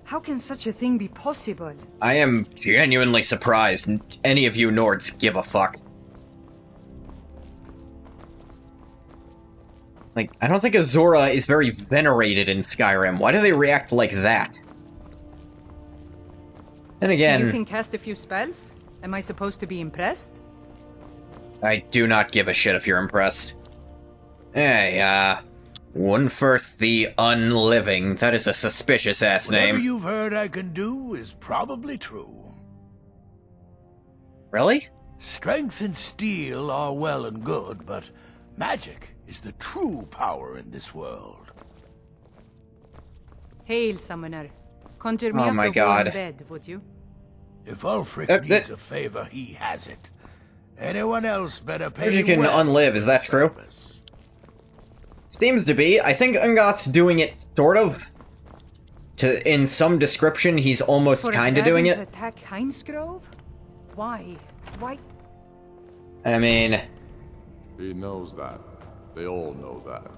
How can such a thing be possible? I am genuinely surprised any of you Nords give a fuck. Like, I don't think Azura is very venerated in Skyrim. Why do they react like that? Then again... You can cast a few spells? Am I supposed to be impressed? I do not give a shit if you're impressed. Hey, Wunferth the Unliving. That is a suspicious-ass Whatever name. you've heard I can do is probably true. Really? Strength and steel are well and good, but magic is the true power in this world. Hail, summoner. Conjure me Oh up my a God. warm bed, would you? If Ulfric needs a favor, he has it. Anyone else better pay You can well. unlive, is that true? Seems to be. I think Ungoth's doing it, sort of. In some description, he's almost kinda doing it. To attack Heinsgrove? Why? Why? I mean... He knows that. They all know that.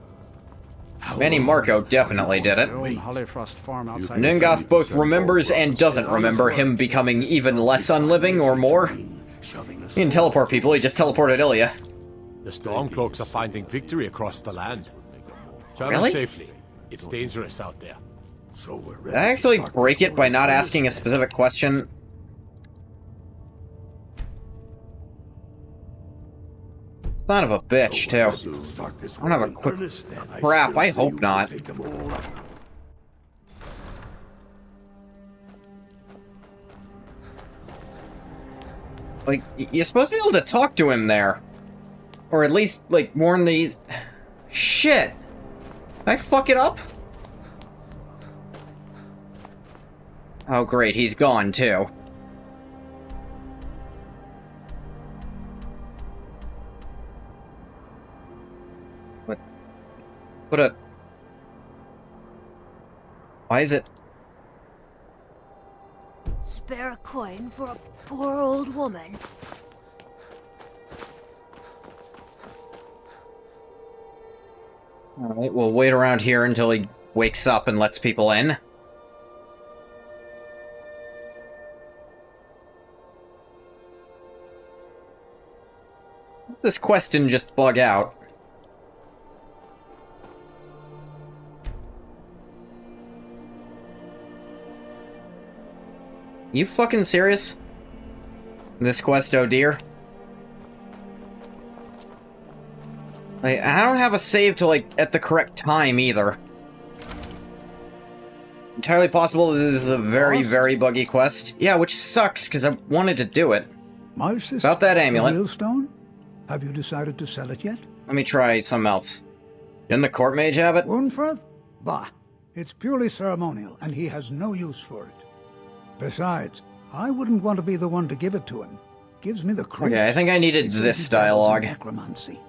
Manny Marco definitely did it. Hollyfrost farm outside. Ningoth both remembers and doesn't remember him becoming even less unliving or more. He didn't teleport people, he just teleported Ilya. The Stormcloaks are finding victory across the land. Travel Really? safely. It's dangerous out there. Did I actually break it by not asking a specific question? Son of a bitch, too. I don't have a quick... Crap, I hope not. Like, you're supposed to be able to talk to him there. Or at least, like, warn these... Shit! Did I fuck it up? Oh great, he's gone too. What a... Why is it... Spare a coin for a poor old woman. Alright, we'll wait around here until he wakes up and lets people in. This quest didn't just bug out. You fucking serious? This quest, oh dear. I don't have a save to, like, at the correct time, either. Entirely possible this is a very, very buggy quest. Yeah, which sucks, because I wanted to do it. My sister, About that amulet. the Wheelstone? Have you decided to sell it yet? Let me try something else. Didn't the court mage have it? Wunfrith? Bah. It's purely ceremonial, and he has no use for it. Besides, I wouldn't want to be the one to give it to him. Gives me the creeps. Okay, I think I needed this dialogue. Necromancy.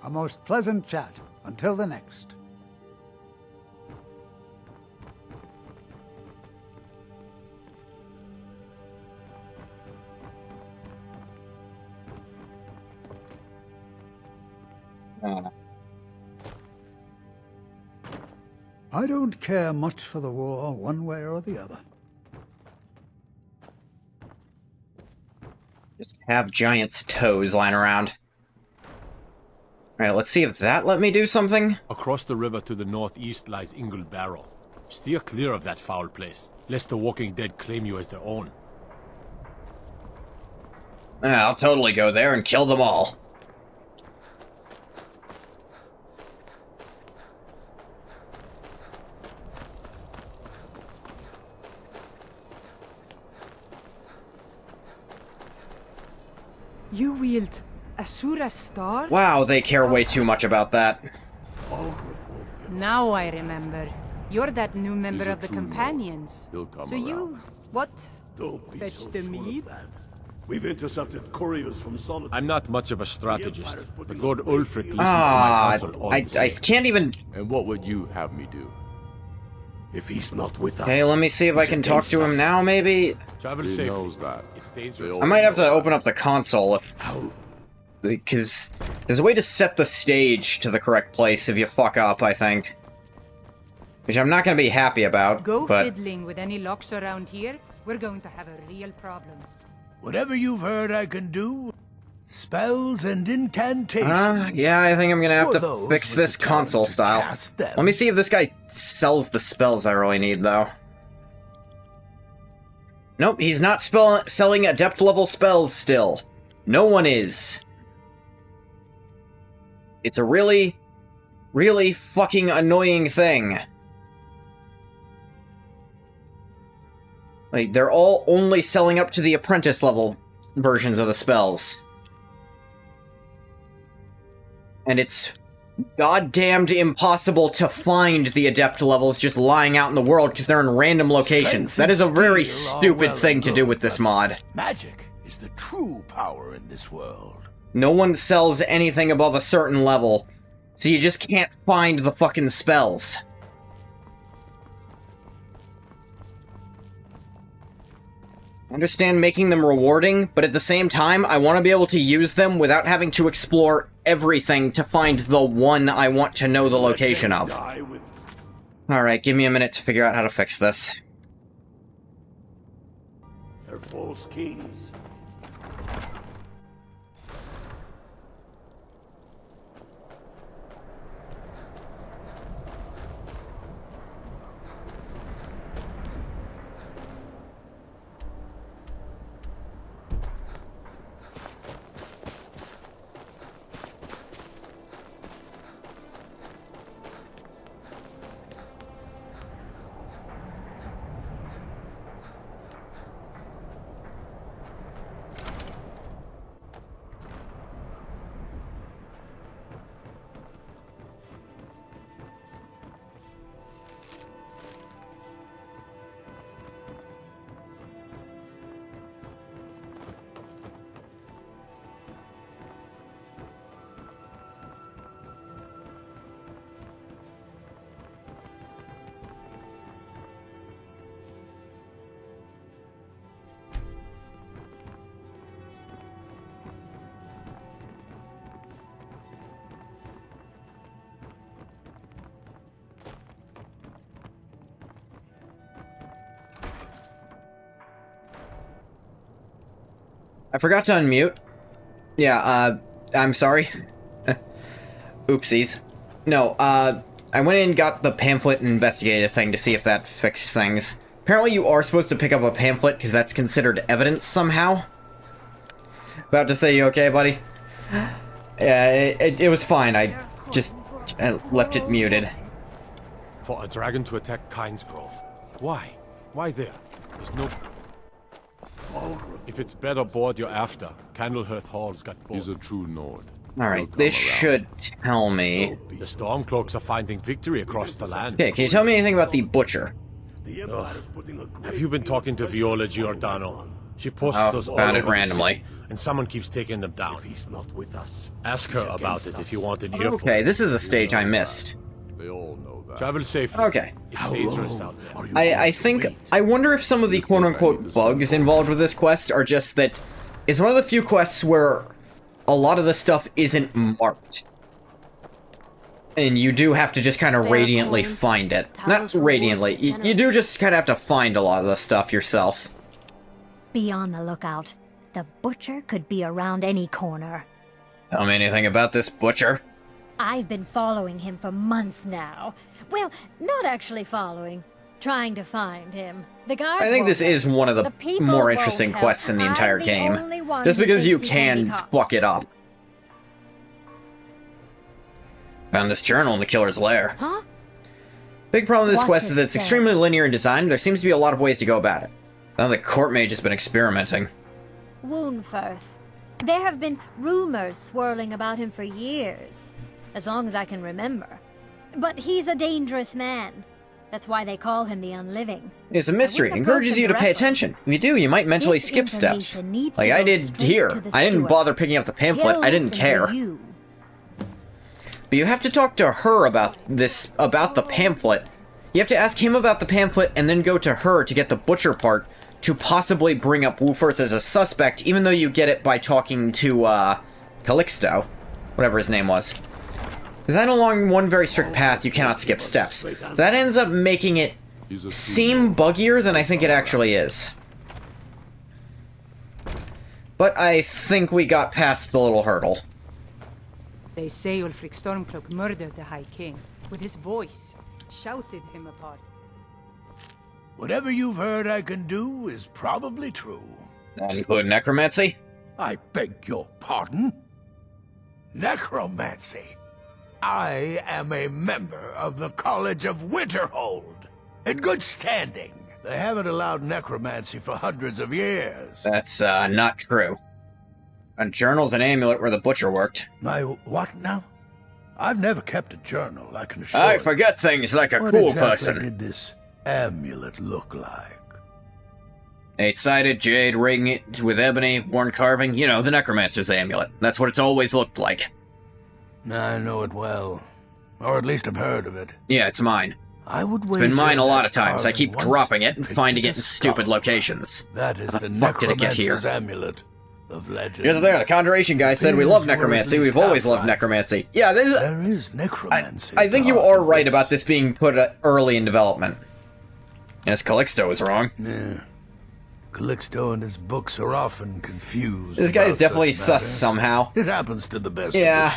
A most pleasant chat. Until the next. I don't care much for the war, one way or the other. Just have Giant's toes lying around. Alright, let's see if that let me do something. Across the river to the northeast lies Ingle Barrow. Steer clear of that foul place, lest the Walking Dead claim you as their own. I'll totally go there and kill them all. You wield Asura's star? Wow, they care way too much about that. Now I remember. You're that new member of the Companions. So you... what? Fetch the mead? We've intercepted couriers from Solitude. I'm not much of a strategist, but Lord Ulfric listens to my counsel always. I can't even... And what would you have me do? If he's not with us... Okay, let me see if I can talk to him now, maybe? Travel He safely. knows that. It's dangerous. I might have to open up the console if... Because there's a way to set the stage to the correct place if you fuck up, I think. Which I'm not going to be happy about, Go but... fiddling with any locks around here. We're going to have a real problem. Whatever you've heard I can do, spells and incantations. Yeah, I think I'm gonna have For to those fix with this the talent console to style. cast them. Let me see if this guy sells the spells I really need, though. Nope, he's not selling adept-level spells still. No one is. It's a really, really fucking annoying thing. Like, they're all only selling up to the apprentice-level versions of the spells. And it's goddamned impossible to find the adept levels just lying out in the world because they're in random locations. That is a very stupid thing to do with this mod. Magic is the true power in this world. No one sells anything above a certain level, so you just can't find the fucking spells. I understand making them rewarding, but at the same time, I want to be able to use them without having to explore everything to find the one I want to know the location of. Alright, give me a minute to figure out how to fix this. They're false kings. I forgot to unmute. Yeah, I'm sorry. Oopsies. No, I went in and got the pamphlet and investigated thing to see if that fixed things. Apparently you are supposed to pick up a pamphlet because that's considered evidence somehow. About to say, you okay, buddy? Yeah, it was fine. I just left it muted. For a dragon to attack Kynesgrove. Why? Why there? There's no... If it's better board you're after, Candlehearth Hall's got both. He's a true Nord. Alright, this should tell me... The Stormcloaks are finding victory across the land. Okay, can you tell me anything about the Butcher? Have you been talking to Viola Giordano? She posts those all found it over the randomly. city, and someone keeps taking them down. He's not with us. Ask her about it if you want an earful. Okay, this is a stage I missed. They all know that. Travel safely. Okay. It's dangerous out there. I think... I wonder if some of the quote-unquote bugs involved with this quest are just that... It's one of the few quests where a lot of the stuff isn't marked. And you do have to just kind of radiantly find it. Not radiantly. You do just kind of have to find a lot of the stuff yourself. Be on the lookout. The Butcher could be around any corner. Tell me anything about this Butcher? I've been following him for months now. Well, not actually following. Trying to find him. The guards I think this won't is one of the people more interesting won't help. quests in the entire I'm the game. only one Just who because you thinks he can be can caught. fuck it up. Found this journal in the killer's lair. Huh? Big problem with this What's quest is it that it's say? extremely linear in design. There seems to be a lot of ways to go about it. Now the court mage has been experimenting. Woundfirth. There have been rumors swirling about him for years. As long as I can remember. But he's a dangerous man. That's why they call him the Unliving. It's a mystery. It encourages you to pay attention. If you do, you might mentally This skip steps. information needs Like to I go did straight here. to the I didn't steward. bother picking up the pamphlet. He'll I didn't listen to care. you. But you have to talk to her about this, about the pamphlet. You have to ask him about the pamphlet and then go to her to get the Butcher part to possibly bring up Woofirth as a suspect, even though you get it by talking to, Calixto. Whatever his name was. Design along one very strict path, you cannot skip steps. That ends up making it seem buggier than I think it actually is. But I think we got past the little hurdle. They say Ulfric Stormcloak murdered the High King. With his voice, shouted him apart. Whatever you've heard I can do is probably true. That include necromancy? I beg your pardon? Necromancy? I am a member of the College of Winterhold. In good standing. They haven't allowed necromancy for hundreds of years. That's, not true. A journal's an amulet where the Butcher worked. My what now? I've never kept a journal, I can assure I you. forget things like a What cool exactly person. did this amulet look like? 8-sided, jade, ring with ebony, worn carving. You know, the necromancer's amulet. That's what it's always looked like. I know it well. Or at least I've heard of it. Yeah, it's mine. I would It's been mine a lot of times. I carving keep once dropping it and depicted finding it a in stupid skull. locations. That is How the the fuck did it get here? necromancer's amulet of legend. Here's there, the Conjuration guy said we love Appears you were at necromancy. least We've always half loved right. necromancy. Yeah, There is necromancy. I think you part are of right this. about this being put early in development. Yes, Calixto was wrong. Yeah. Calixto and his books are often confused. This guy's about definitely such sus matters. somehow. It happens to the best Yeah.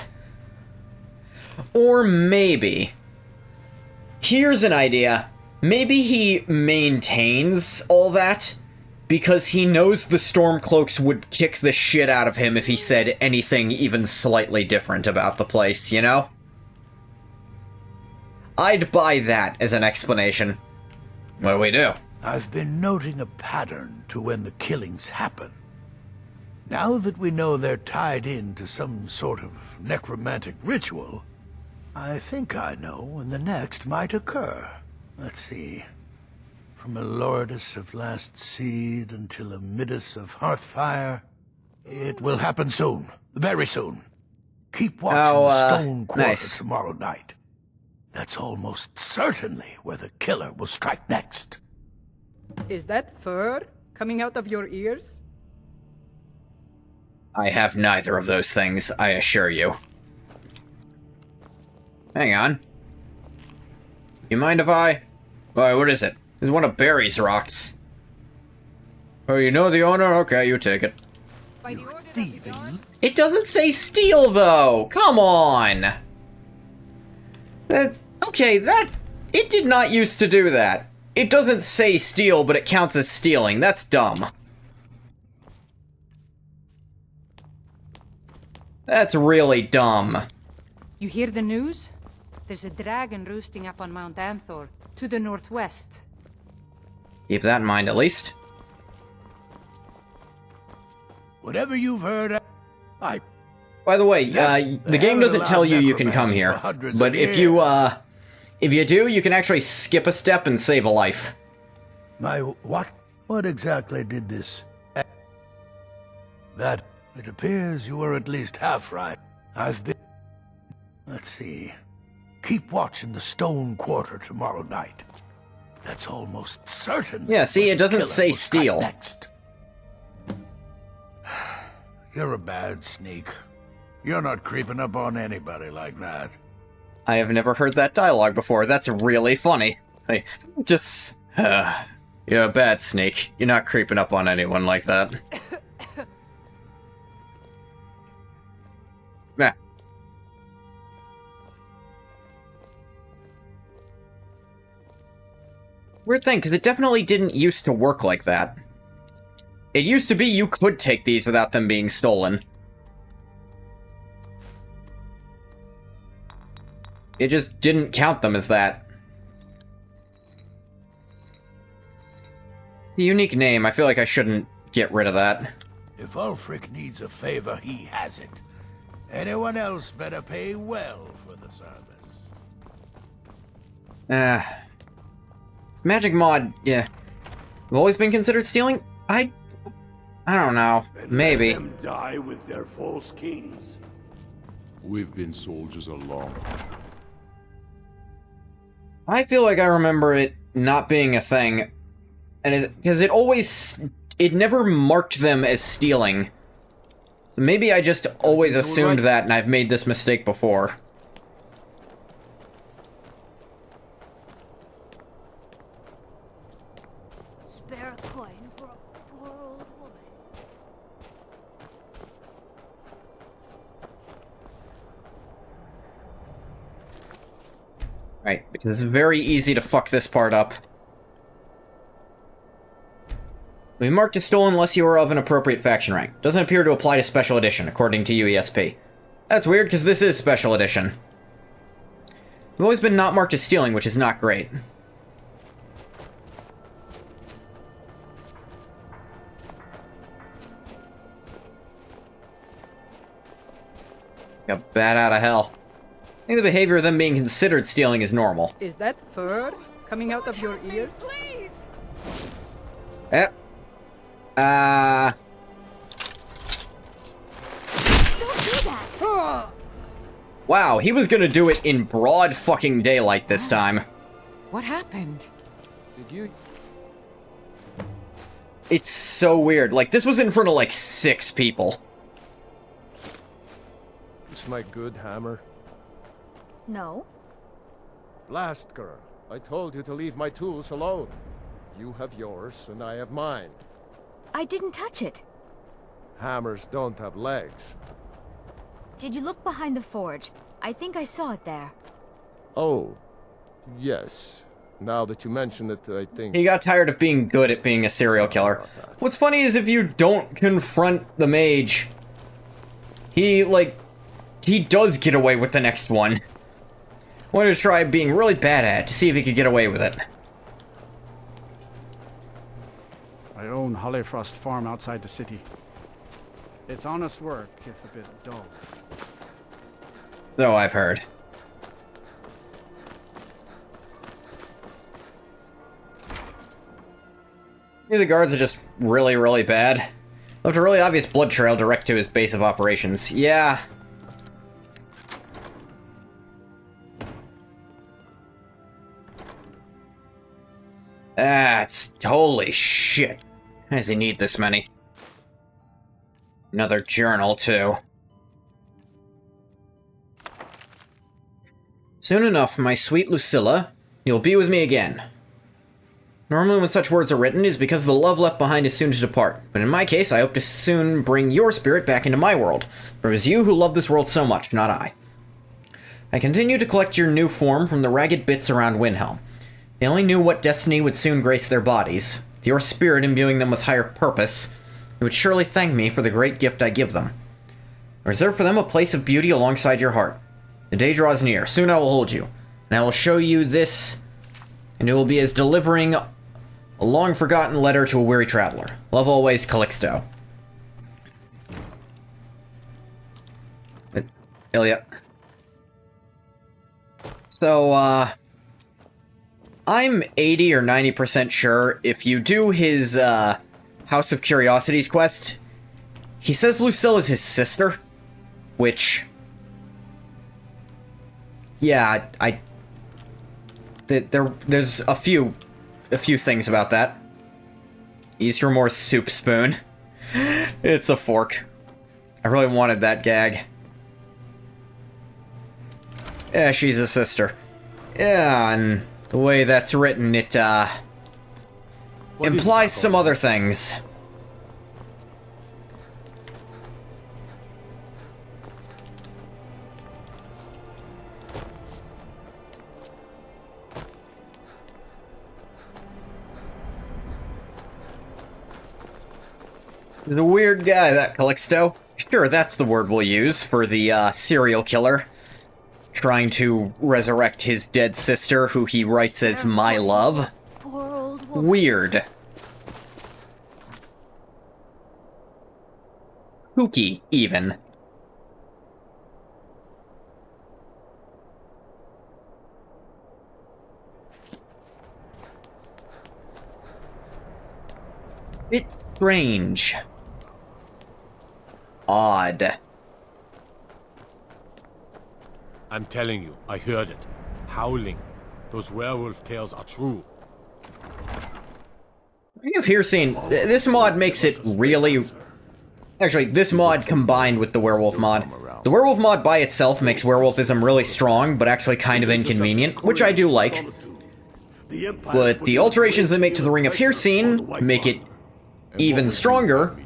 of us. Or maybe... Here's an idea. Maybe he maintains all that because he knows the Stormcloaks would kick the shit out of him if he said anything even slightly different about the place, you know? I'd buy that as an explanation. What do we do? I've been noting a pattern to when the killings happen. Now that we know they're tied in to some sort of necromantic ritual, I think I know when the next might occur. Let's see. From a Lourdes of Last Seed until a Midas of Hearthfire, it will happen soon. Very soon. Keep watching the Stone Quarter nice. tomorrow night. That's almost certainly where the killer will strike next. Is that fur coming out of your ears? I have neither of those things, I assure you. Hang on. You mind if I... Why, what is it? It's one of Barry's rocks. Oh, you know the owner? Okay, you take it. It doesn't say steal, though! Come on! Okay, it did not used to do that. It doesn't say steal, but it counts as stealing. That's dumb. That's really dumb. You hear the news? There's a dragon roosting up on Mount Anthor, to the northwest. Keep that in mind, at least. Whatever you've heard, By the way, the game doesn't tell you you can come here, but if you do, you can actually skip a step and save a life. What? What exactly did this? That, it appears you were at least half right. I've been... Let's see. Keep watching the Stone Quarter tomorrow night. That's almost certain. Yeah, see, it doesn't say will strike steal. Next. You're a bad sneak. You're not creeping up on anybody like that. I have never heard that dialogue before. That's really funny. Hey, just... you're a bad snake. You're not creeping up on anyone like that. Yeah. Weird thing, because it definitely didn't used to work like that. It used to be you could take these without them being stolen. It just didn't count them as that. The unique name, I feel like I shouldn't get rid of that. If Ulfric needs a favor, he has it. Anyone else better pay well for the service. Magic mod, yeah. Have always been considered stealing? I don't know. Maybe. Let them die with their false kings. We've been soldiers a long time. I feel like I remember it not being a thing. And because it never marked them as stealing. Maybe I just always assumed that and I've made this mistake before. Spare a coin for a poor old woman. Right, because it's very easy to fuck this part up. We marked as stolen unless you are of an appropriate faction rank. Doesn't appear to apply to Special Edition, according to UESP. That's weird, because this is Special Edition. We've always been not marked as stealing, which is not great. Got bat out of hell. I think the behavior of them being considered stealing is normal. Is that fur coming out of your ears? Please! Yep. Don't do that! Wow, he was gonna do it in broad fucking daylight this time. What happened? Did you... It's so weird. Like, this was in front of, like, 6 people. Is my good hammer? No. Blast girl, I told you to leave my tools alone. You have yours, and I have mine. I didn't touch it. Hammers don't have legs. Did you look behind the forge? I think I saw it there. Oh, yes. Now that you mention it, I think... He got tired of being good at being a serial killer. What's funny is if you don't confront the mage, he does get away with the next one. I wanted to try being really bad at it to see if he could get away with it. I own Hollyfrost Farm outside the city. It's honest work, if a bit dull. So I've heard. The guards are just really, really bad. Left a really obvious blood trail direct to his base of operations. Yeah. That's... holy shit. Why does he need this many? Another journal, too. Soon enough, my sweet Lucilla, you'll be with me again. Normally when such words are written, it is because the love left behind is soon to depart. But in my case, I hope to soon bring your spirit back into my world. For it was you who loved this world so much, not I. I continue to collect your new form from the ragged bits around Windhelm. They only knew what destiny would soon grace their bodies. With your spirit imbuing them with higher purpose, they would surely thank me for the great gift I give them. I reserve for them a place of beauty alongside your heart. The day draws near. Soon I will hold you, and I will show you this, and it will be as delivering a long-forgotten letter to a weary traveler. Love always, Calixto. Ilya. So, I'm 80 or 90% sure if you do his, House of Curiosities quest, he says Lucilla's his sister, which... yeah, there's a few things about that. East Remorse soup spoon. It's a fork. I really wanted that gag. Yeah, she's a sister. Yeah, and the way that's written, it, implies some other things. He's a weird guy, that Calixto. Sure, that's the word we'll use for the, serial killer. Trying to resurrect his dead sister, who he writes as my love. Poor old woman. Weird. Kooky, even. Bit strange. Odd. I'm telling you, I heard it. Howling. Those werewolf tales are true. Ring of Hearseen, this mod makes it really... Actually, this mod combined with the werewolf mod. The werewolf mod by itself makes werewolfism really strong, but actually kind of inconvenient, which I do like. But the alterations they make to the Ring of Hearseen make it even stronger,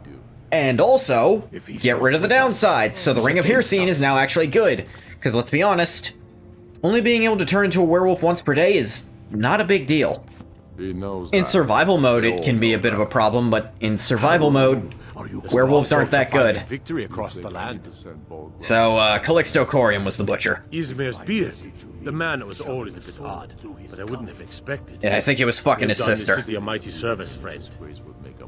and also get rid of the downsides, so the Ring of Hearseen is now actually good. Because let's be honest, only being able to turn into a werewolf once per day is not a big deal. In survival mode, it can be a bit of a problem, but in survival mode, werewolves aren't that good. Victory across the land. So, Calixto Corium was the butcher. Izmir's beard. The man was always a bit odd, but I wouldn't have expected. Yeah, I think he was fucking his sister. You've done the city a mighty service, friend.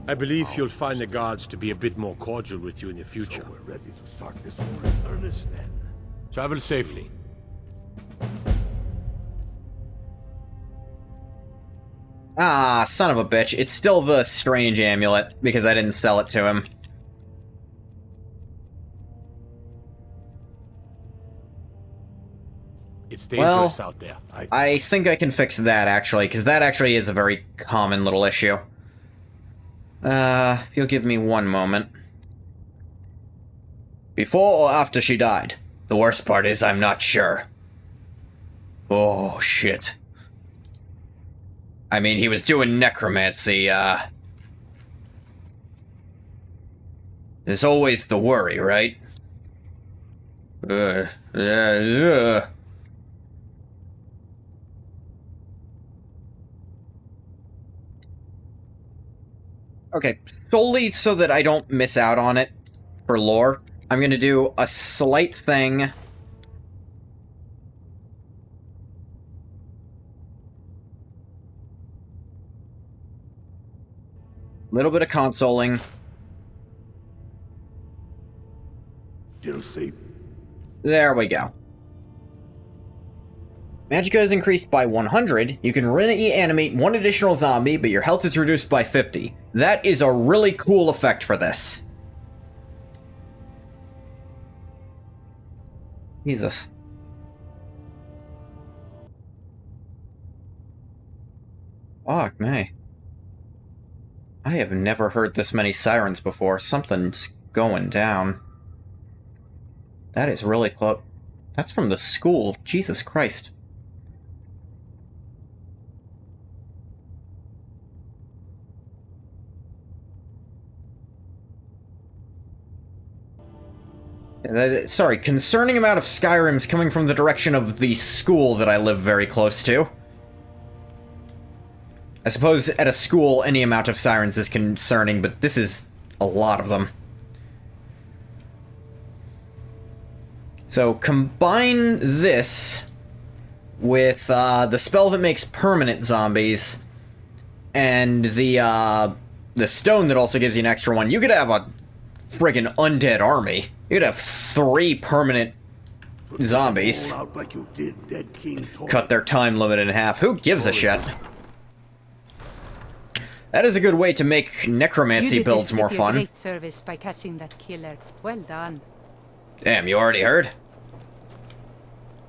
I believe you'll find the guards to be a bit more cordial with you in the future. So we're ready to start this war in earnest then. Travel safely. Ah, son of a bitch. It's still the strange amulet, because I didn't sell it to him. It's dangerous out there. I think I can fix that, actually, because that actually is a very common little issue. If you'll give me one moment. Before or after she died? The worst part is I'm not sure. Oh, shit. I mean, he was doing necromancy, There's always the worry, right? Okay, solely so that I don't miss out on it for lore, I'm gonna do a slight thing. Little bit of consoling. There we go. Magicka is increased by 100. You can reanimate one additional zombie, but your health is reduced by 50. That is a really cool effect for this. Jesus. Fuck me. I have never heard this many sirens before. Something's going down. That is really close. That's from the school. Jesus Christ. Sorry, concerning amount of Skyrims coming from the direction of the school that I live very close to. I suppose at a school any amount of sirens is concerning, but this is a lot of them. So combine this with the spell that makes permanent zombies and the stone that also gives you an extra one. You could have a friggin' undead army. You could have 3 permanent zombies. Cut their time limit in half. Who gives a shit? That is a good way to make necromancy builds more fun. Great service by catching that killer. Well done. Damn, you already heard?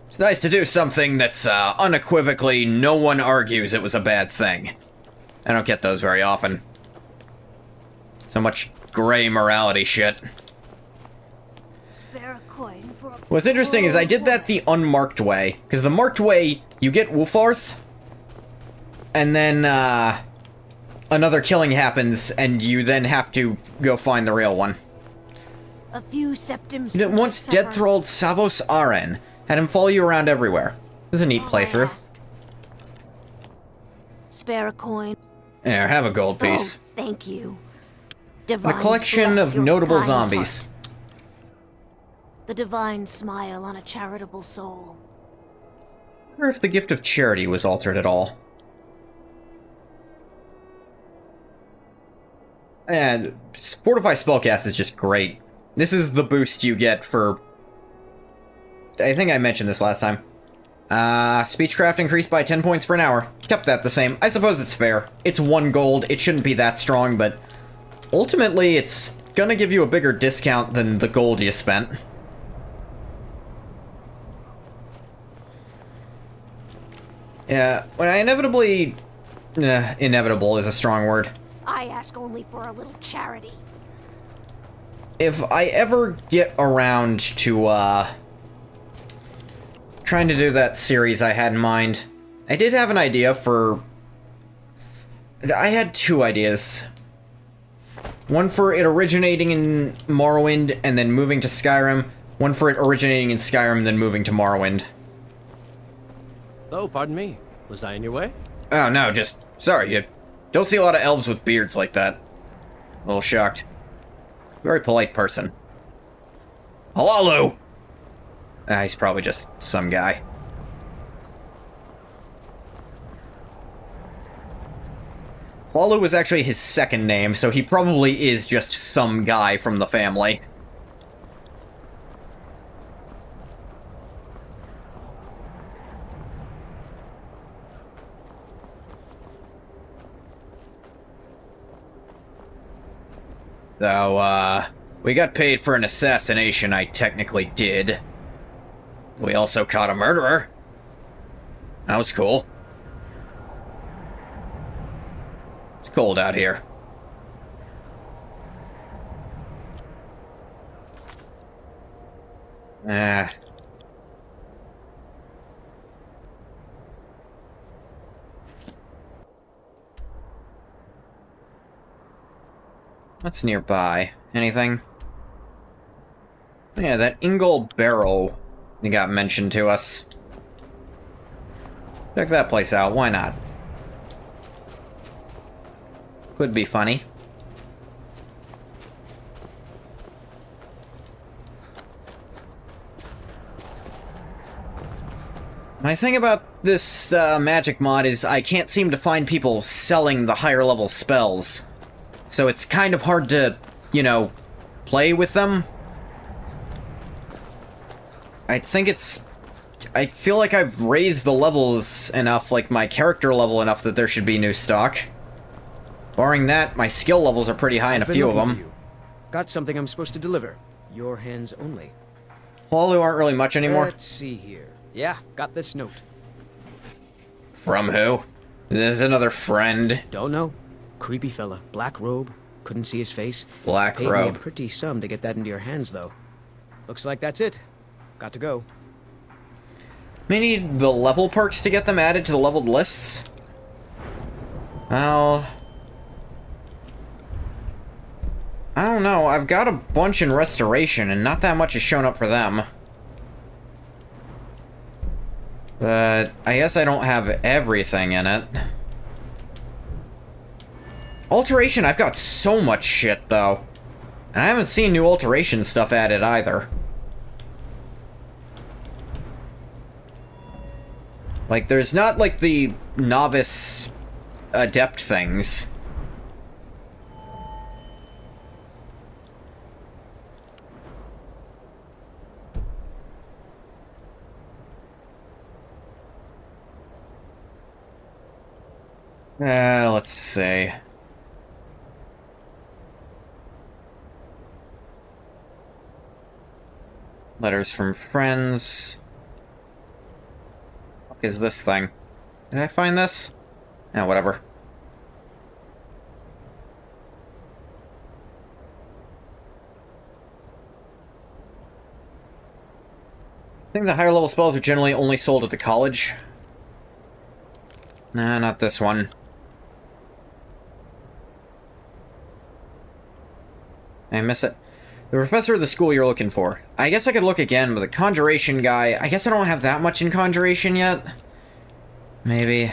It's nice to do something that's unequivocally no one argues it was a bad thing. I don't get those very often. So much gray morality shit. What's interesting is I did that the unmarked way, because the marked way, you get Wolfarth, and then another killing happens, and you then have to go find the real one. A few septims. Once dead-thralled Savos Aren, had him follow you around everywhere. It was a neat playthrough. Spare a coin. There, have a gold piece. Oh, thank you. A collection of notable zombies. Heart. The divine smile on a charitable soul. I wonder if the gift of charity was altered at all. And Fortify Spellcast is just great. This is the boost you get for... I think I mentioned this last time. Speechcraft increased by 10 points for an hour. Kept that the same. I suppose it's fair. It's 1 gold. It shouldn't be that strong, but ultimately it's gonna give you a bigger discount than the gold you spent. Yeah, when I inevitably... inevitable is a strong word. I ask only for a little charity. If I ever get around to, trying to do that series I had in mind, I did have an idea for... I had 2 ideas. One for it originating in Morrowind and then moving to Skyrim. One for it originating in Skyrim and then moving to Morrowind. Oh, pardon me. Was I in your way? Oh, no, just... Sorry, you don't see a lot of elves with beards like that. A little shocked. Very polite person. Halalu! He's probably just some guy. Halalu was actually his second name, so he probably is just some guy from the family. Though, we got paid for an assassination I technically did. We also caught a murderer. That was cool. It's cold out here. What's nearby? Anything? Yeah, that Ingle barrel got mentioned to us. Check that place out, why not? Could be funny. My thing about this magic mod is I can't seem to find people selling the higher level spells. So it's kind of hard to, you know, play with them. I feel like I've raised the levels enough, like my character level enough, that there should be new stock. Barring that, my skill levels are pretty high in a few of them. Got something I'm supposed to deliver. Your hands only. Hollow aren't really much anymore. Let's see here. Yeah, got this note. From who? There's another friend. Don't know. Creepy fella. Black robe. Couldn't see his face. Black Paid robe. me a pretty sum to get that into your hands, though. Looks like that's it. Got to go. May need the level perks to get them added to the leveled lists. Well, I don't know. I've got a bunch in restoration, and not that much has shown up for them. But I guess I don't have everything in it. Alteration, I've got so much shit, though. And I haven't seen new alteration stuff added either. Like, there's not, like, the novice adept things. Let's see. Letters from friends. What is this thing? Did I find this? Yeah, whatever. I think the higher level spells are generally only sold at the college. Nah, not this one. I miss it. The professor of the school you're looking for. I guess I could look again, but the conjuration guy... I guess I don't have that much in conjuration yet. Maybe.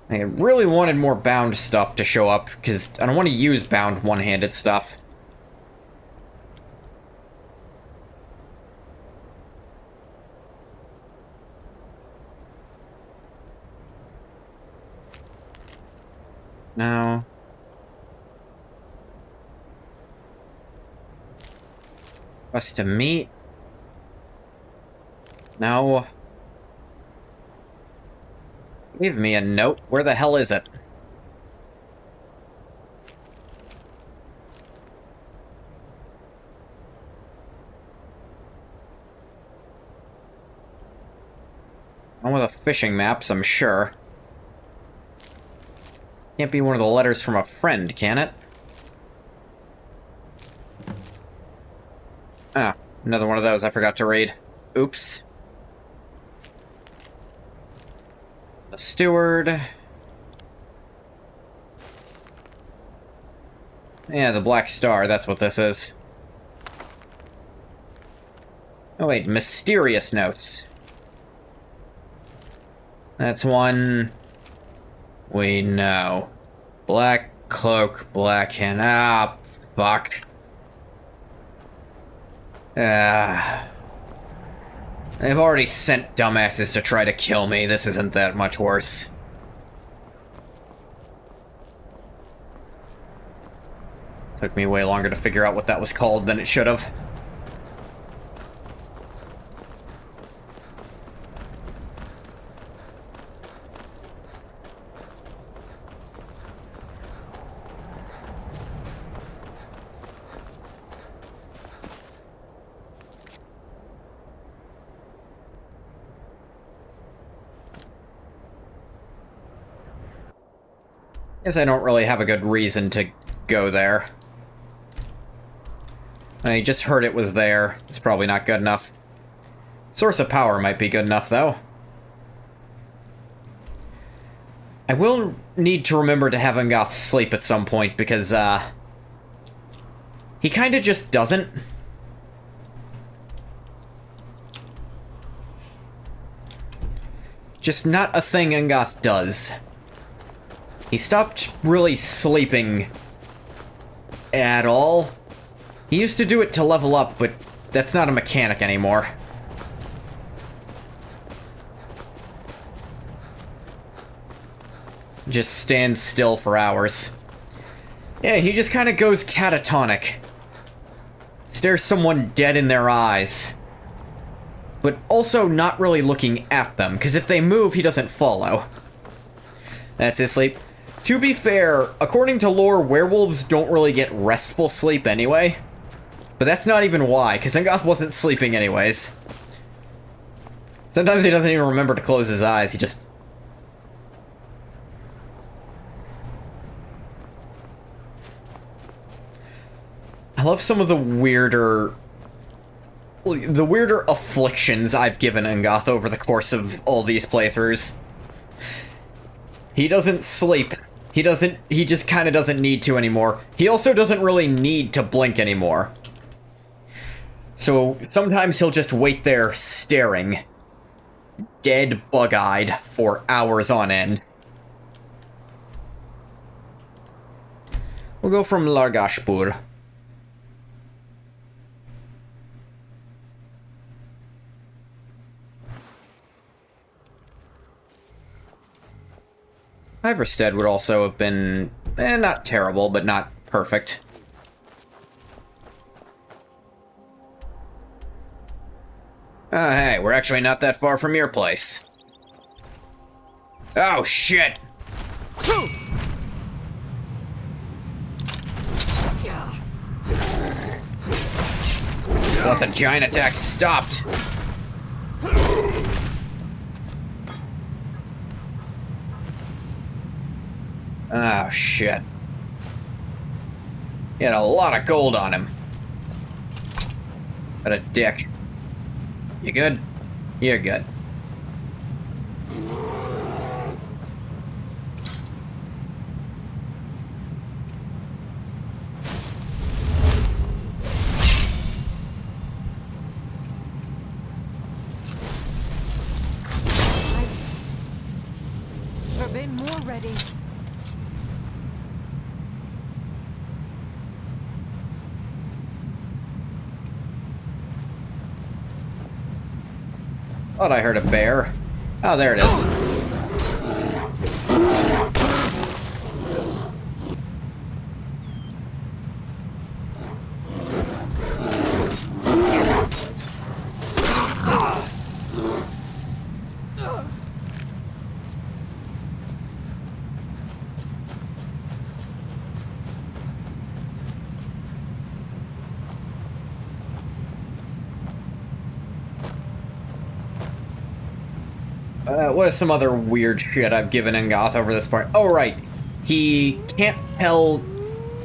I really wanted more bound stuff to show up, because I don't want to use bound one-handed stuff. No. Us to meet? No. Give me a note. Where the hell is it? One with the fishing maps, I'm sure. Can't be one of the letters from a friend, can it? Ah, another one of those I forgot to read. Oops. The steward. Yeah, the Black Star, that's what this is. Oh wait, mysterious notes. That's one we know. Black cloak, black hand. Ah, fuck. They've already sent dumbasses to try to kill me. This isn't that much worse. Took me way longer to figure out what that was called than it should have. Guess I don't really have a good reason to go there. I just heard it was there. It's probably not good enough. Source of power might be good enough, though. I will need to remember to have Ungoth sleep at some point, because, he kinda just doesn't. Just not a thing Ungoth does. He stopped really sleeping at all. He used to do it to level up, but that's not a mechanic anymore. Just stands still for hours. Yeah, he just kind of goes catatonic. Stares someone dead in their eyes. But also not really looking at them, because if they move, he doesn't follow. That's his sleep. To be fair, according to lore, werewolves don't really get restful sleep anyway. But that's not even why, because Ungoth wasn't sleeping anyways. Sometimes he doesn't even remember to close his eyes, he just... I love some of the weirder afflictions I've given Ungoth over the course of all these playthroughs. He doesn't sleep. He just kind of doesn't need to anymore. He also doesn't really need to blink anymore. So sometimes he'll just wait there staring, dead bug-eyed, for hours on end. We'll go from Largashpur. Iverstead would also have been, not terrible, but not perfect. Hey, we're actually not that far from your place. Oh, shit! Let the giant attack stopped! Oh, shit. He had a lot of gold on him. What a dick. You good? You're good. I've been more ready. Thought I heard a bear. Oh, there it is. What is some other weird shit I've given Ungoth over this part? Oh, right. He can't tell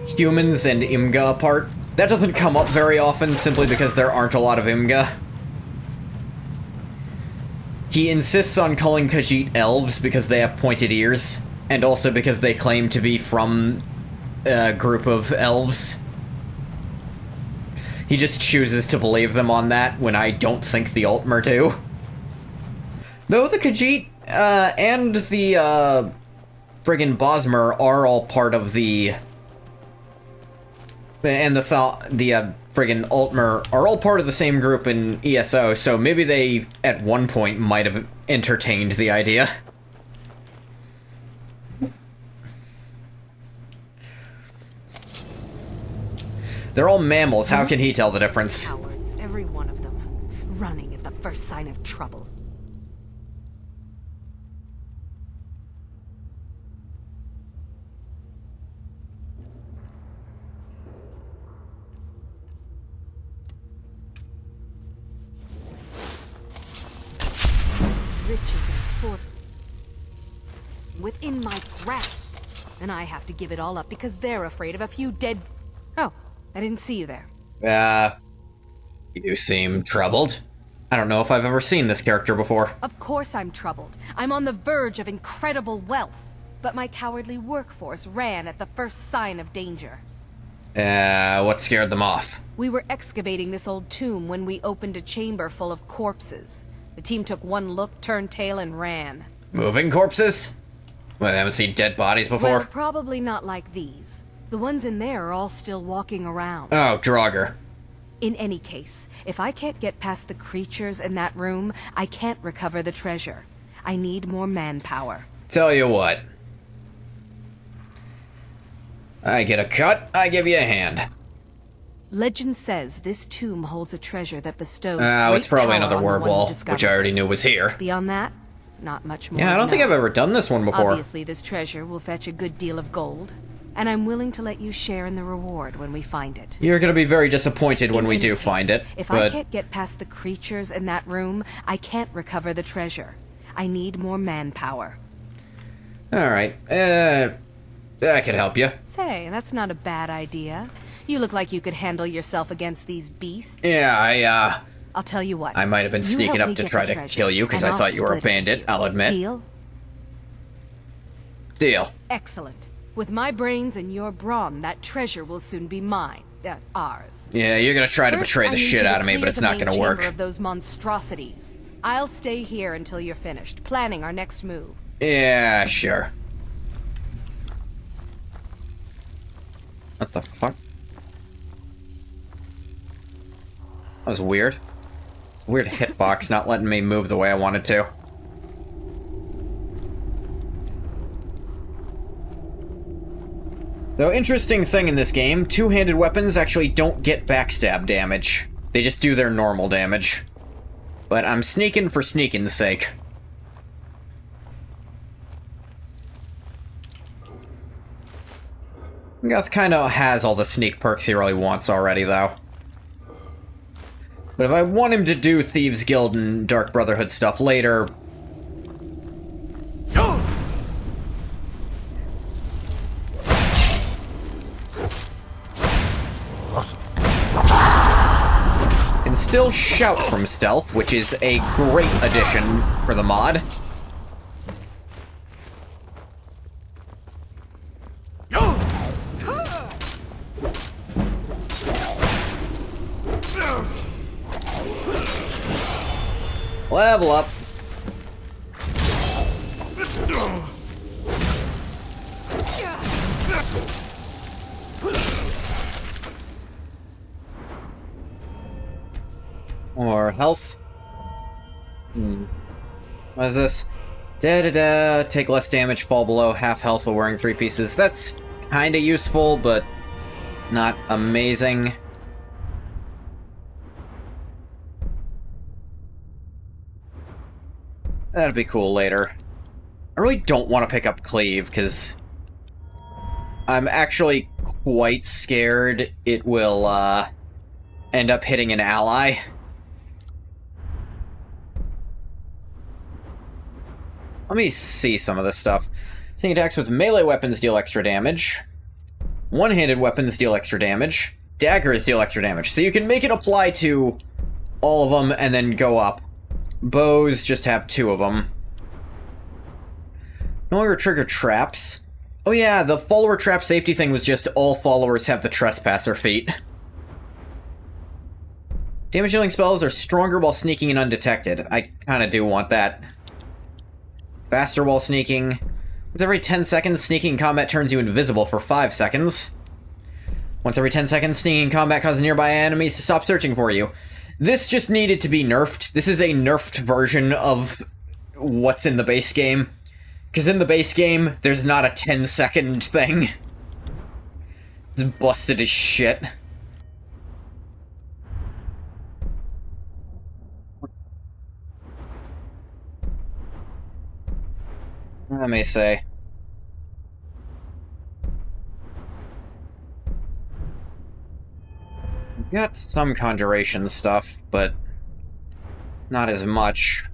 humans and Imga apart. That doesn't come up very often, simply because there aren't a lot of Imga. He insists on calling Khajiit elves because they have pointed ears, and also because they claim to be from a group of elves. He just chooses to believe them on that when I don't think the Altmer do. Though the Khajiit and the friggin' Bosmer are all part of the... And the friggin' Altmer are all part of the same group in ESO, so maybe they, at one point, might have entertained the idea. They're all mammals, how can he tell the difference? Cowards, every one of them. Running at the first sign of trouble. Riches and fortune within my grasp, and I have to give it all up because they're afraid of a few dead... Oh, I didn't see you there. You seem troubled. I don't know if I've ever seen this character before. Of course I'm troubled. I'm on the verge of incredible wealth. But my cowardly workforce ran at the first sign of danger. What scared them off? We were excavating this old tomb when we opened a chamber full of corpses. The team took one look, turned tail, and ran. Moving corpses? Well, I haven't seen dead bodies before. Well, probably not like these. The ones in there are all still walking around. Oh, Draugr. In any case, if I can't get past the creatures in that room, I can't recover the treasure. I need more manpower. Tell you what. I get a cut, I give you a hand. Legend says this tomb holds a treasure that bestows it's probably great another power word on the one wall, who discovers which I already it. knew was here. Beyond that, not much more. Yeah, I don't think I've ever done this one before. Obviously, this treasure will fetch a good deal of gold, and I'm willing to let you share in the reward when we find it. You're gonna be very disappointed when we do find it, If but... I can't get past the creatures in that room, I can't recover the treasure. I need more manpower. Alright, I could help you. Say, that's not a bad idea. You look like you could handle yourself against these beasts. Yeah, I'll tell you what. I might have been you sneaking help up me to get try the to treasure, kill you because and I I'll thought you were a split it with bandit, you. I'll admit. Deal? Deal. Excellent. With my brains and your brawn, that treasure will soon be mine. Ours. Yeah, you're gonna try to First, betray I the need shit you to out of me, but clear it's the not main gonna work. chamber of those monstrosities. I'll stay here until you're finished, planning our next move. Yeah, sure. What the fuck? That was weird. Weird hitbox not letting me move the way I wanted to. Though, interesting thing in this game, two-handed weapons actually don't get backstab damage. They just do their normal damage. But I'm sneaking for sneaking's sake. Goth kinda has all the sneak perks he really wants already, though. But if I want him to do Thieves Guild and Dark Brotherhood stuff later... can still shout from stealth, which is a great addition for the mod. Level up. More health. What is this? Da-da-da. Take less damage, fall below half health while wearing 3 pieces. That's kinda useful, but not amazing. That'd be cool later. I really don't want to pick up Cleave, because I'm actually quite scared it will, end up hitting an ally. Let me see some of this stuff. Seeing attacks with melee weapons deal extra damage. One-handed weapons deal extra damage. Daggers deal extra damage. So you can make it apply to all of them and then go up. Bows just have 2 of them. No longer trigger traps. Oh yeah, the follower trap safety thing was just all followers have the trespasser feat. Damage dealing spells are stronger while sneaking and undetected. I kinda do want that. Faster while sneaking. Once every 10 seconds, sneaking in combat turns you invisible for 5 seconds. Once every 10 seconds, sneaking in combat causes nearby enemies to stop searching for you. This just needed to be nerfed. This is a nerfed version of what's in the base game. Because in the base game, there's not a 10-second thing. It's busted as shit. Let me say. Got some conjuration stuff, but not as much.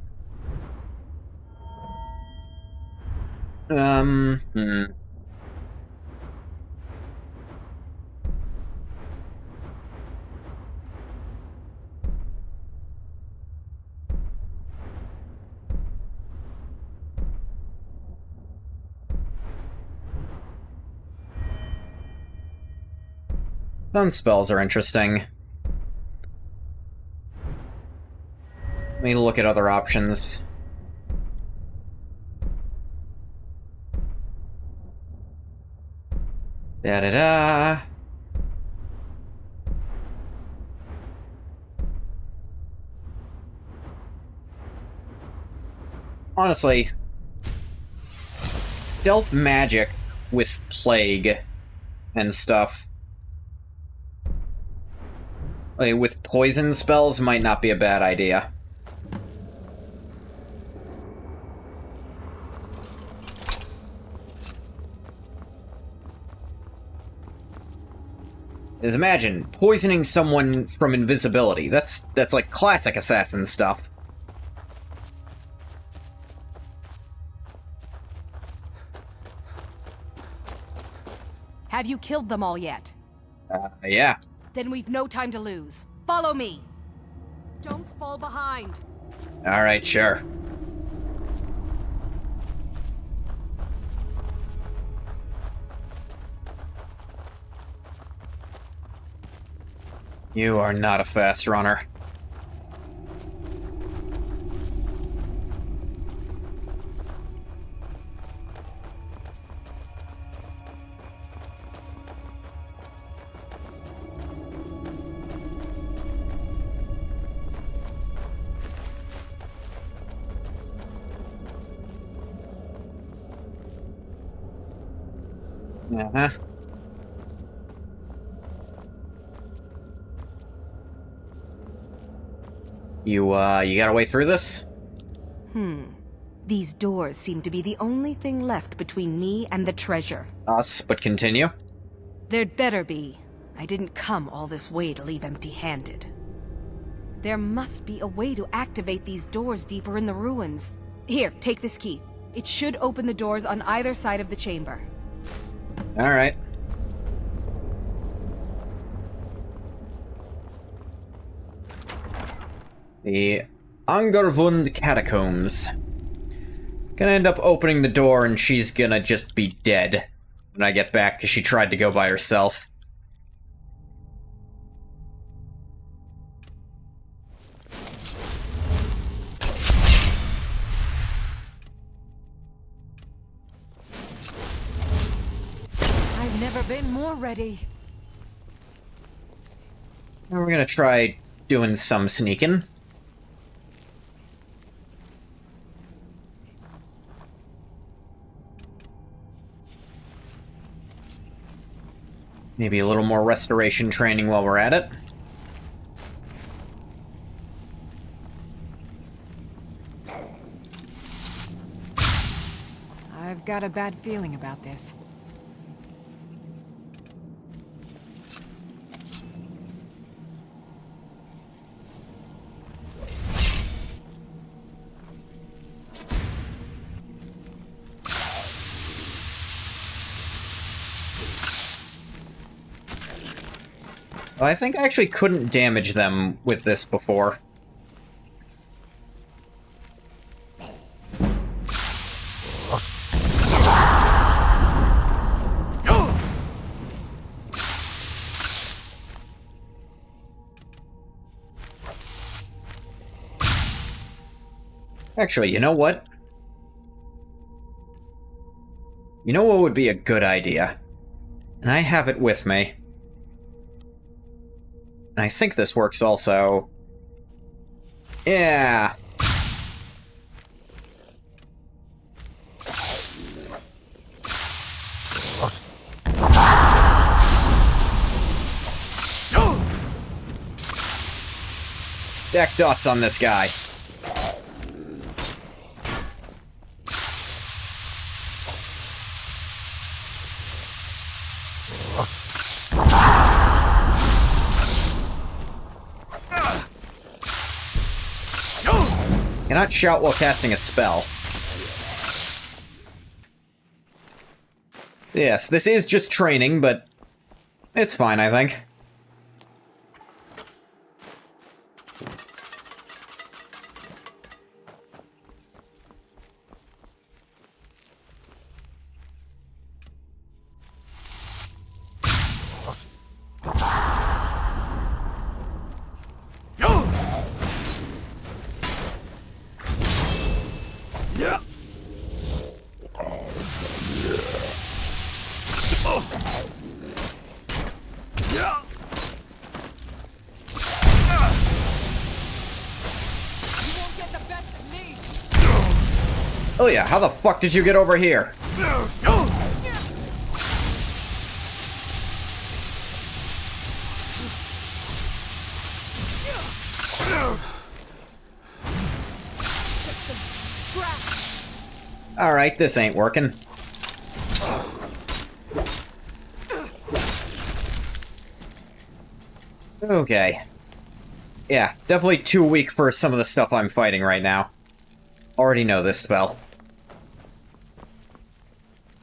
Stun spells are interesting. Let me look at other options. Da-da-da. Honestly, stealth magic with plague and stuff. Like, with poison spells might not be a bad idea. Because imagine poisoning someone from invisibility. That's like classic assassin stuff. Have you killed them all yet? Yeah. Then we've no time to lose. Follow me. Don't fall behind. Alright, sure. You are not a fast runner. Uh-huh. You got a way through this? These doors seem to be the only thing left between me and the treasure. Us, but continue. There'd better be. I didn't come all this way to leave empty-handed. There must be a way to activate these doors deeper in the ruins. Here, take this key. It should open the doors on either side of the chamber. Alright. The Angervund Catacombs. Gonna end up opening the door and she's gonna just be dead when I get back because she tried to go by herself. I've never been more ready. Now we're gonna try doing some sneaking. Maybe a little more restoration training while we're at it. I've got a bad feeling about this. I think I actually couldn't damage them with this before. Actually, you know what? You know what would be a good idea? And I have it with me. And I think this works also. Yeah. Stack dots on this guy. Cannot shout while casting a spell. Yes, this is just training, but it's fine, I think. Oh yeah, how the fuck did you get over here? Alright, this ain't working. Okay. Yeah, definitely too weak for some of the stuff I'm fighting right now. Already know this spell.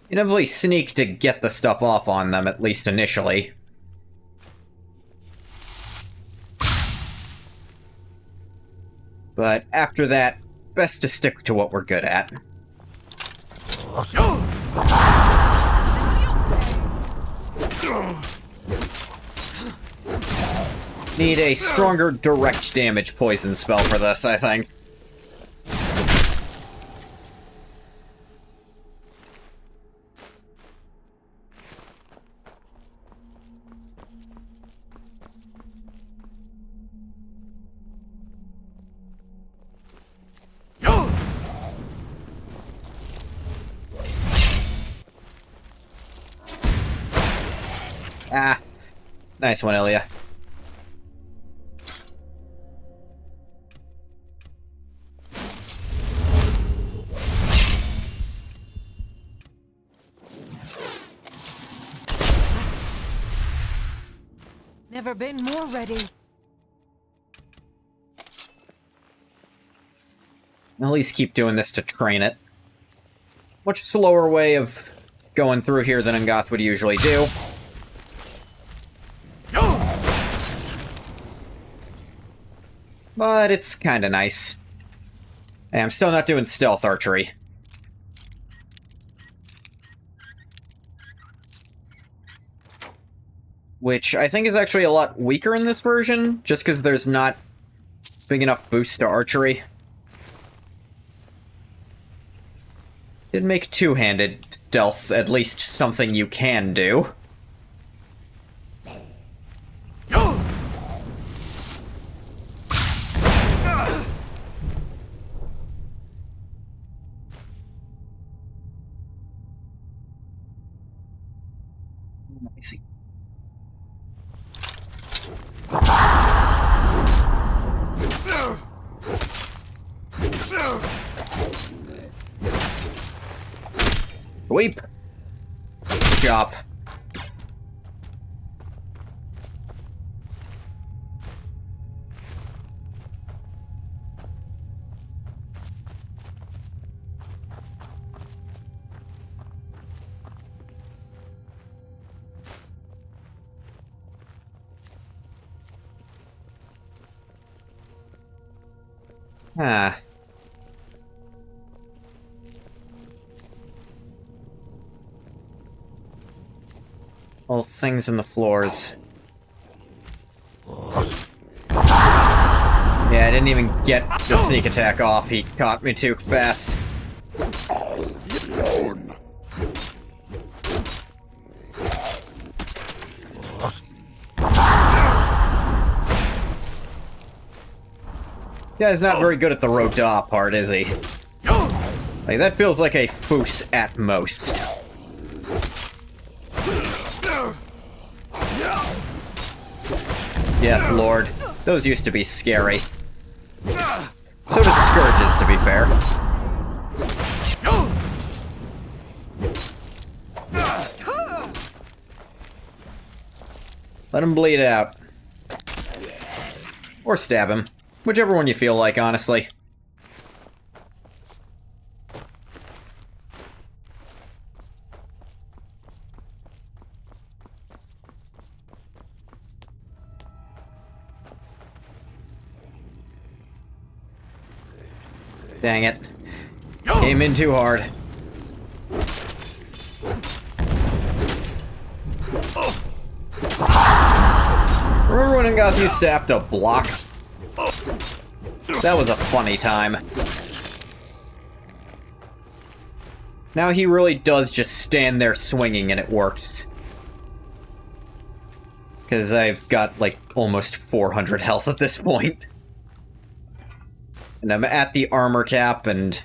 You definitely sneak to get the stuff off on them, at least initially. But after that, best to stick to what we're good at. Need a stronger direct damage poison spell for this, I think. Ah. Nice one, Ilya. Never been more ready. At least keep doing this to train it. Much slower way of going through here than Ngoth would usually do. But it's kinda nice. Hey, I'm still not doing stealth archery. Which I think is actually a lot weaker in this version, just because there's not big enough boost to archery. Did make two-handed stealth at least something you can do. Let me see. Weep. Chop. Ah. All things in the floors. Yeah, I didn't even get the sneak attack off. He caught me too fast. Guy's not very good at the Roda part, is he? Like, that feels like a foos at most. Death Lord. Those used to be scary. So did Scourges, to be fair. Let him bleed out. Or stab him. Whichever one you feel like, honestly. Dang it. Came in too hard. Remember when Ngoth used to have to block? That was a funny time. Now he really does just stand there swinging and it works. Because I've got, like, almost 400 health at this point. And I'm at the armor cap, and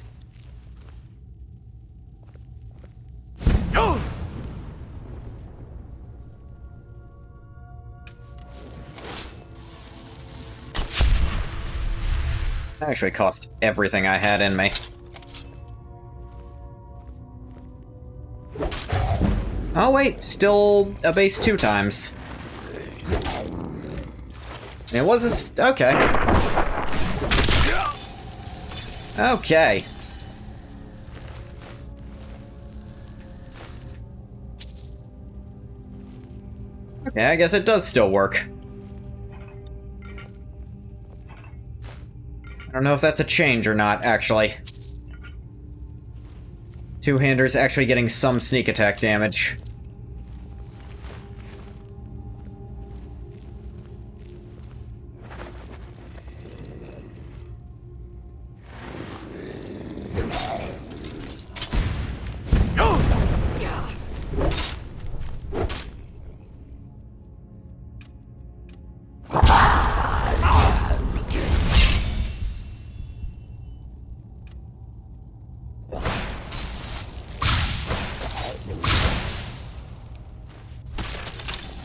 That actually cost everything I had in me. Oh wait, still a base 2 times. It was a... okay. Okay. Okay, I guess it does still work. I don't know if that's a change or not, actually. Two-handers actually getting some sneak attack damage.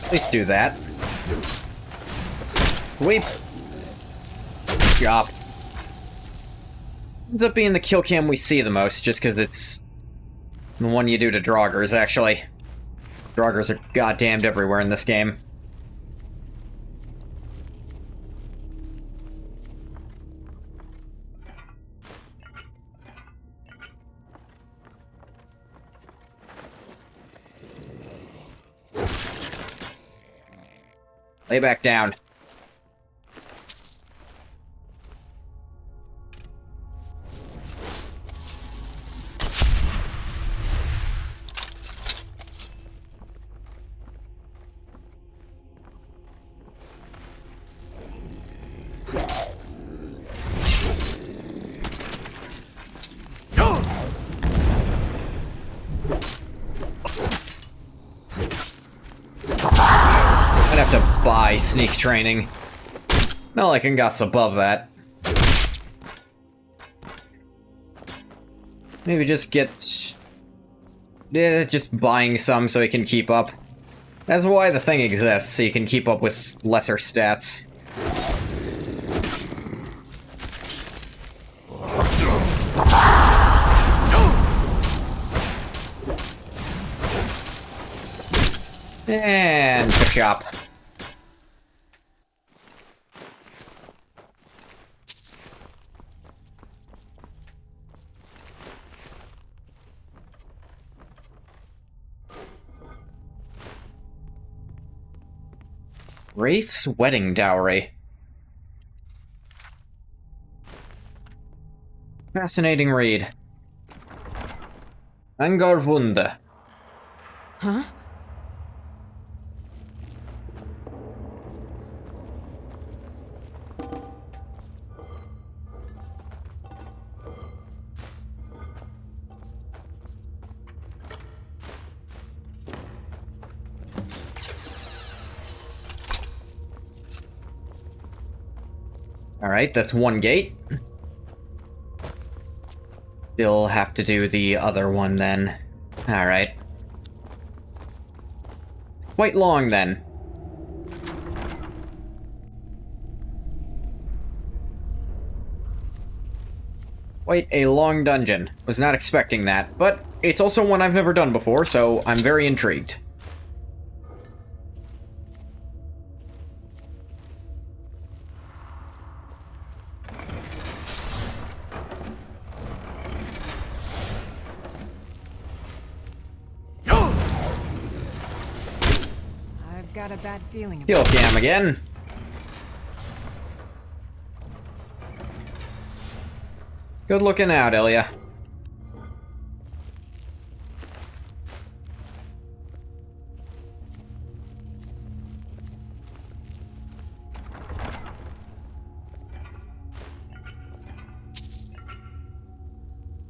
At least do that. Weep. Job. Ends up being the kill cam we see the most, just because it's the one you do to Draugrs, actually. Draugrs are goddamned everywhere in this game. Lay back down. I'd have to buy sneak training. Not like I got above that. Maybe just get... yeah, just buying some so he can keep up. That's why the thing exists, so you can keep up with lesser stats. And chop. Wraith's wedding dowry. Fascinating read. Angar Wunde. Huh? Alright, that's one gate. Still have to do the other one then. Alright. Quite long then. Quite a long dungeon. Was not expecting that, but it's also one I've never done before, so I'm very intrigued. Got a bad feeling about Heal cam again. Good looking out, Ilya. How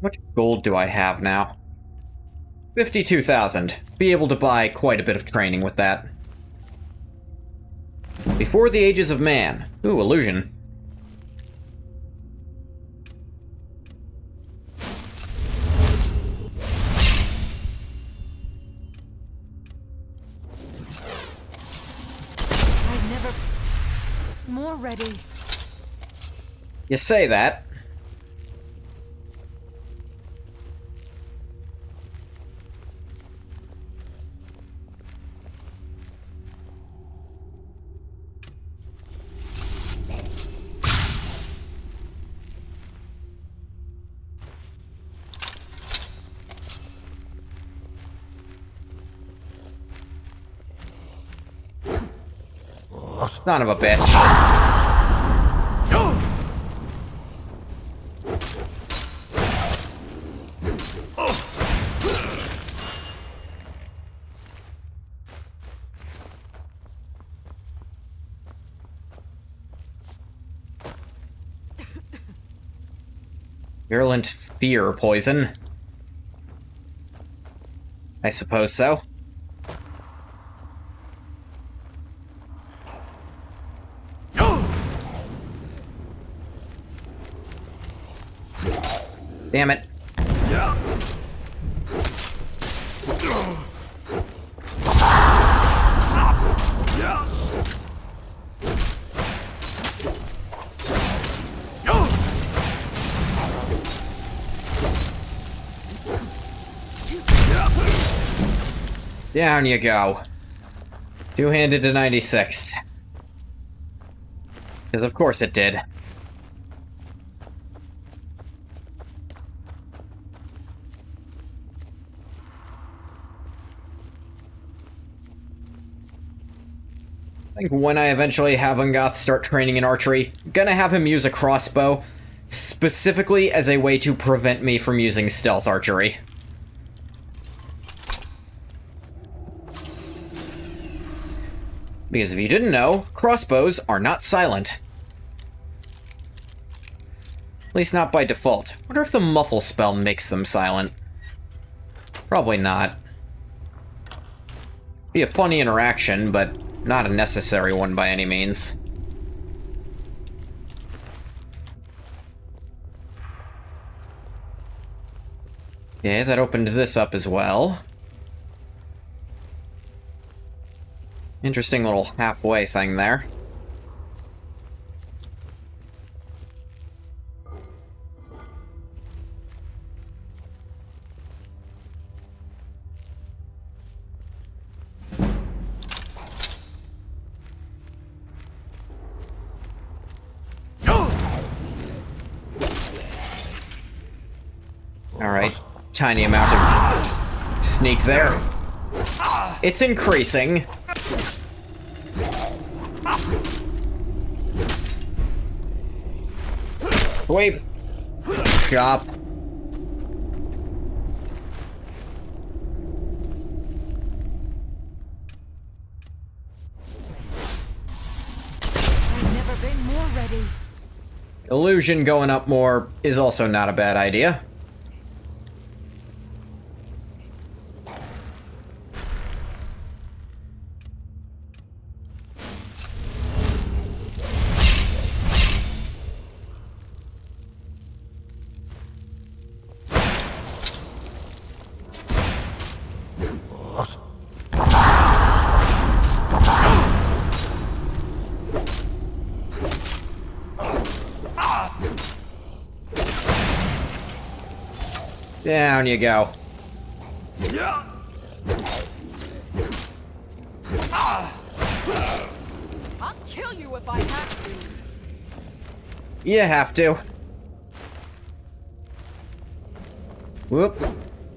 much gold do I have now? 52,000. Be able to buy quite a bit of training with that. Before the Ages of Man. Ooh, illusion. I've never... More ready. You say that. Son of a bitch. Virulent fear poison. I suppose so. Damn it. Down you go. Two-handed to 96. Because of course it did. I think when I eventually have Ungoth start training in archery, I'm gonna have him use a crossbow, specifically as a way to prevent me from using stealth archery. Because if you didn't know, crossbows are not silent. At least not by default. Wonder if the muffle spell makes them silent. Probably not. Be a funny interaction, but not a necessary one by any means. Okay, that opened this up as well. Interesting little halfway thing there. Alright, tiny amount of sneak there. It's increasing. Wait. Chop. I've never been more ready. Illusion going up more is also not a bad idea. Down you go. I'll kill you if I have to. You have to. Whoop.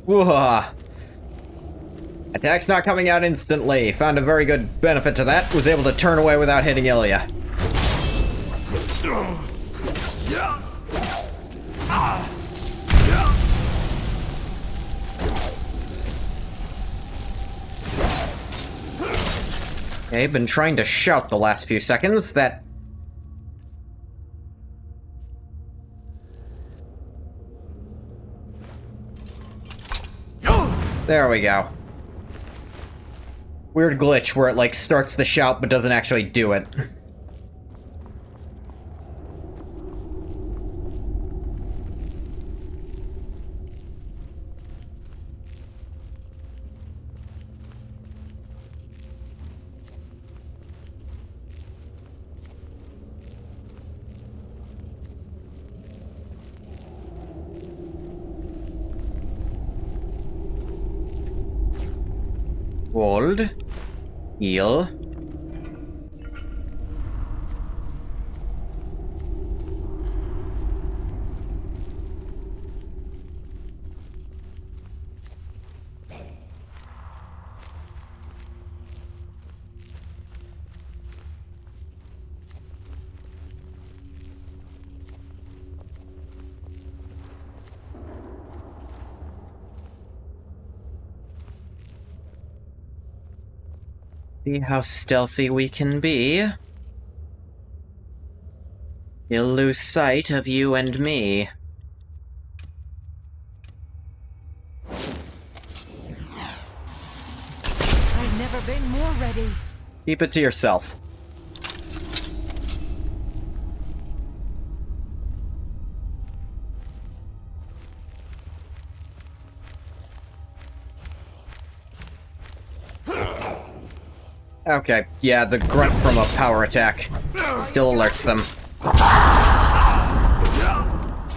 Whoa. Attack's not coming out instantly. Found a very good benefit to that. Was able to turn away without hitting Ilya. Okay, been trying to shout the last few seconds. That... There we go. Weird glitch where it, like, starts the shout but doesn't actually do it. Gold. Heal. See how stealthy we can be. He'll lose sight of you and me. I've never been more ready. Keep it to yourself. Okay, yeah, the grunt from a power attack still alerts them.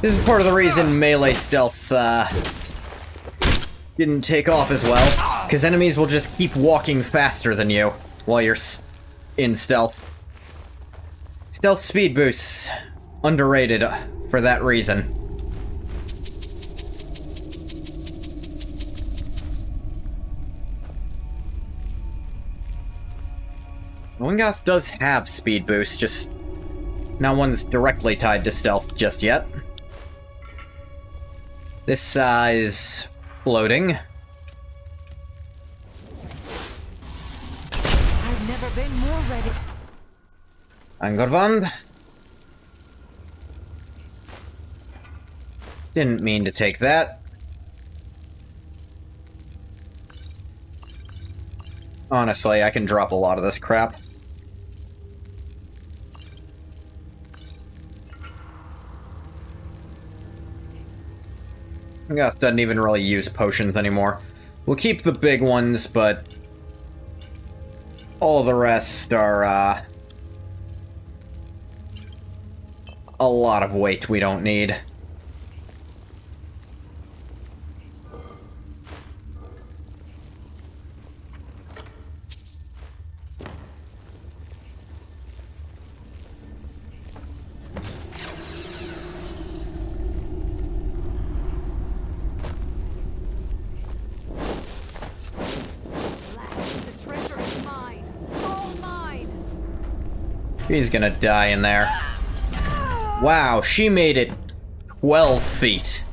This is part of the reason melee stealth, didn't take off as well, because enemies will just keep walking faster than you while you're in stealth. Stealth speed boosts. Underrated for that reason. Wingoth does have speed boost, just no one's directly tied to stealth just yet. This is floating. I've never been more ready. Angerwand. Didn't mean to take that. Honestly, I can drop a lot of this crap. Wingoth doesn't even really use potions anymore. We'll keep the big ones, but all the rest are, a lot of weight we don't need. He's gonna die in there. Wow, she made it 12 feet.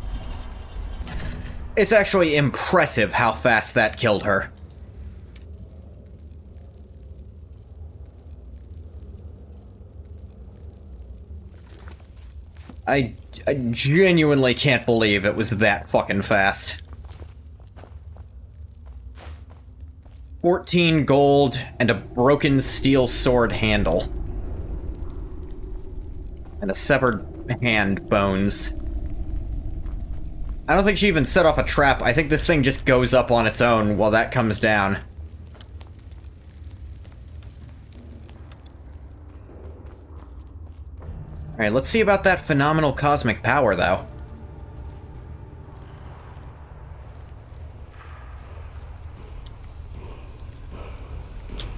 It's actually impressive how fast that killed her. I genuinely can't believe it was that fucking fast. 14 gold and a broken steel sword handle. And a severed hand bones. I don't think she even set off a trap. I think this thing just goes up on its own while that comes down. Alright, let's see about that phenomenal cosmic power, though.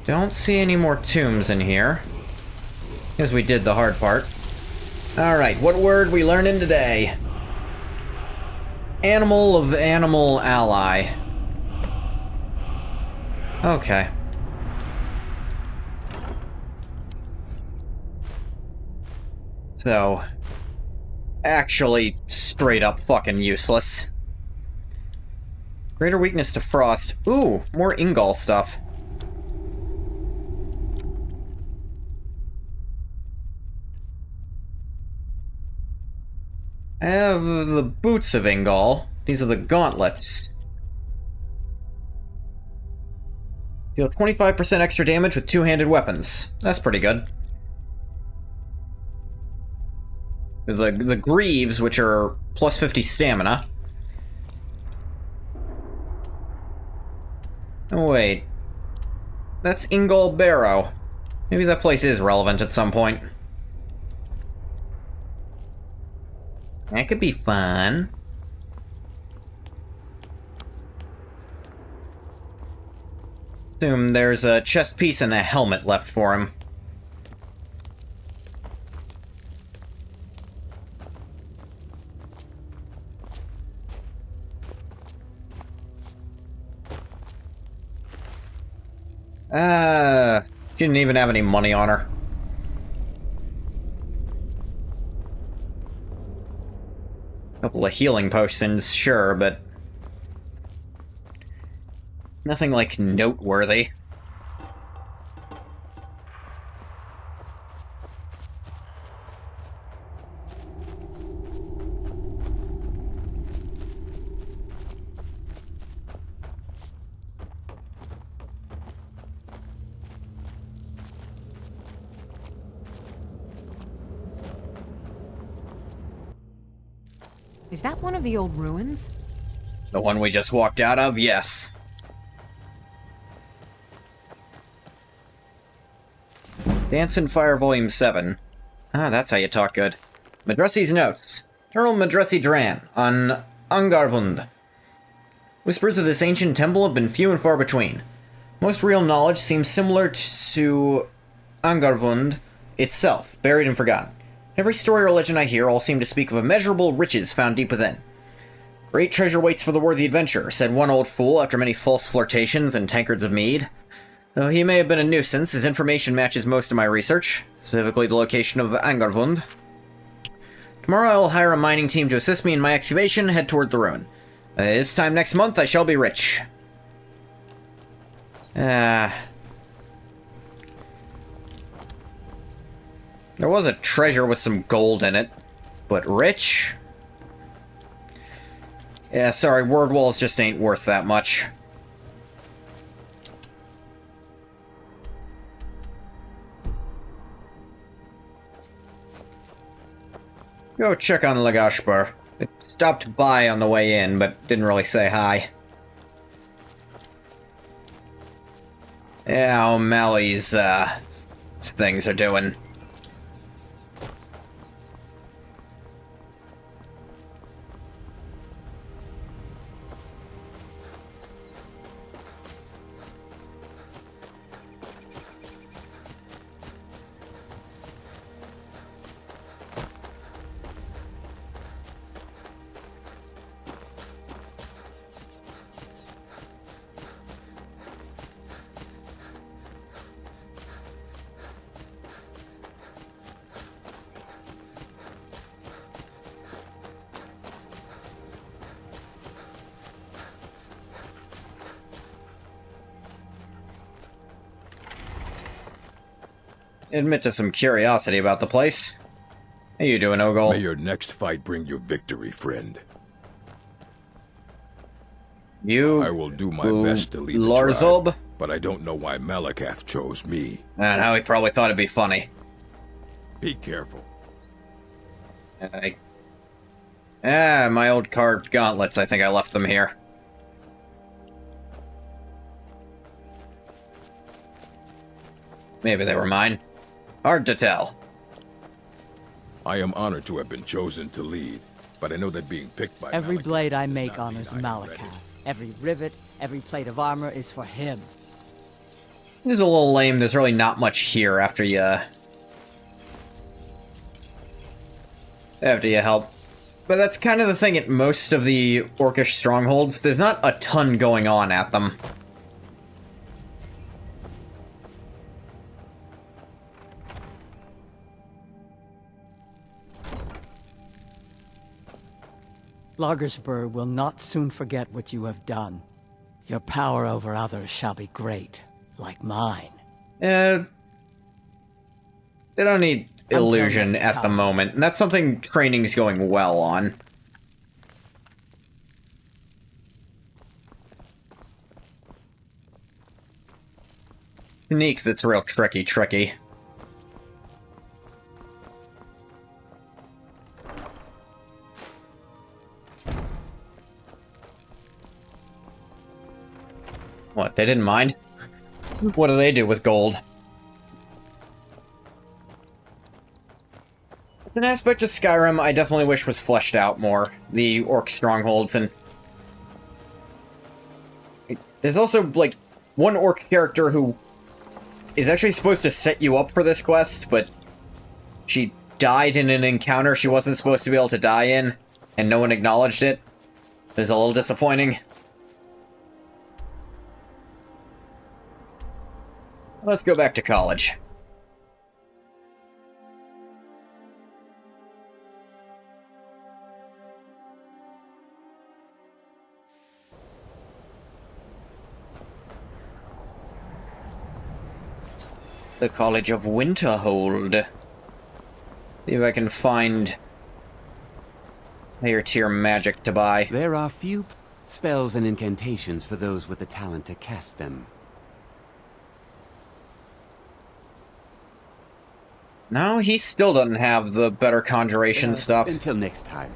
Don't see any more tombs in here. Because we did the hard part. Alright, what word we learning today? Animal of animal ally. Okay. So, actually straight up fucking useless. Greater weakness to frost. Ooh, more Ingol stuff. I have the boots of Ingol. These are the gauntlets. Deal 25% extra damage with two-handed weapons. That's pretty good. The greaves, which are plus 50 stamina. Oh, wait. That's Ingol Barrow. Maybe that place is relevant at some point. That could be fun. Assume there's a chest piece and a helmet left for him. She didn't even have any money on her. Couple of healing potions, sure, but nothing like noteworthy. Is that one of the old ruins? The one we just walked out of, yes. Dance and Fire Volume 7. Ah, that's how you talk good. Madressi's Notes. Colonel Madressi Dran, on Angarvund. Whispers of this ancient temple have been few and far between. Most real knowledge seems similar to Angarvund itself, buried and forgotten. Every story or legend I hear all seem to speak of immeasurable riches found deep within. Great treasure waits for the worthy adventurer, said one old fool after many false flirtations and tankards of mead. Though he may have been a nuisance, his information matches most of my research, specifically the location of Angarvund. Tomorrow I will hire a mining team to assist me in my excavation and head toward the ruin. This time next month I shall be rich. There was a treasure with some gold in it, but rich? Yeah, sorry, word walls just ain't worth that much. Go check on Lagashbar. It stopped by on the way in, but didn't really say hi. Yeah, how O'Malley's, things are doing. Admit to some curiosity about the place. How you doing, Ogol? May your next fight bring you victory, friend. You... I will do my best to lead the Larzob? tribe, but I don't know why Malakath chose me. And how he probably thought it'd be funny. Be careful. My old carved gauntlets, I think I left them here. Maybe they were mine. Hard to tell. I am honored to have been chosen to lead, but I know that being picked by Every Malakath blade I does make not mean honors I am Malakath. ready. Every rivet, every plate of armor is for him. This is a little lame. There's really not much here after you help. But that's kind of the thing at most of the Orcish strongholds. There's not a ton going on at them. Lagersburg will not soon forget what you have done. Your power over others shall be great, like mine. They don't need illusion at the moment, and that's something training's going well on. Sneak that's real tricky. What, they didn't mind? What do they do with gold? It's an aspect of Skyrim I definitely wish was fleshed out more. The orc strongholds, and... There's also, like, one orc character who is actually supposed to set you up for this quest, but she died in an encounter she wasn't supposed to be able to die in, and no one acknowledged it. It was a little disappointing. Let's go back to college. The College of Winterhold. See if I can find higher tier magic to buy. There are few spells and incantations for those with the talent to cast them. No, he still doesn't have the better conjuration stuff. Until next time.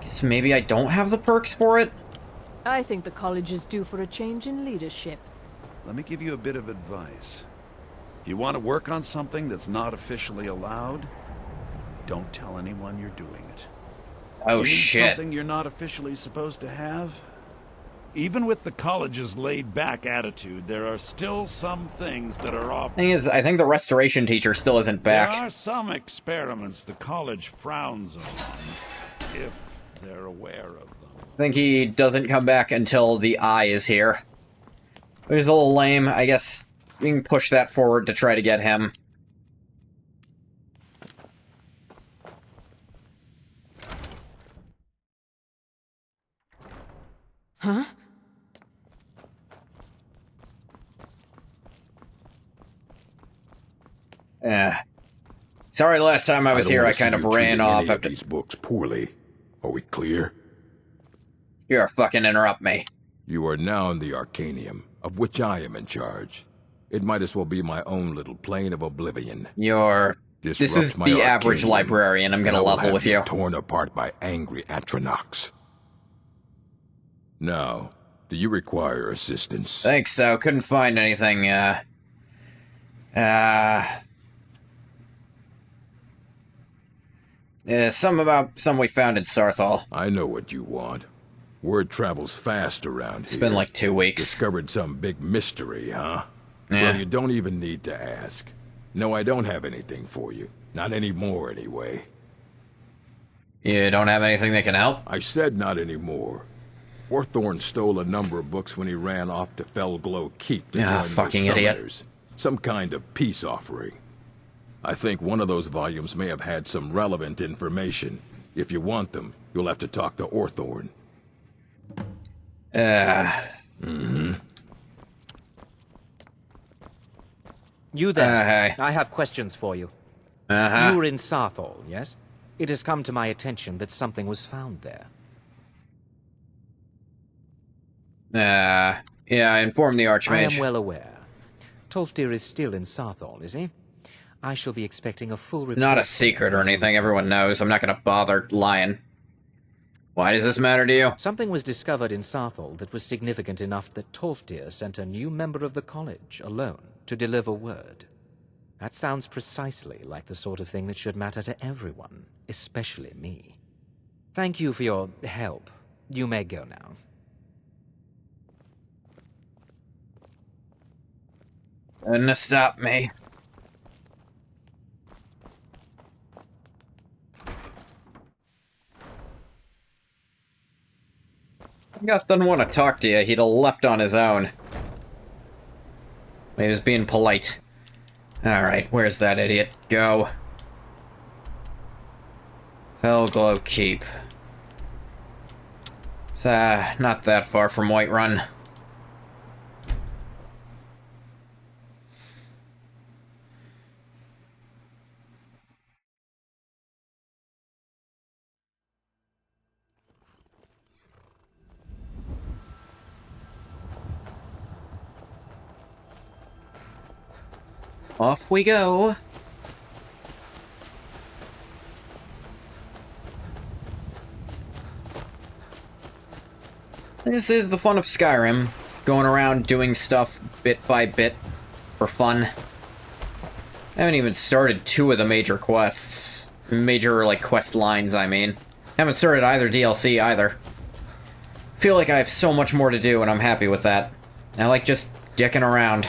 Guess maybe I don't have the perks for it? I think the college is due for a change in leadership. Let me give you a bit of advice. You want to work on something that's not officially allowed? Don't tell anyone you're doing it. Oh, you need shit. Something you're not officially supposed to have? Even with the college's laid-back attitude, there are still some things that are off. Thing is, I think the restoration teacher still isn't back. There are some experiments the college frowns on, if they're aware of them. I think he doesn't come back until the eye is here. Which is a little lame. I guess we can push that forward to try to get him. Huh? Sorry, last time I was here, I kind of ran off after these books poorly. Are we clear? You're fucking interrupt me. You are now in the Arcanium, of which I am in charge. It might as well be my own little plane of oblivion. This is the average librarian. I'm gonna level with you. Torn apart by angry Atronachs. Now, do you require assistance? Thanks so. Couldn't find anything, some we found in Sarthal. I know what you want. Word travels fast around here. It's been like 2 weeks. Discovered some big mystery, huh? Yeah. Well, you don't even need to ask. No, I don't have anything for you. Not anymore, anyway. You don't have anything that can help? I said not anymore. Orthorn stole a number of books when he ran off to Felglow Keep to join fucking the idiot. Summoners. Some kind of peace offering. I think one of those volumes may have had some relevant information. If you want them, you'll have to talk to Orthorn. You there. Hey. I have questions for you. Uh-huh. You were in Sarthal, yes? It has come to my attention that something was found there. Yeah, I informed the Archmage. I am well aware. Tolfdir is still in Sarthal, is he? I shall be expecting a full report. Not a secret or anything, everyone knows. I'm not gonna bother lying. Why does this matter to you? Something was discovered in Sarthal that was significant enough that Tolfdir sent a new member of the college, alone, to deliver word. That sounds precisely like the sort of thing that should matter to everyone, especially me. Thank you for your help. You may go now. Couldn't have stopped me. Goth doesn't want to talk to you. He'd have left on his own. He was being polite. Alright, where's that idiot? Go. Felglow Keep. It's not that far from Whiterun. Off we go. This is the fun of Skyrim. Going around doing stuff bit by bit for fun. I haven't even started 2 of the major quests. Major, like, quest lines, I mean. Haven't started either DLC either. Feel like I have so much more to do and I'm happy with that. I like just dicking around.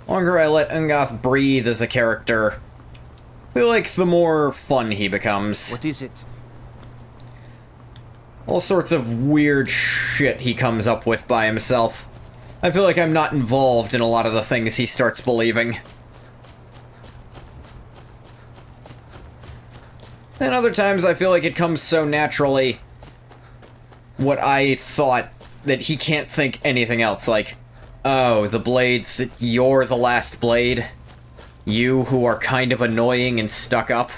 The longer I let Ungoth breathe as a character, I feel like the more fun he becomes. What is it? All sorts of weird shit he comes up with by himself. I feel like I'm not involved in a lot of the things he starts believing. And other times I feel like it comes so naturally what I thought that he can't think anything else. Like, oh, the blades, you're the last blade? You who are kind of annoying and stuck up?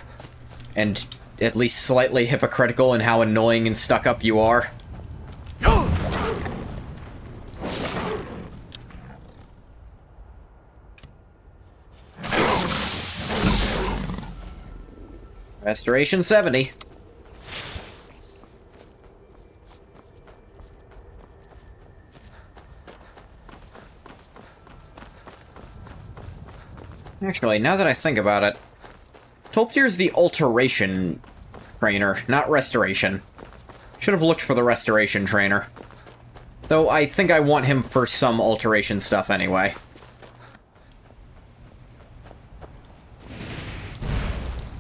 And at least slightly hypocritical in how annoying and stuck up you are? Restoration 70. Actually, now that I think about it, Tolfdir's the alteration trainer, not restoration. Should have looked for the restoration trainer. Though I think I want him for some alteration stuff anyway.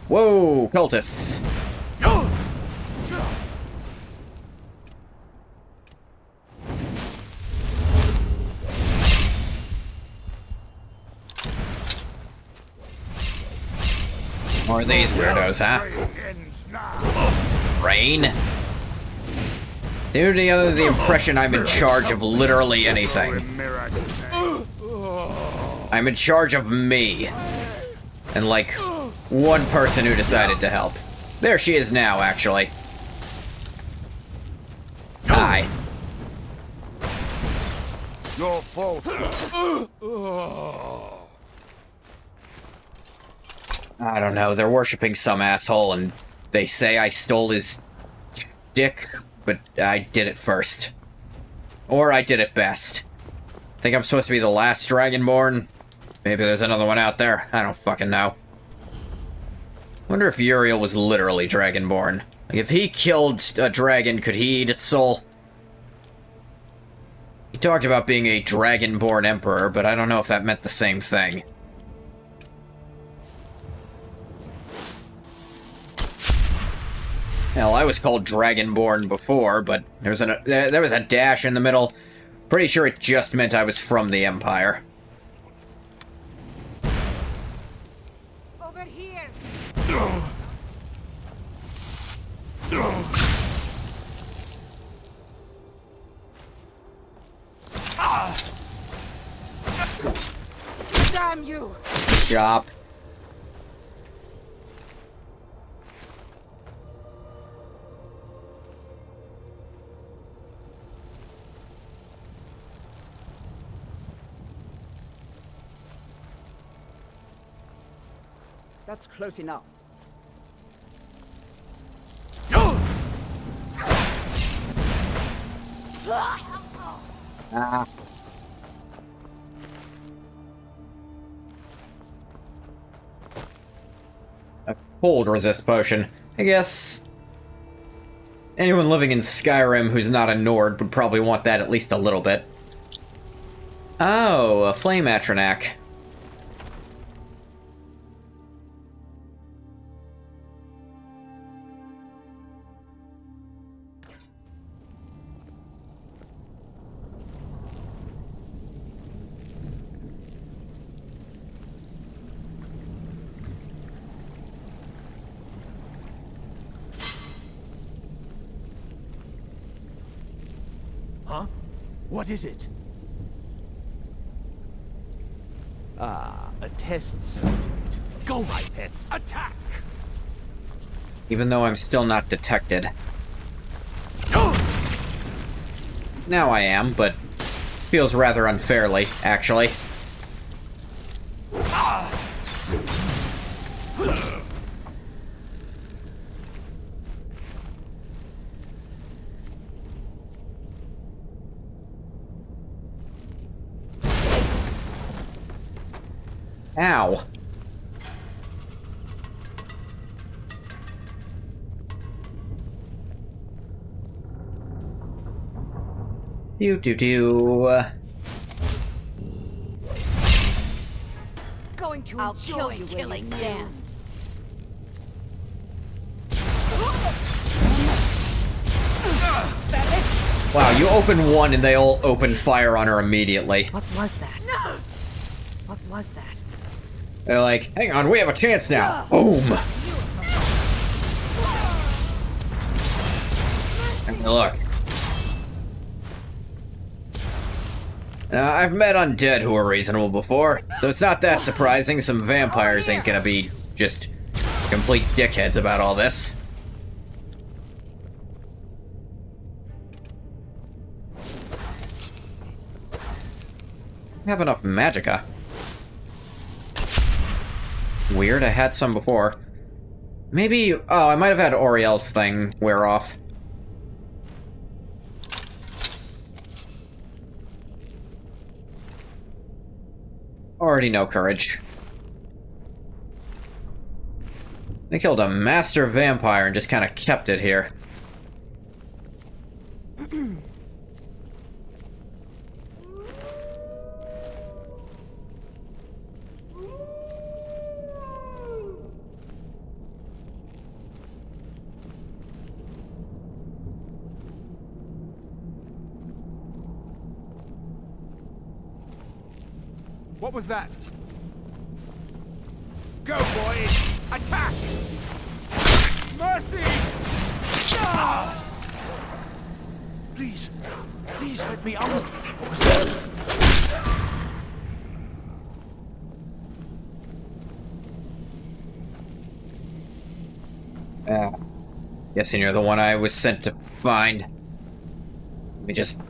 Whoa, cultists. More of these weirdos, huh? Rain? Due to the impression I'm in charge of literally anything. I'm in charge of me. And like, one person who decided to help. There she is now, actually. Hi. Your fault. I don't know, they're worshipping some asshole and they say I stole his dick, but I did it first. Or I did it best. Think I'm supposed to be the last Dragonborn? Maybe there's another one out there. I don't fucking know. Wonder if Uriel was literally Dragonborn. Like, if he killed a dragon, could he eat its soul? He talked about being a Dragonborn Emperor, but I don't know if that meant the same thing. Hell, I was called Dragonborn before, but there was a dash in the middle. Pretty sure it just meant I was from the Empire. Over here. Damn you! Chop. That's close enough. Ah. A cold resist potion. I guess anyone living in Skyrim who's not a Nord would probably want that at least a little bit. Oh, a flame Atronak. Huh? What is it? Ah, a test subject. Go, my pets, attack! Even though I'm still not detected. Now I am, but feels rather unfairly, actually. Ow. Going to I'll enjoy kill you where you killing stand. you. Wow, you open one and they all open fire on her immediately. What was that? What was that? They're like, hang on, we have a chance now. Boom! And look. I've met undead who are reasonable before, so it's not that surprising some vampires ain't gonna be just complete dickheads about all this. I have enough magicka. Weird, I had some before. Maybe... oh, I might have had Oriel's thing wear off. Already no courage. They killed a master vampire and just kind of kept it here. What was that? Go, boys! Attack! Mercy! Ah! Please, please let me out. What was that? Guessing you're the one I was sent to find. Let me just...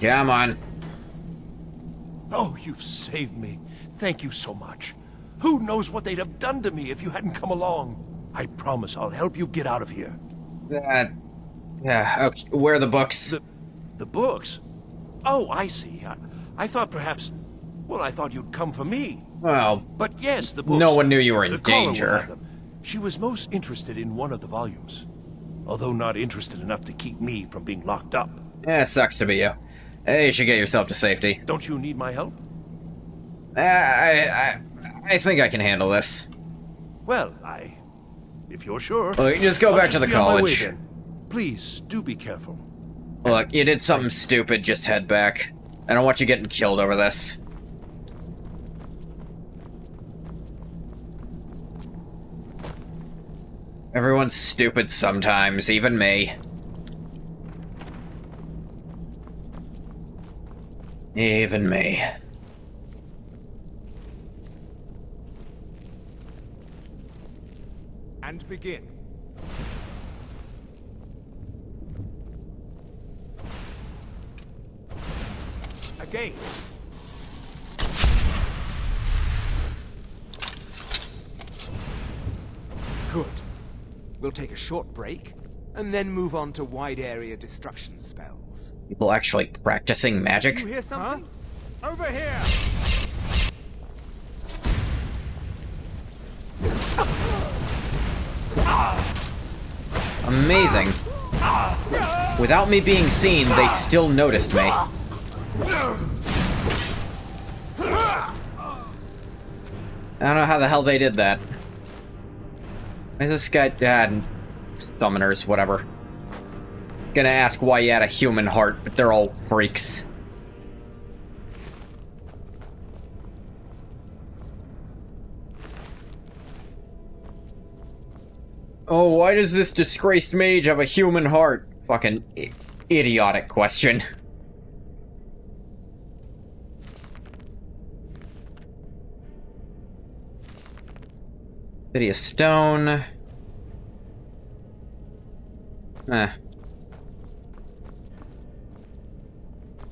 come on. Oh, you've saved me. Thank you so much. Who knows what they'd have done to me if you hadn't come along? I promise I'll help you get out of here. Yeah, okay. Where are the books? The books? Oh, I see. I thought perhaps... well, I thought you'd come for me. Well... but yes, the books... no one knew you were in the caller will danger. have them. She was most interested in one of the volumes. Although not interested enough to keep me from being locked up. Yeah, sucks to be you. You should get yourself to safety. Don't you need my help? I think I can handle this. Well, if you're sure... look, just go back to the be on my way college. then. Please, do be careful. Look, you did something stupid, just head back. I don't want you getting killed over this. Everyone's stupid sometimes, even me. Even me. And begin. Again. Good. We'll take a short break, and then move on to wide area destruction spells. People actually practicing magic? Did you hear something? Huh? Over here! Amazing. Without me being seen, they still noticed me. I don't know how the hell they did that. Why is this guy... summoners, whatever. Gonna ask why he had a human heart, but they're all freaks. Oh, why does this disgraced mage have a human heart? Fucking idiotic question. City of Stone.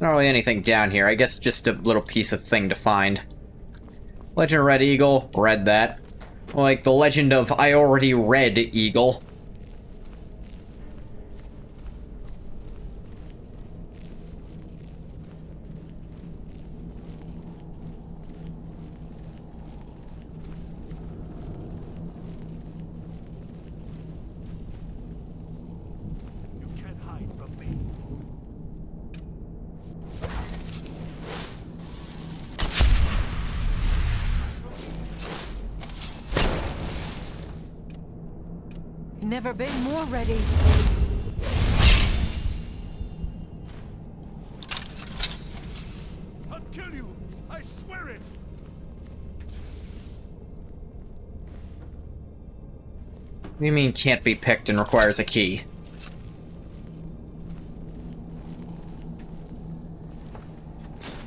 Not really anything down here. I guess just a little piece of thing to find. Legend of Red Eagle. Read that. Like the Legend of I Already Read Eagle. never been more ready. I'll kill you! I swear it! What do you mean can't be picked and requires a key?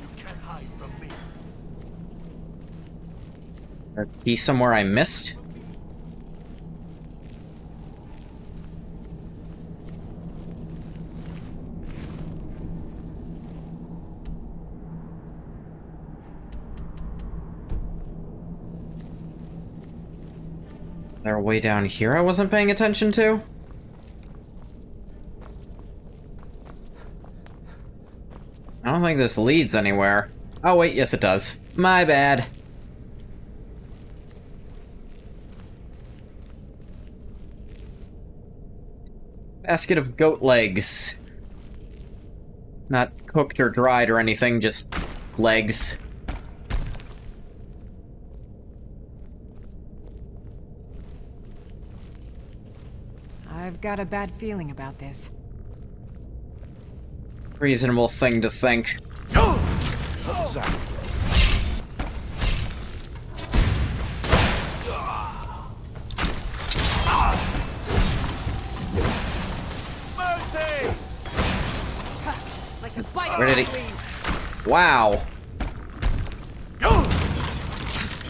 You can't hide from me. A key somewhere I missed? Is there a way down here I wasn't paying attention to? I don't think this leads anywhere. Oh wait, yes it does. My bad. Basket of goat legs. Not cooked or dried or anything, just legs. I've got a bad feeling about this. Reasonable thing to think. Where did he... Wow.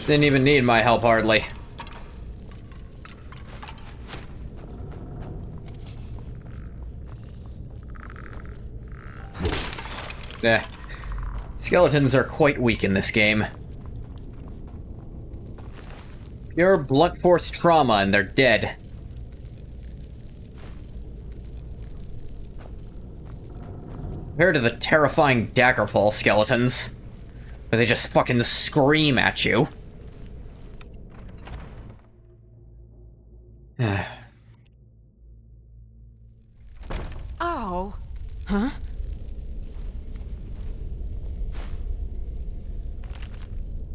Didn't even need my help, hardly. Eh. Skeletons are quite weak in this game. Pure blunt force trauma and they're dead. Compared to the terrifying Daggerfall skeletons, where they just fucking scream at you. Oh. Huh?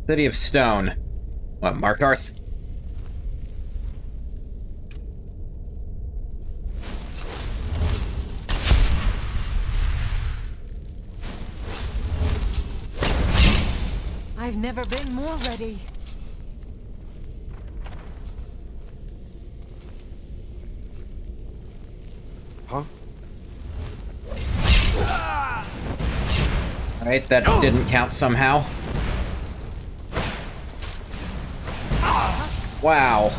City of Stone. What, Markarth? I've never been more ready. Huh? Alright, that didn't count somehow. Wow.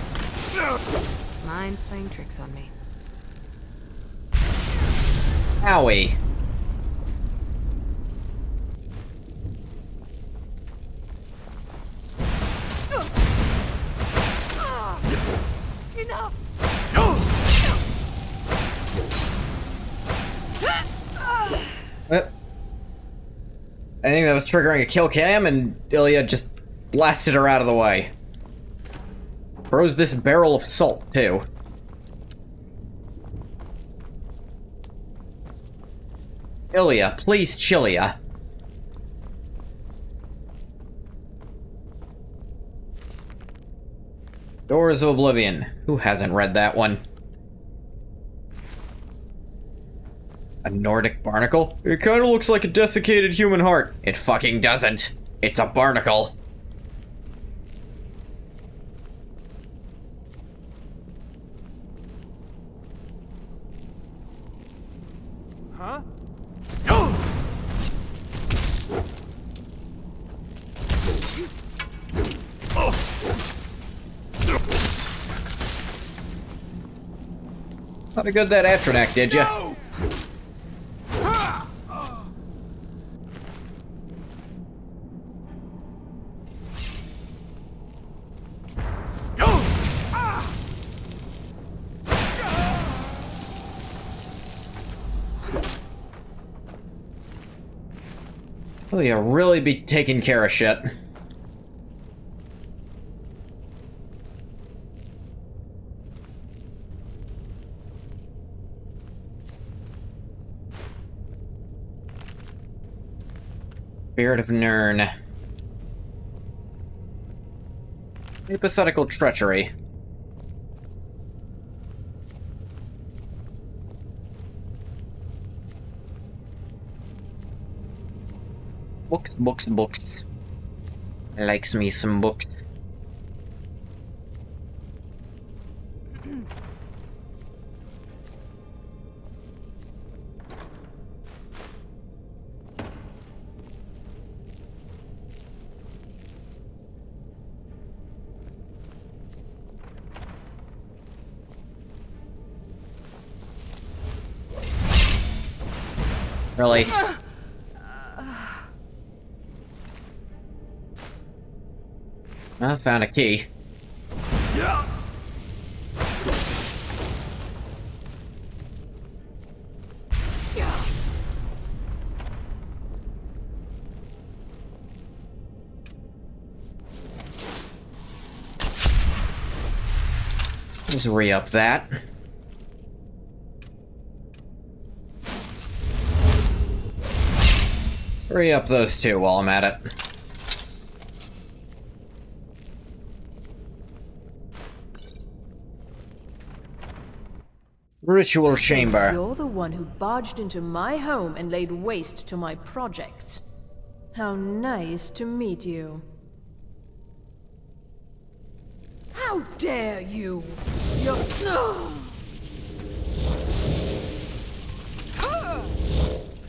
Mine's playing tricks on me. Owie. Enough! I think that was triggering a kill cam, and Ilya just blasted her out of the way. Throws this barrel of salt, too. Ilya, please chill ya. Doors of Oblivion. Who hasn't read that one? A Nordic barnacle? It kinda looks like a desiccated human heart. It fucking doesn't. It's a barnacle. Huh? Not a good that Atronak, did ya? No! Oh, yeah, really be taking care of shit. Spirit of Nirn. Hypothetical treachery. Books, books, books. Likes me some books. Really? I found a key. Yeah. Just re-up that. Re-up those two while I'm at it. Ritual chamber. You're the one who barged into my home and laid waste to my projects. How nice to meet you. How dare you! You're...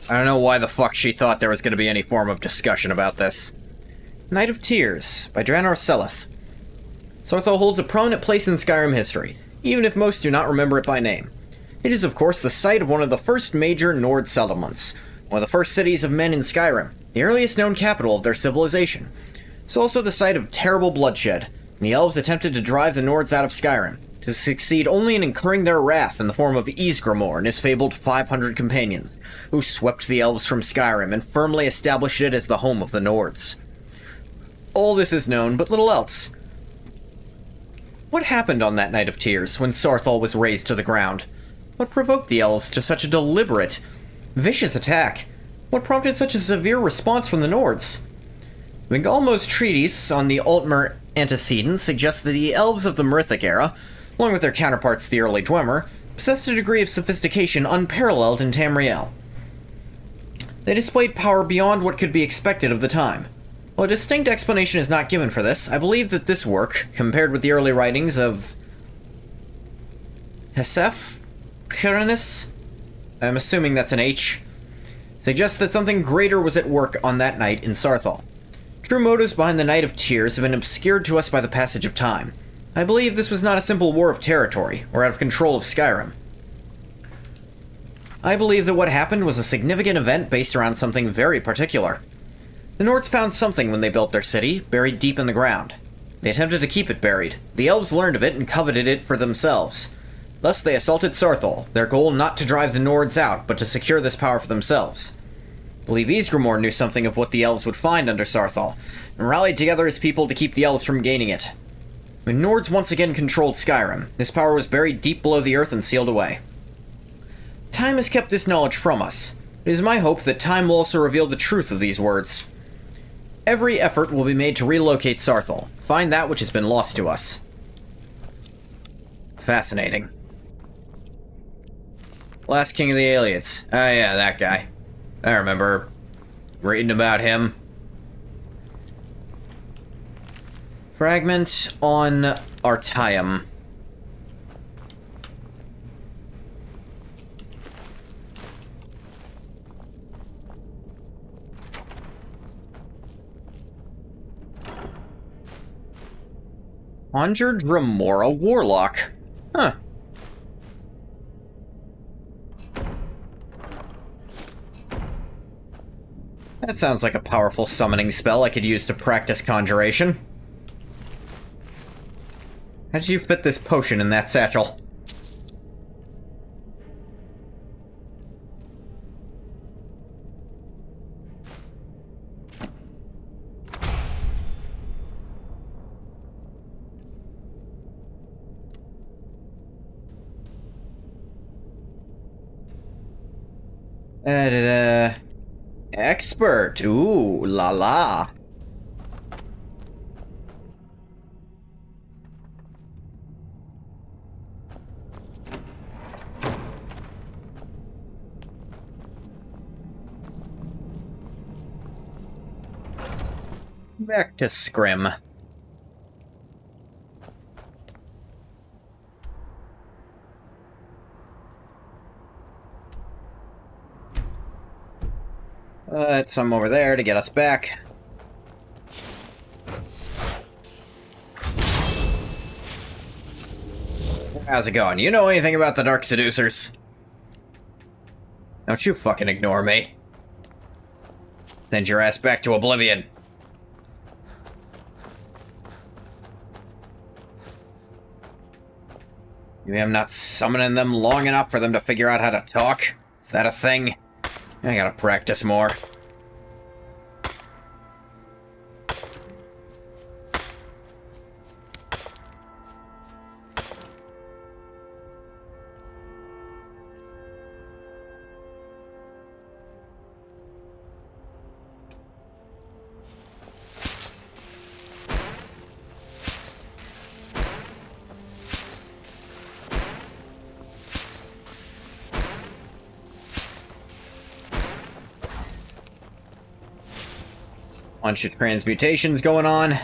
I don't know why the fuck she thought there was going to be any form of discussion about this. Night of Tears by Draenor Seleth. Saarthal holds a prominent place in Skyrim history, even if most do not remember it by name. It is, of course, the site of one of the first major Nord settlements, one of the first cities of men in Skyrim, the earliest known capital of their civilization. It's also the site of terrible bloodshed, and the elves attempted to drive the Nords out of Skyrim, to succeed only in incurring their wrath in the form of Ysgramor and his fabled 500 companions, who swept the elves from Skyrim and firmly established it as the home of the Nords. All this is known, but little else. What happened on that Night of Tears, when Saarthal was razed to the ground? What provoked the elves to such a deliberate, vicious attack? What prompted such a severe response from the Nords? Vingalmo's treatise on the Altmer antecedents suggests that the elves of the Merithic era, along with their counterparts the early Dwemer, possessed a degree of sophistication unparalleled in Tamriel. They displayed power beyond what could be expected of the time. While a distinct explanation is not given for this, I believe that this work, compared with the early writings of Hesef Kyrinus, I'm assuming that's an H, suggests that something greater was at work on that night in Saarthal. True motives behind the Night of Tears have been obscured to us by the passage of time. I believe this was not a simple war of territory, or out of control of Skyrim. I believe that what happened was a significant event based around something very particular. The Nords found something when they built their city, buried deep in the ground. They attempted to keep it buried. The elves learned of it and coveted it for themselves. Thus they assaulted Saarthal, their goal not to drive the Nords out, but to secure this power for themselves. I believe Ysgramor knew something of what the elves would find under Saarthal, and rallied together his people to keep the elves from gaining it. When Nords once again controlled Skyrim, this power was buried deep below the earth and sealed away. Time has kept this knowledge from us. It is my hope that time will also reveal the truth of these words. Every effort will be made to relocate Saarthal, find that which has been lost to us. Fascinating. Last King of the Aliens. Ah, yeah, that guy. I remember reading about him. Fragment on Artyom. Conjured Remora Warlock. Huh. That sounds like a powerful summoning spell I could use to practice conjuration. How did you fit this potion in that satchel? Expert. Ooh, la la. Back to SKYRIM. Some over there to get us back. How's it going? You know anything about the Dark Seducers? Don't you fucking ignore me. Send your ass back to oblivion. Maybe I'm not summoning them long enough for them to figure out how to talk? Is that a thing? I gotta practice more. Bunch of transmutations going on.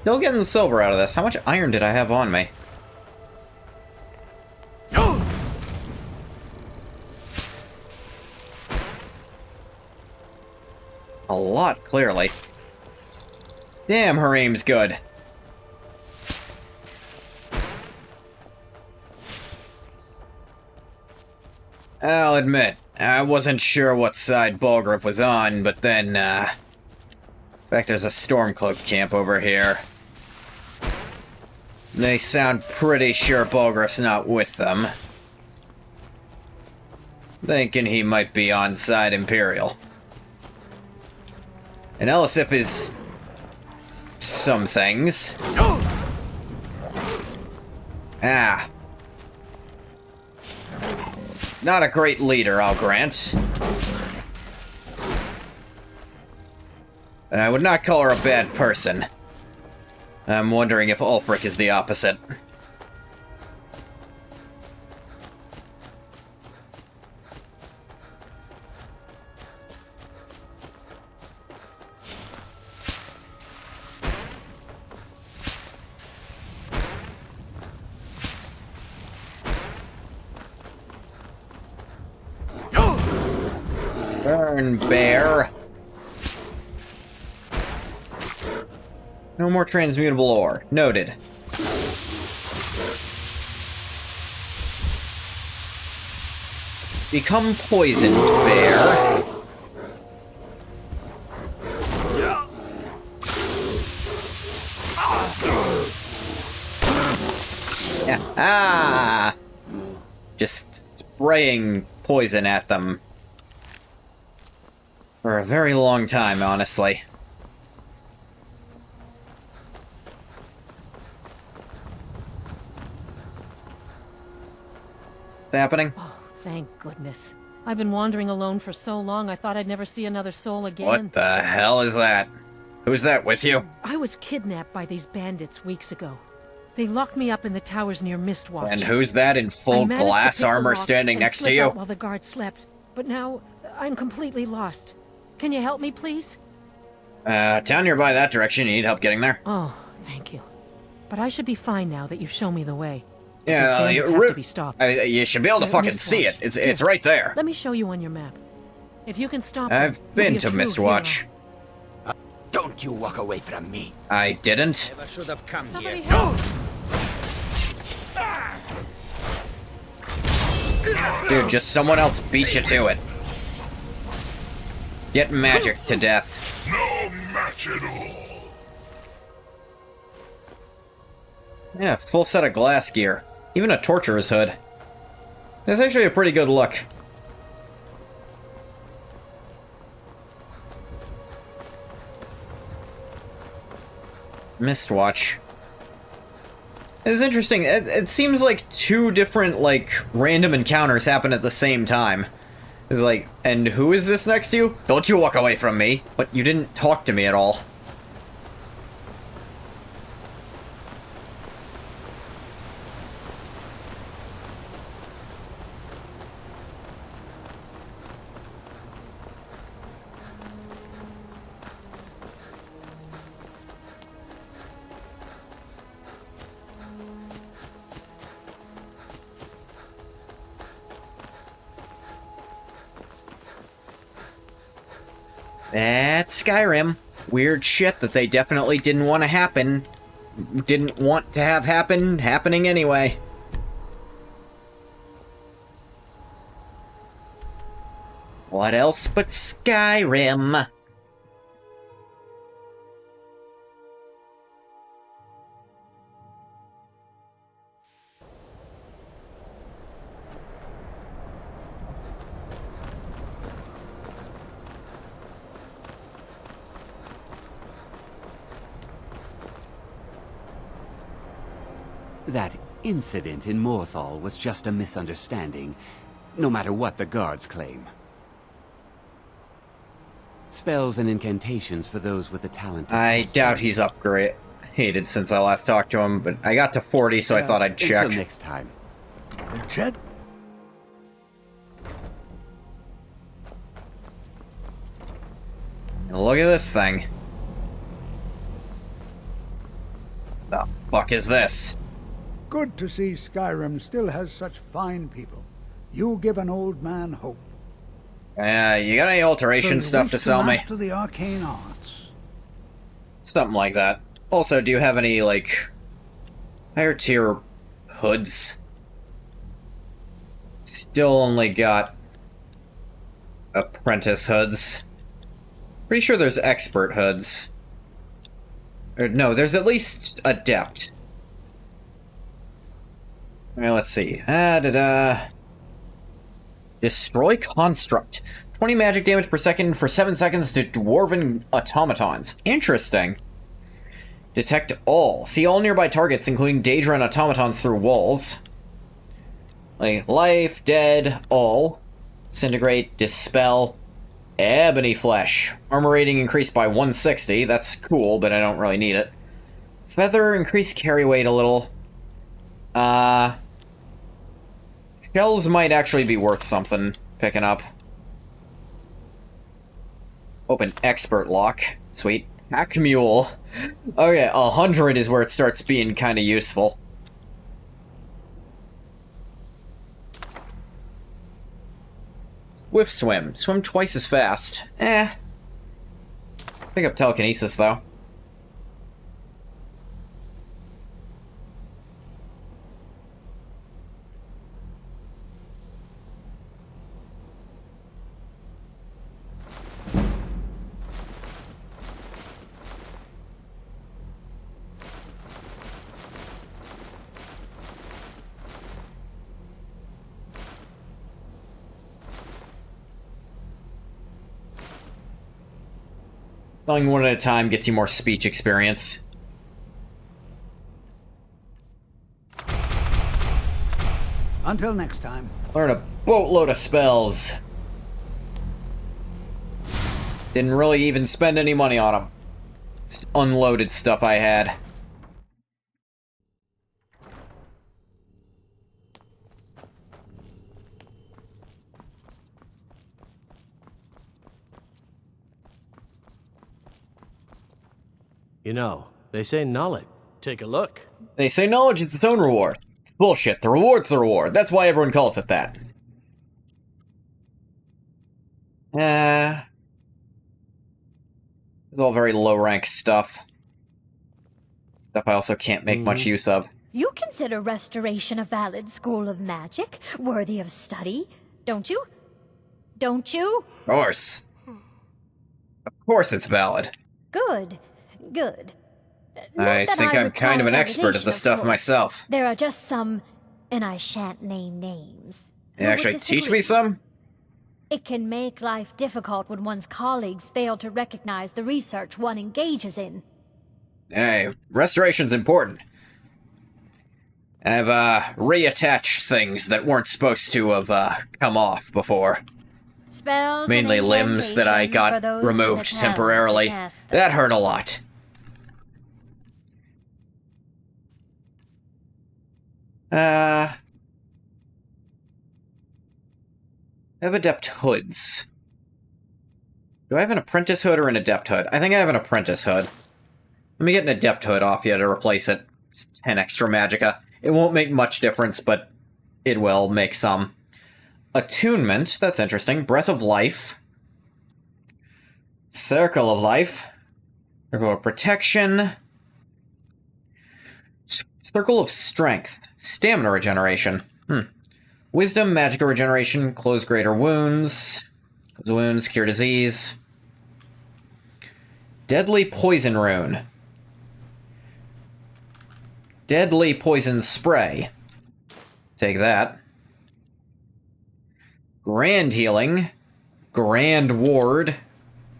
Still getting the silver out of this. How much iron did I have on me? A lot, clearly. Damn, her aim's good. I'll admit, I wasn't sure what side Balgruuf was on, but then, in fact, there's a Stormcloak camp over here. They sound pretty sure Balgruuf's not with them. Thinking he might be on side Imperial. And Elisif is some things. Ah. Not a great leader, I'll grant. And I would not call her a bad person. I'm wondering if Ulfric is the opposite. Burn, bear. No more transmutable ore. Noted. Become poisoned, bear. Yeah. Ah! Just spraying poison at them. For a very long time, honestly. What's happening? Oh, thank goodness. I've been wandering alone for so long, I thought I'd never see another soul again. What the hell is that? Who's that with you? I was kidnapped by these bandits weeks ago. They locked me up in the towers near Mistwatch. And who's that in full glass armor standing next to you? While the guard slept, but now I'm completely lost. Can you help me, please? Town nearby that direction. You need help getting there? Oh, thank you. But I should be fine now that you've shown me the way. Yeah, have to be stopped. You should be able to fucking see it. It's right there. Let me show you on your map. If you can stop I've been to Mistwatch. Don't you walk away from me. I didn't. Never should have come Somebody here. help! Dude, just someone else beat you to it. Get magic to death. No match at all. Yeah, full set of glass gear. Even a torturer's hood. That's actually a pretty good look. Mistwatch. It's interesting. It seems like two different, like, random encounters happen at the same time. It's like, and who is this next to you? Don't you walk away from me. But you didn't talk to me at all. That's Skyrim. Weird shit that they definitely didn't want to happen. Didn't want to have happen, happening anyway. What else but Skyrim? That incident in Morthal was just a misunderstanding, no matter what the guards claim. Spells and incantations for those with the talent to I cast doubt them. he's upgraded since I last talked to him, but I got to 40, so I thought I'd check. Until next time. Chet? Look at this thing. The fuck is this? Good to see Skyrim still has such fine people. You give an old man hope. You got any alteration stuff to sell me? To the arcane arts. Something like that. Also, do you have any, like, higher tier hoods? Still only got apprentice hoods. Pretty sure there's expert hoods. Or, no, there's at least adept. Well, let's see. Destroy construct. 20 magic damage per second for 7 seconds to dwarven automatons. Interesting. Detect all. See all nearby targets, including Daedra and automatons through walls. Like, life, dead, all. Disintegrate, dispel. Ebony flesh. Armor rating increased by 160. That's cool, but I don't really need it. Feather, increase carry weight a little. Shells might actually be worth something picking up. Open expert lock. Sweet. Pack mule. Okay, 100 is where it starts being kind of useful. Swift swim. Swim twice as fast. Pick up telekinesis, though. Spelling one at a time gets you more speech experience. Until next time. Learn a boatload of spells. Didn't really even spend any money on them. Just unloaded stuff I had. You know, they say knowledge. Take a look. They say knowledge is its own reward. It's bullshit. The reward's the reward. That's why everyone calls it that. It's all very low-rank stuff. Stuff I also can't make much use of. You consider restoration a valid school of magic, worthy of study, don't you? Don't you? Of course. Of course it's valid. Good. Good. I think I'm kind of an expert at the stuff myself. There are just some, and I shan't name names. You actually teach me some? It can make life difficult when one's colleagues fail to recognize the research one engages in. Hey, restoration's important. I've, reattached things that weren't supposed to have, come off before. Spells Mainly and limbs that I incantations for got those with removed the talent temporarily. to cast them. That hurt a lot. I have adept hoods. Do I have an apprentice hood or an adept hood? I think I have an apprentice hood. Let me get an adept hood off you to replace it. It's 10 extra magicka. It won't make much difference, but it will make some. Attunement, that's interesting. Breath of Life. Circle of Life. Circle of Protection. Circle of Strength. Stamina regeneration. Wisdom, Magicka regeneration, close greater wounds. Close wounds, cure disease. Deadly Poison Rune. Deadly Poison Spray. Take that. Grand Healing. Grand Ward.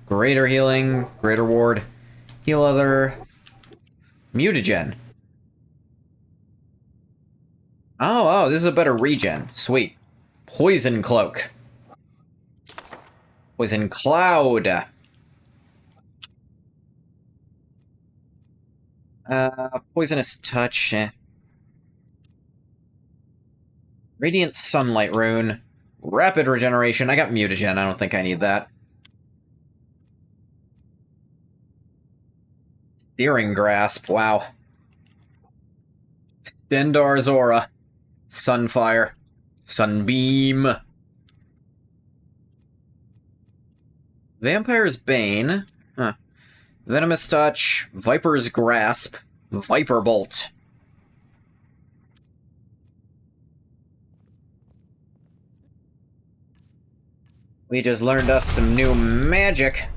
Greater Healing. Greater Ward. Heal other. Mutagen. Oh, this is a better regen. Sweet. Poison Cloak. Poison Cloud. Poisonous Touch. Radiant Sunlight Rune. Rapid Regeneration. I got Mutagen. I don't think I need that. Searing Grasp. Wow. Stendar's Aura. Sunfire. Sunbeam. Vampire's Bane. Huh. Venomous Touch. Viper's Grasp. Viper Bolt. We just learned us some new magic.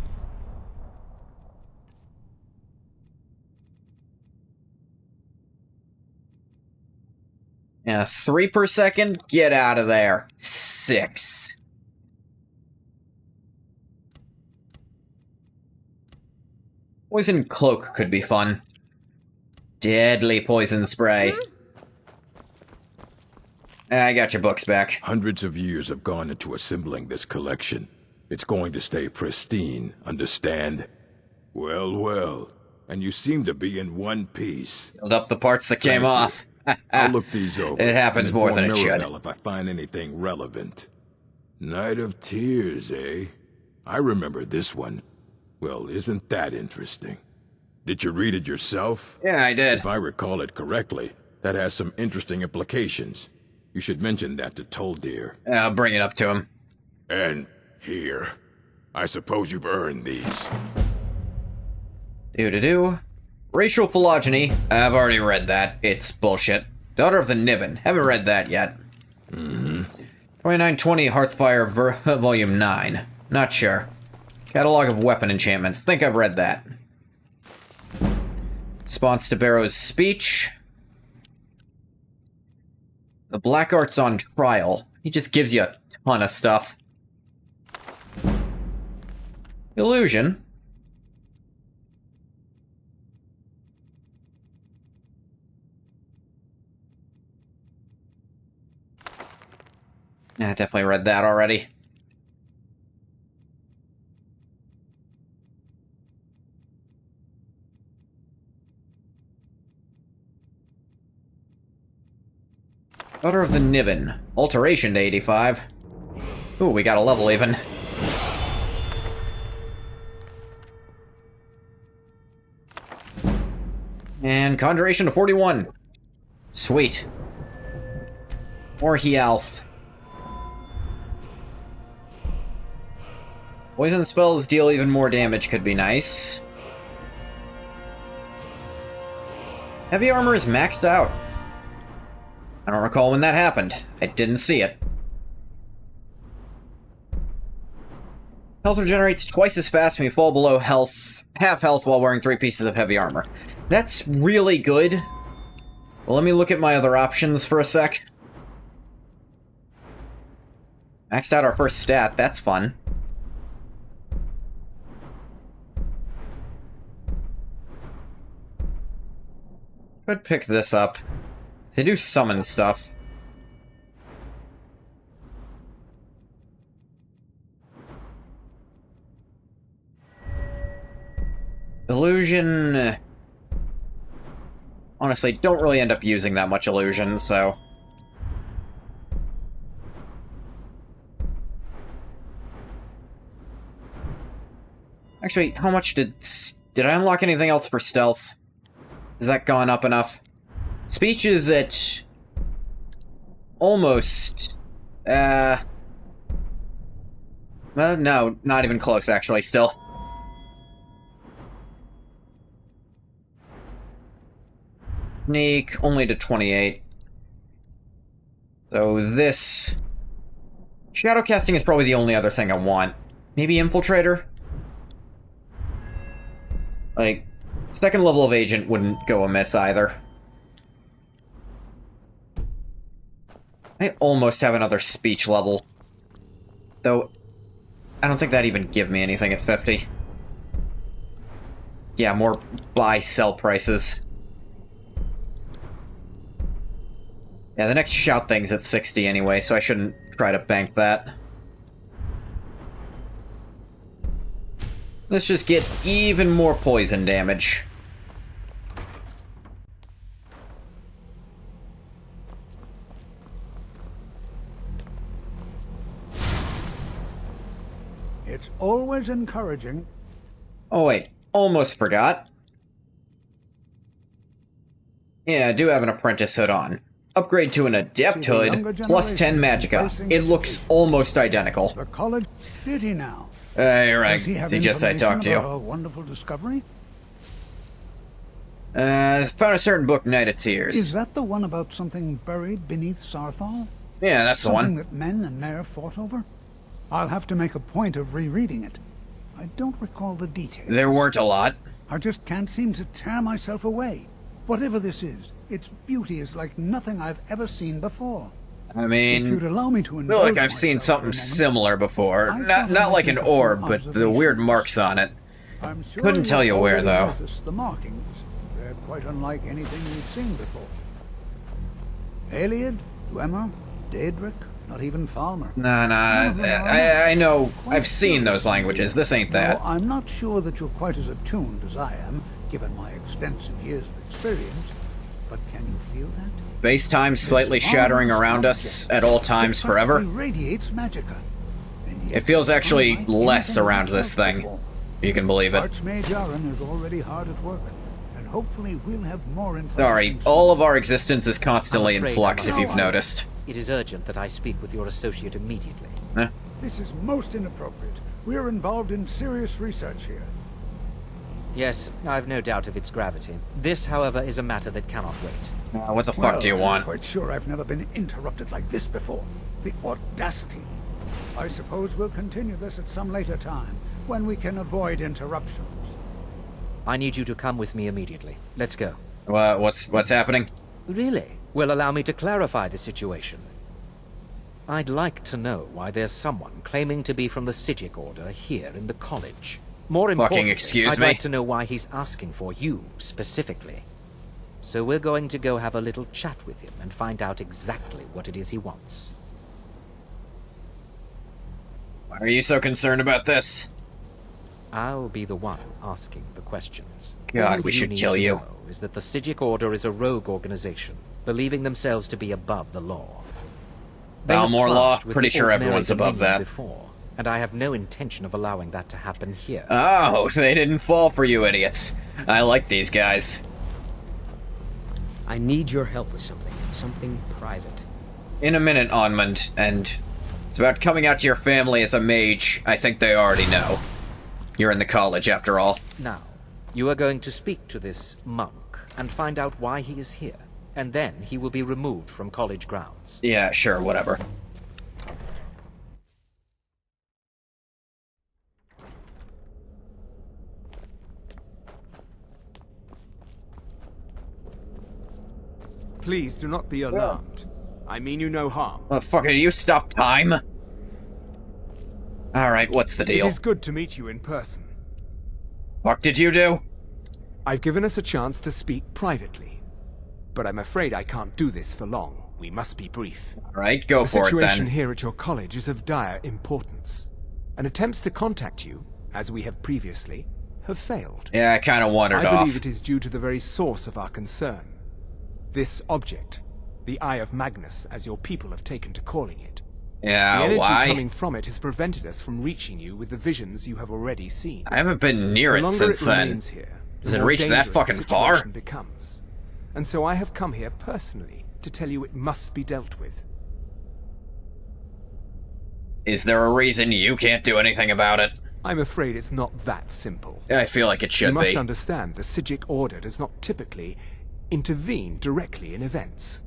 Yeah, 3 per second? Get out of there. 6. Poison Cloak could be fun. Deadly Poison Spray. I got your books back. Hundreds of years have gone into assembling this collection. It's going to stay pristine, understand? Well, well. And you seem to be in one piece. Filled up the parts that came off. I'll look these over. It happens and more than it inform should. Mirabelle if I find anything relevant. Night of Tears, eh? I remember this one. Well, isn't that interesting? Did you read it yourself? Yeah, I did. If I recall it correctly, that has some interesting implications. You should mention that to Toldir. I'll bring it up to him. And here. I suppose you've earned these. Do-do-do. Racial Phylogeny. I've already read that. It's bullshit. Daughter of the Niven. Haven't read that yet. 2920 Hearthfire Volume 9. Not sure. Catalog of Weapon Enchantments. Think I've read that. Response to Barrow's speech. The Black Art's on trial. He just gives you a ton of stuff. Illusion. Yeah, I definitely read that already. Daughter of the Niven. Alteration to 85. Ooh, we got a level even. And Conjuration to 41. Sweet. More health. Poison spells deal even more damage could be nice. Heavy armor is maxed out. I don't recall when that happened. I didn't see it. Health regenerates twice as fast when you fall below half health while wearing 3 pieces of heavy armor. That's really good. Well, let me look at my other options for a sec. Maxed out our first stat, that's fun. Could pick this up. They do summon stuff. Illusion... Honestly, don't really end up using that much illusion, so... Actually, how much did I unlock anything else for stealth? Has that gone up enough? Speech is at... almost... no, not even close, actually, still. Sneak, only to 28. So this... Shadowcasting is probably the only other thing I want. Maybe Infiltrator? Like, second level of Agent wouldn't go amiss either. I almost have another speech level. Though, I don't think that'd even give me anything at 50. Yeah, more buy-sell prices. Yeah, the next shout thing's at 60 anyway, so I shouldn't try to bank that. Let's just get even more poison damage. It's always encouraging. Oh wait, almost forgot. Yeah, I do have an apprentice hood on. Upgrade to an adept hood, plus 10 magicka. It looks almost identical. The college did he now? You're right. Does he have Suggest I talk to you. information about our wonderful discovery? Found a certain book, Night of Tears. Is that the one about something buried beneath Sarthal? Yeah, that's the one. Something that men and Mare fought over? I'll have to make a point of rereading it. I don't recall the details. There weren't a lot. I just can't seem to tear myself away. Whatever this is, its beauty is like nothing I've ever seen before. I mean, if you'd allow me to I feel like I've seen something similar before. Not like an orb, but the weird marks on it. I'm sure Couldn't tell you where, though. The markings. They're quite unlike anything we've seen before. Aliad, Dwemer, Daedric, not even Falmer. Nah, I know. I've seen those languages. This ain't that. No, I'm not sure that you're quite as attuned as I am, given my extensive years of experience. But can you feel that? Space-time slightly shattering around us at all times forever. Radiates magicka. It feels actually less around this thing. You can believe it. Archmage Aaron is already hard at work, and hopefully we'll have more information. Sorry, all of our existence is constantly in flux, if you've noticed. It is urgent that I speak with your associate immediately. Huh? This is most inappropriate. We're involved in serious research here. Yes, I've no doubt of its gravity. This, however, is a matter that cannot wait. What the fuck do you want? I'm quite sure I've never been interrupted like this before. The audacity. I suppose we'll continue this at some later time, when we can avoid interruptions. I need you to come with me immediately. Let's go. What's happening? Really? Well, allow me to clarify the situation. I'd like to know why there's someone claiming to be from the Psijic Order here in the college. More importantly, I'd like to know why he's asking for you, specifically. So we're going to go have a little chat with him and find out exactly what it is he wants. Why are you so concerned about this? I'll be the one asking the questions. God, we should kill you. All you need to know is that the Psijic Order is a rogue organization, believing themselves to be above the law. Balmor law? Pretty sure everyone's above that. Before, and I have no intention of allowing that to happen here. Oh, they didn't fall for you idiots. I like these guys. I need your help with something private. In a minute, Onmund, and it's about coming out to your family as a mage. I think they already know. You're in the college, after all. Now, you are going to speak to this monk and find out why he is here, and then he will be removed from college grounds. Yeah, sure, whatever. Please do not be alarmed. I mean you no harm. Motherfucker, you stop time? Alright, what's the deal? It is good to meet you in person. What did you do? I've given us a chance to speak privately. But I'm afraid I can't do this for long. We must be brief. Alright, go for it then. The situation here at your college is of dire importance. And attempts to contact you, as we have previously, have failed. Yeah, I kind of wandered off. I believe it is due to the very source of our concern. This object, the Eye of Magnus, as your people have taken to calling it. Yeah, the energy why? coming from it has prevented us from reaching you with the visions you have already seen. I haven't been near it since then. Does it reach that fucking far? Becomes. And so I have come here personally to tell you it must be dealt with. Is there a reason you can't do anything about it? I'm afraid it's not that simple. I feel like it should be. You must understand the Psijic Order does not typically intervene directly in events.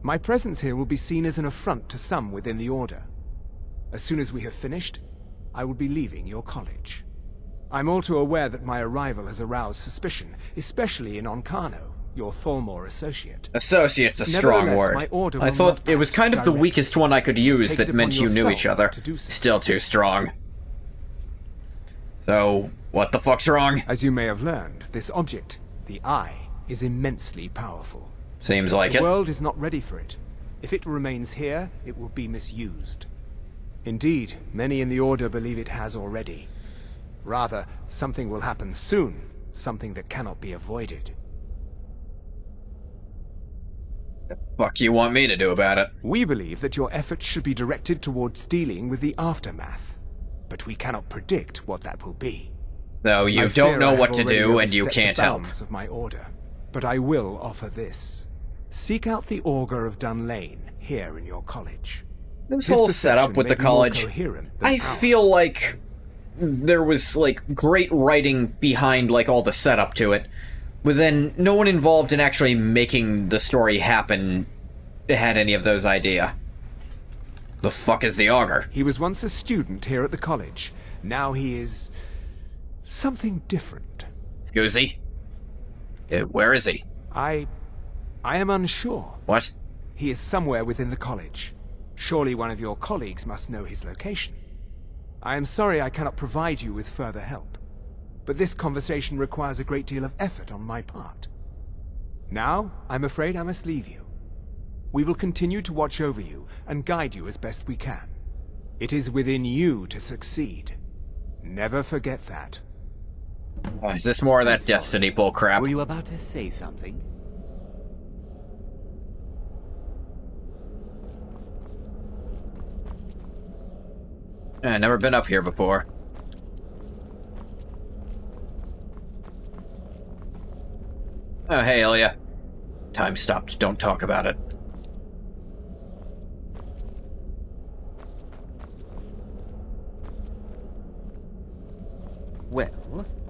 My presence here will be seen as an affront to some within the Order. As soon as we have finished, I will be leaving your college. I'm all too aware that my arrival has aroused suspicion, especially in Onkano, your Thalmor associate. Associate's a strong word. I thought it was kind of the weakest one I could use that meant you knew each other. Still too strong. So, what the fuck's wrong? As you may have learned, this object, the Eye, is immensely powerful. Seems like it. The world is not ready for it. If it remains here, it will be misused. Indeed, many in the Order believe it has already. Rather, something will happen soon, something that cannot be avoided. The fuck you want me to do about it? We believe that your efforts should be directed towards dealing with the aftermath, but we cannot predict what that will be. So you don't know what to do, and you can't help. Of my order, but I will offer this. Seek out the Augur of Dunlane here in your college. This whole setup with the college, I feel like there was, like, great writing behind, like, all the setup to it. But then, no one involved in actually making the story happen had any of those idea. The fuck is the Augur? He was once a student here at the college. Now he is something different. Who's he? Where is he? I am unsure. What? He is somewhere within the college. Surely one of your colleagues must know his location. I am sorry I cannot provide you with further help, but this conversation requires a great deal of effort on my part. Now, I'm afraid I must leave you. We will continue to watch over you and guide you as best we can. It is within you to succeed. Never forget that. Is this more of that Destiny bull crap? Were you about to say something? I've never been up here before. Oh, hey, Ilya. Time stopped. Don't talk about it. Well,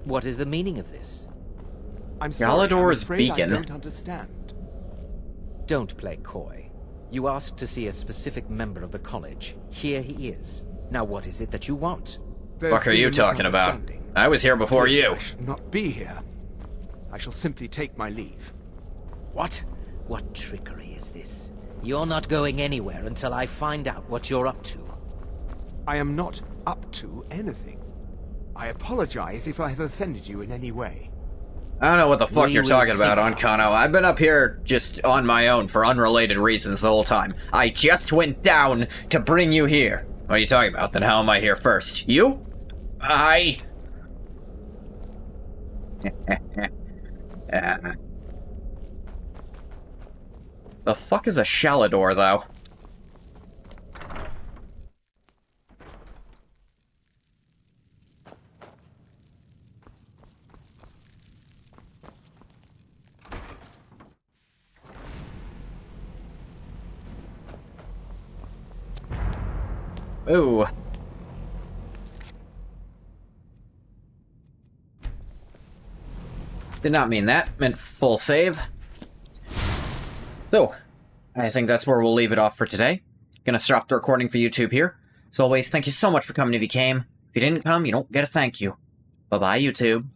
what is the meaning of this? I'm sorry, Galador's I'm afraid beacon. I don't understand. Don't play coy. You asked to see a specific member of the college. Here he is. Now what is it that you want? What are you talking about? I was here before you. I should not be here. I shall simply take my leave. What? What trickery is this? You're not going anywhere until I find out what you're up to. I am not up to anything. I apologize if I have offended you in any way. I don't know what the fuck you're talking about, Onkano. I've been up here just on my own for unrelated reasons the whole time. I just went down to bring you here. What are you talking about? Then how am I here first? You? The fuck is a Shalador, though? Ooh. Did not mean that. Meant full save. So, I think that's where we'll leave it off for today. Gonna stop the recording for YouTube here. As always, thank you so much for coming if you came. If you didn't come, you don't get a thank you. Bye-bye, YouTube.